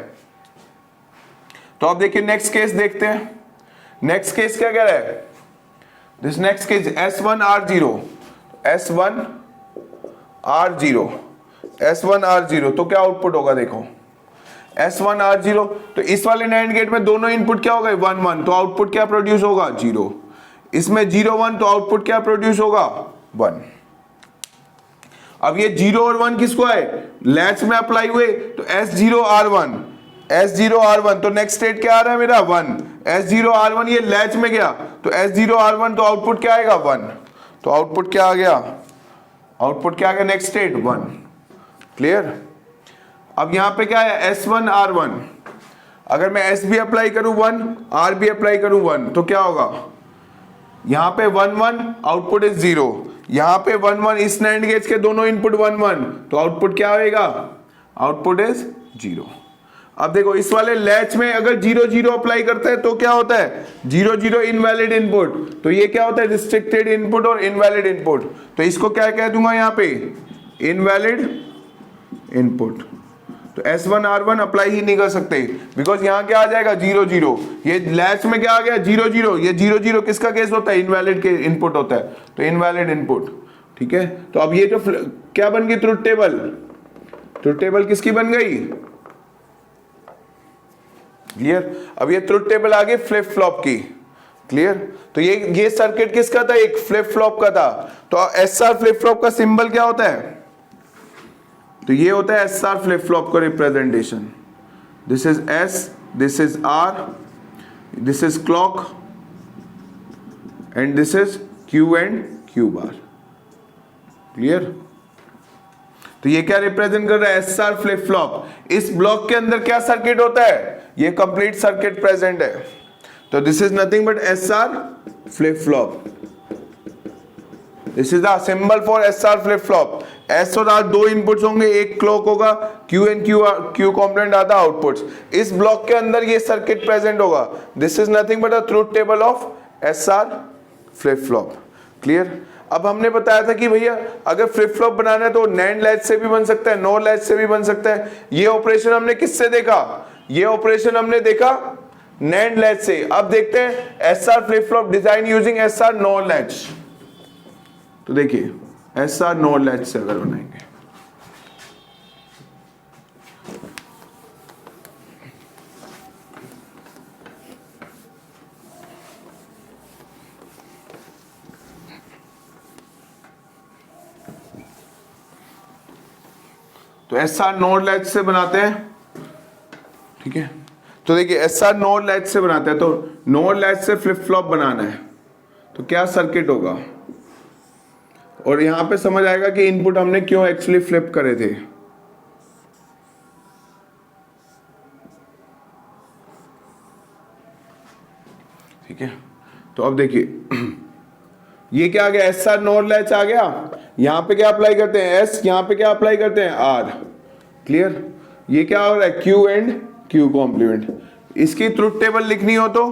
तो अब देखिए नेक्स्ट केस देखते हैं, नेक्स्ट केस क्या कह रहा है, this next case S1 R0, S1 R0, S1 R0, तो क्या आउटपुट होगा देखो, S1 R0, तो इस वाले नैंड गेट में दोनों इनपुट क्या हो गए 1 1, तो आउटपुट क्या प्रोड्यूस होगा 0। इसमें 0 1, तो आउटपुट क्या प्रोड्यूस होगा 1। अब ये 0 और 1 किसको है, लैच में अप्लाई हुए, तो S0 R1, तो नेक्स्ट स्टेट क्या आ रहा है मेरा 1, S0 R1 ये लैच में गया, तो S0 R1, तो आउटपुट क्या आएगा 1, तो आउटपुट क्या आ गया, आउटपुट क्या आ गया, नेक्स्ट स्टेट 1। क्लियर, अब यहां पे क्या है S1 R1, अगर मैं S भी अप्लाई करूं 1, R भी अप्लाई करूं 1, तो क्या होगा, यहां पे 1 1 आउटपुट इज 0, यहां पे 1 1 इस नैंड गेट के दोनों इनपुट 1 1, तो आउटपुट क्या होएगा, आउटपुट इज 0। अब देखो इस वाले लैच में अगर 0 0 अप्लाई करते हैं तो क्या होता है 0 0 इनवैलिड इनपुट, तो ये क्या होता है रिस्ट्रिक्टेड इनपुट और इनवैलिड इनपुट, तो इसको क्या कह दूंगा यहां पे इनवैलिड इनपुट। तो S1 R1 अप्लाई ही नहीं कर सकते, बिकॉज यहाँ क्या आ जाएगा 0 0, ये लैच में क्या आ गया 0 0, ये 0 0 किसका केस होता है, इनवैलिड के इनपुट होता है, तो इनवैलिड इनपुट। ठीक है, तो अब ये जो क्या बन गई ट्रुथ टेबल, ट्रुथ टेबल किसकी बन गई, क्लियर। अब ये ट्रुथ टेबल आ गई फ्लिप फ्लॉप की, क्लियर। तो ये सर्किट किसका था, एक फ्लिप फ्लॉप का था। तो एसआर फ्लिप फ्लॉप का सिंबल क्या होता है, तो ये होता है एसआर फ्लिप फ्लॉप का representation. This is S, this is R, this is clock and this is Q and Q bar, clear. तो ये क्या रिप्रेजेंट कर रहा है, एसआर फ्लिप फ्लॉप। इस ब्लॉक के अंदर क्या सर्किट होता है, ये कंप्लीट सर्किट प्रेजेंट है। तो this is nothing but SR flip flop. This is the symbol for SR flip flop. S और आर दो इनपुट्स होंगे, एक क्लॉक होगा, क्यू एंड क्यू कॉम्पोनेंट आता है आउटपुट्स। इस ब्लॉक के अंदर ये सर्किट प्रेजेंट होगा। This is nothing but a truth table of SR flip flop, clear. अब हमने बताया था कि भैया अगर फ्लिप फ्लॉप बनाना है तो नैंड लैच से भी बन सकता है, नॉर लैच से भी बन सकता है। ये ऑपरेशन हमने किससे देखा, ये ऑपरेशन हमने देखा नैंड लैच से। अब देखते हैं SR flip flop design using SR nor latch. तो देखिए एसआर नॉर लैच से अगर बनाएंगे, तो एसआर नॉर लैच से बनाते हैं, ठीक है। तो देखिए एसआर नॉर लैच से बनाते हैं, तो नॉर लैच से फ्लिप फ्लॉप बनाना है तो क्या सर्किट होगा, और यहां पे समझ आएगा कि इनपुट हमने क्यों एक्चुअली फ्लिप करे थे। ठीक है, तो अब देखिए ये क्या आ गया, एसआर नॉर लैच आ गया। यहां पे क्या अप्लाई करते हैं एस, यहां पे क्या अप्लाई करते हैं आर, क्लियर। ये क्या हो रहा है क्यू एंड क्यू कॉम्प्लीमेंट। इसकी ट्रुथ टेबल लिखनी हो तो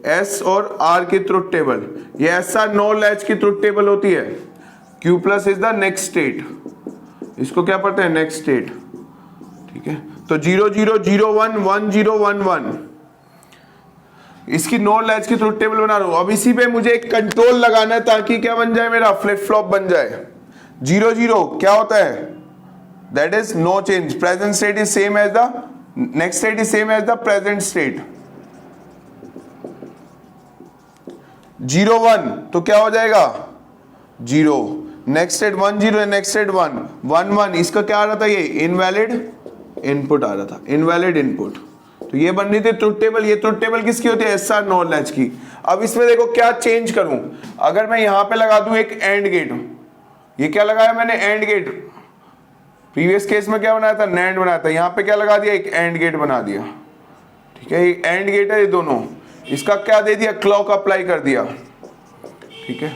एस और आर की ट्रुथ टेबल, ये एसआर नॉर लैच की ट्रुथ टेबल होती है। Q plus is the next state, इसको क्या पढ़ते हैं नेक्स्ट स्टेट, ठीक है। तो 0 0 0 1 1 0 1 1, इसकी नॉर लैच की ट्रुथ टेबल बना रहा हूं। अब इसी पे मुझे एक कंट्रोल लगाना है ताकि क्या बन जाए, मेरा फ्लिप फ्लॉप बन जाए। 0 0 क्या होता है, that is no change, present state is same as the next state is same as the present state. 0 1 तो क्या हो जाएगा 0, नेक्स्ट स्टेट 1 0, नेक्स्ट स्टेट 1 1 1, इसका क्या आ रहा था, ये इनवैलिड इनपुट आ रहा था, इनवैलिड इनपुट। तो ये बन रही थी ट्रुथ टेबल। ये ट्रुथ टेबल किसकी होती है, एसआर नॉर लैच की। अब इसमें देखो क्या चेंज करूं, अगर मैं यहां पे लगा दूं एक एंड गेट, ये क्या लगाया मैंने एंड गेट, प्रीवियस केस में क्या बनाया था नैंड बनाया था, यहां पे क्या लगा दिया एक एंड गेट बना दिया, ठीक है। ये एंड गेट है ये दोनों, इसका क्या दे दिया क्लॉक अप्लाई कर दिया, ठीक है।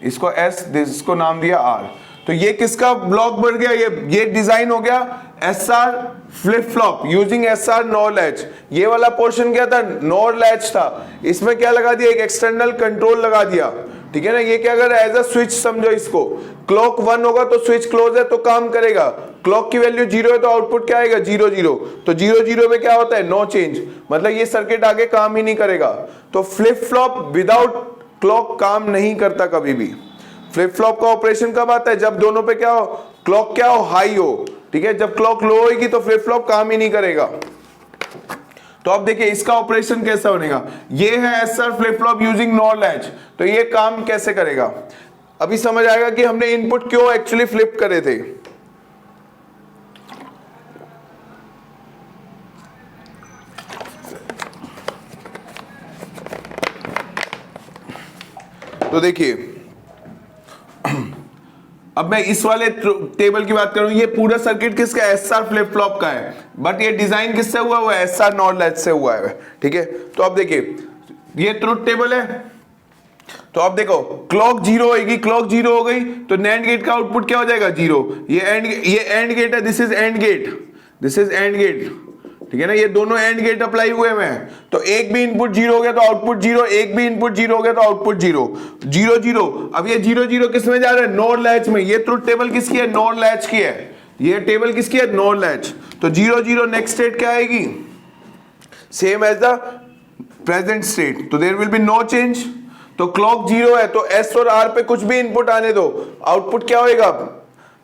इसको एस, इसको नाम दिया आर। तो ये किसका ब्लॉक बन गया, ये डिजाइन हो गया SR flip flop using SR nor latch. ये वाला पोर्शन क्या था, नॉर लैच था, इसमें क्या लगा दिया एक एक्सटर्नल कंट्रोल लगा दिया, ठीक है ना। ये क्या कर रहा है एज अ स्विच समझो इसको, क्लॉक 1 होगा तो स्विच क्लोज है तो काम करेगा, क्लॉक की वैल्यू 0 है तो आउटपुट क्या आएगा 0 0, तो 0 0 में क्या होता है नो चेंज, मतलब ये सर्किट आगे काम ही नहीं करेगा। तो फ्लिप फ्लॉप विदाउट क्लॉक काम नहीं करता कभी भी। फ्लिप फ्लॉप का ऑपरेशन कब आता है, जब दोनों पे क्या हो, क्लॉक क्या हो हाई हो, ठीक है। जब क्लॉक लो होगी तो फ्लिप फ्लॉप काम ही नहीं करेगा। तो अब देखिए इसका ऑपरेशन कैसा बनेगा, ये है SR flip flop using nor latch. तो ये काम कैसे करेगा, अभी समझ आएगा कि हमने इनपुट क्यों एक्चुअली फ्लिप करे थे। तो देखिए अब मैं इस वाले टेबल की बात करूं, ये पूरा सर्किट किसका एसआर फ्लिप फ्लॉप का है, बट ये डिजाइन किससे हुआ है एसआर नॉर लैच से हुआ है, ठीक है। तो अब देखिए ये ट्रुथ टेबल है, तो अब देखो क्लॉक 0 होगी, क्लॉक 0 हो गई तो नैंड गेट का आउटपुट क्या हो जाएगा 0। ये एंड गेट है, this is AND gate, this is AND gate, ठीक है ना। ये दोनों एंड गेट अप्लाई हुए हैं, तो एक भी इनपुट 0 हो गया तो आउटपुट 0, एक भी इनपुट 0 हो गया तो आउटपुट 0 0 0। अब ये 0 0 किस में जा रहा है नॉर लैच में, ये ट्रुथ टेबल किसकी है नॉर लैच की है, ये टेबल किसकी है, नोर लैच। तो 0 0 नेक्स्ट स्टेट क्या आएगी, same as the present state, तो there will be no change. तो क्लॉक 0 है तो एस और आर पे कुछ भी इनपुट आने दो, आउटपुट क्या होएगा,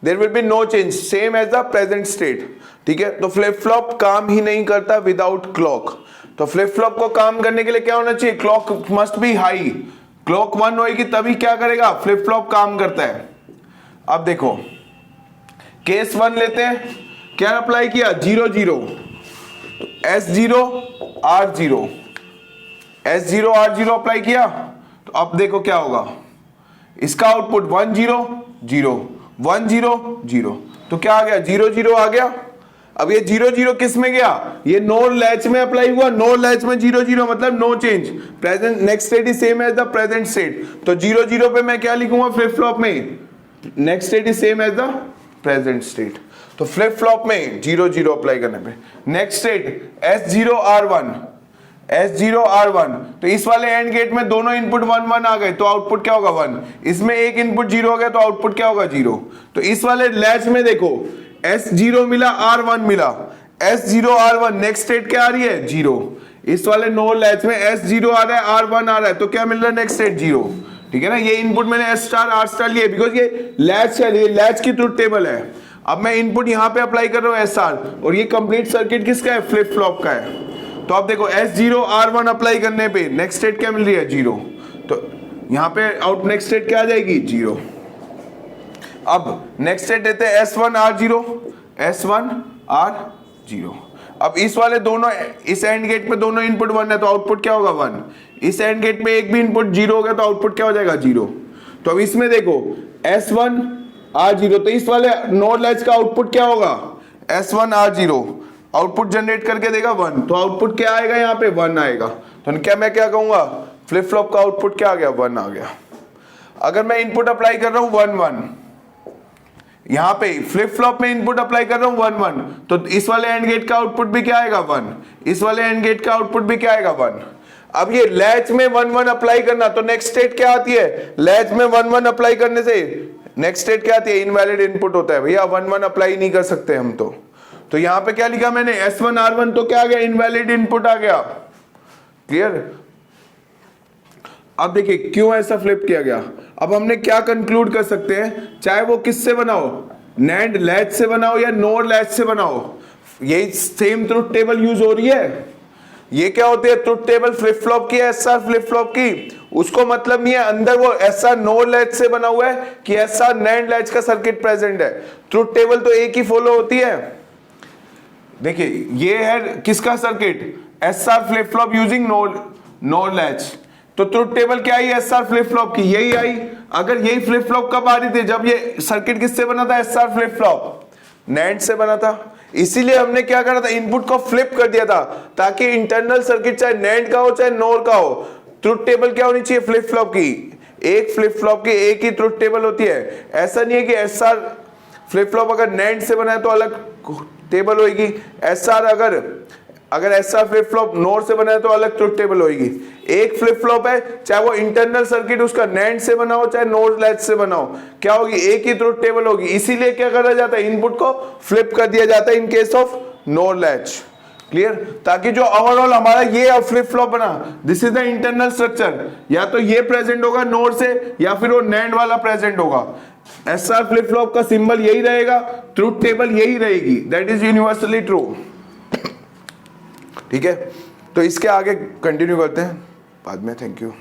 there will be no change, same as the present state. ठीक है, तो फ्लिप फ्लॉप काम ही नहीं करता विदाउट क्लॉक। तो फ्लिप फ्लॉप को काम करने के लिए क्या होना चाहिए, clock must be high, clock 1 होएगी तभी क्या करेगा, फ्लिप फ्लॉप काम करता है। अब देखो केस 1 लेते हैं, क्या अप्लाई किया, 0 0, तो S0 R0, S0 R0 apply किया, तो अब देखो क्या होगा, इसका आउटपुट 1 0 0 1 0 0, तो क्या आ गया, 0 0 आ गया। अब ये 0 0 किस में गया, ये नोर लैच में अप्लाई हुआ, नोर लैच में 0 0 मतलब no change, present next state is same as the present state. तो 0 0 पे मैं क्या लिखूंगा फ्लिप फ्लॉप में, next state is same as the present state. तो फ्लिप फ्लॉप में 0 0 अप्लाई करने पे next state S0 R1, S0 R1, तो इस वाले एंड गेट में दोनों इनपुट 1 1 आ गए तो आउटपुट क्या होगा 1, इसमें एक इनपुट 0 हो गया तो आउटपुट क्या होगा 0। तो इस वाले लैच में देखो S0 मिला R1 मिला, S0 R1 नेक्स्ट स्टेट क्या आ रही है 0, इस वाले नो लैच में S0 आ रहा है R1 आ रहा है तो क्या मिल रहा है नेक्स्ट स्टेट 0। ठीक है ना, ये इनपुट मैंने S स्टार R स्टार लिए बिकॉज ये लैच है, ये लैच की ट्रुथ टेबल है। अब मैं इनपुट यहां पे अप्लाई कर रहा हूं SR, और ये कंप्लीट सर्किट किसका है, फ्लिप फ्लॉप का है। तो आप देखो S0 R1 अप्लाई करने पे नेक्स्ट स्टेट क्या मिल रही है 0, तो यहां पे आउट नेक्स्ट स्टेट क्या आ जाएगी 0। अब नेक्स्ट स्टेट देते हैं S1 R0, S1 R0। अब इस वाले दोनों, इस एंड गेट पे दोनों इनपुट 1 है तो आउटपुट क्या होगा 1, इस एंड गेट पे एक भी इनपुट 0 हो गया तो आउटपुट क्या हो जाएगा 0। तो अब इसमें देखो S1 R0, तो इस वाले नोर लैच का आउटपुट क्या होगा, S1 R0 आउटपुट जनरेट करके देगा 1, तो आउटपुट क्या आएगा यहाँ पे 1 आएगा। तो क्या मैं क्या कहूंगा, फ्लिप फ्लॉप का आउटपुट क्या आ गया 1 आ गया। अगर मैं इनपुट अप्लाई कर रहा हूं 1 1, यहां पे फ्लिप फ्लॉप में इनपुट अप्लाई कर रहा हूं 1 1, तो इस वाले एंड गेट का आउटपुट भी क्या आएगा 1, इस वाले एंड गेट का आउटपुट भी क्या आएगा 1। अब ये लैच में 1 1 अप्लाई करना, तो नेक्स्ट स्टेट क्या आती है, लैच में 1 1 अप्लाई करने से नेक्स्ट स्टेट क्या आती है, इनवैलिड इनपुट होता है भैया, 1 1 अप्लाई नहीं कर सकते हम। तो यहां पे क्या लिखा मैंने S1 R1, तो क्या आ गया, इनवैलिड इनपुट आ गया। क्लियर। अब देखिए क्यों ऐसा फ्लिप किया गया। अब हमने क्या कंक्लूड कर सकते हैं, चाहे वो किससे बनाओ, नैंड लैच से बनाओ या नोर लैच से बनाओ, यही सेम ट्रुथ टेबल यूज हो रही है। ये क्या होती है, ट्रुथ टेबल फ्लिप फ्लॉप की, SR फ्लिप फ्लॉप की, उसको मतलब नहीं है अंदर वो SR नोर लैच से बना हुआ है कि SR नैंड लैच का सर्किट प्रेजेंट है। ट्रुथ टेबल तो एक ही फॉलो होती है। देखिए ये है किसका circuit, SR flip flop using NOR latch, तो ट्रुथ टेबल क्या आई, SR फ्लिप फ्लॉप की, यही आई। अगर यही फ्लिप फ्लॉप कब आ रही थी, जब ये सर्किट किससे बना था, SR फ्लिप फ्लॉप नैंड से बना था। इसीलिए हमने क्या करा था, इनपुट को फ्लिप कर दिया था ताकि इंटरनल सर्किट चाहे नैंड का हो चाहे नोर का हो, ट्रुथ टेबल क्या होनी चाहिए फ्लिप फ्लॉप की, एक फ्लिप फ्लॉप की एक ही ट्रुथ टेबल होती है। ऐसा नहीं है कि SR फ्लिप फ्लॉप अगर नैंड से बना है तो अलग टेबल होगी, SR अगर SR फ्लिप फ्लॉप नोर से बना है तो अलग ट्रुथ टेबल होगी। एक फ्लिप फ्लॉप है, चाहे वो इंटरनल सर्किट उसका नैंड से बना हो चाहे नोर लैच से बना हो, क्या होगी, एक ही ट्रुथ टेबल होगी। इसीलिए क्या करा जाता है, इनपुट को फ्लिप कर दिया जाता है in case of NOR latch. Clear, ताकि जो ओवरऑल हमारा ये फ्लिप फ्लॉप बना, this is the internal structure, या तो ये प्रेजेंट होगा नोर से या फिर वो नैंड वाला प्रेजेंट होगा। SR फ्लिप फ्लॉप का सिंबल यही रहेगा, ट्रुथ टेबल यही रहेगी, दैट इज यूनिवर्सली ट्रू। ठीक है, तो इसके आगे कंटिन्यू करते हैं बाद में। Thank you.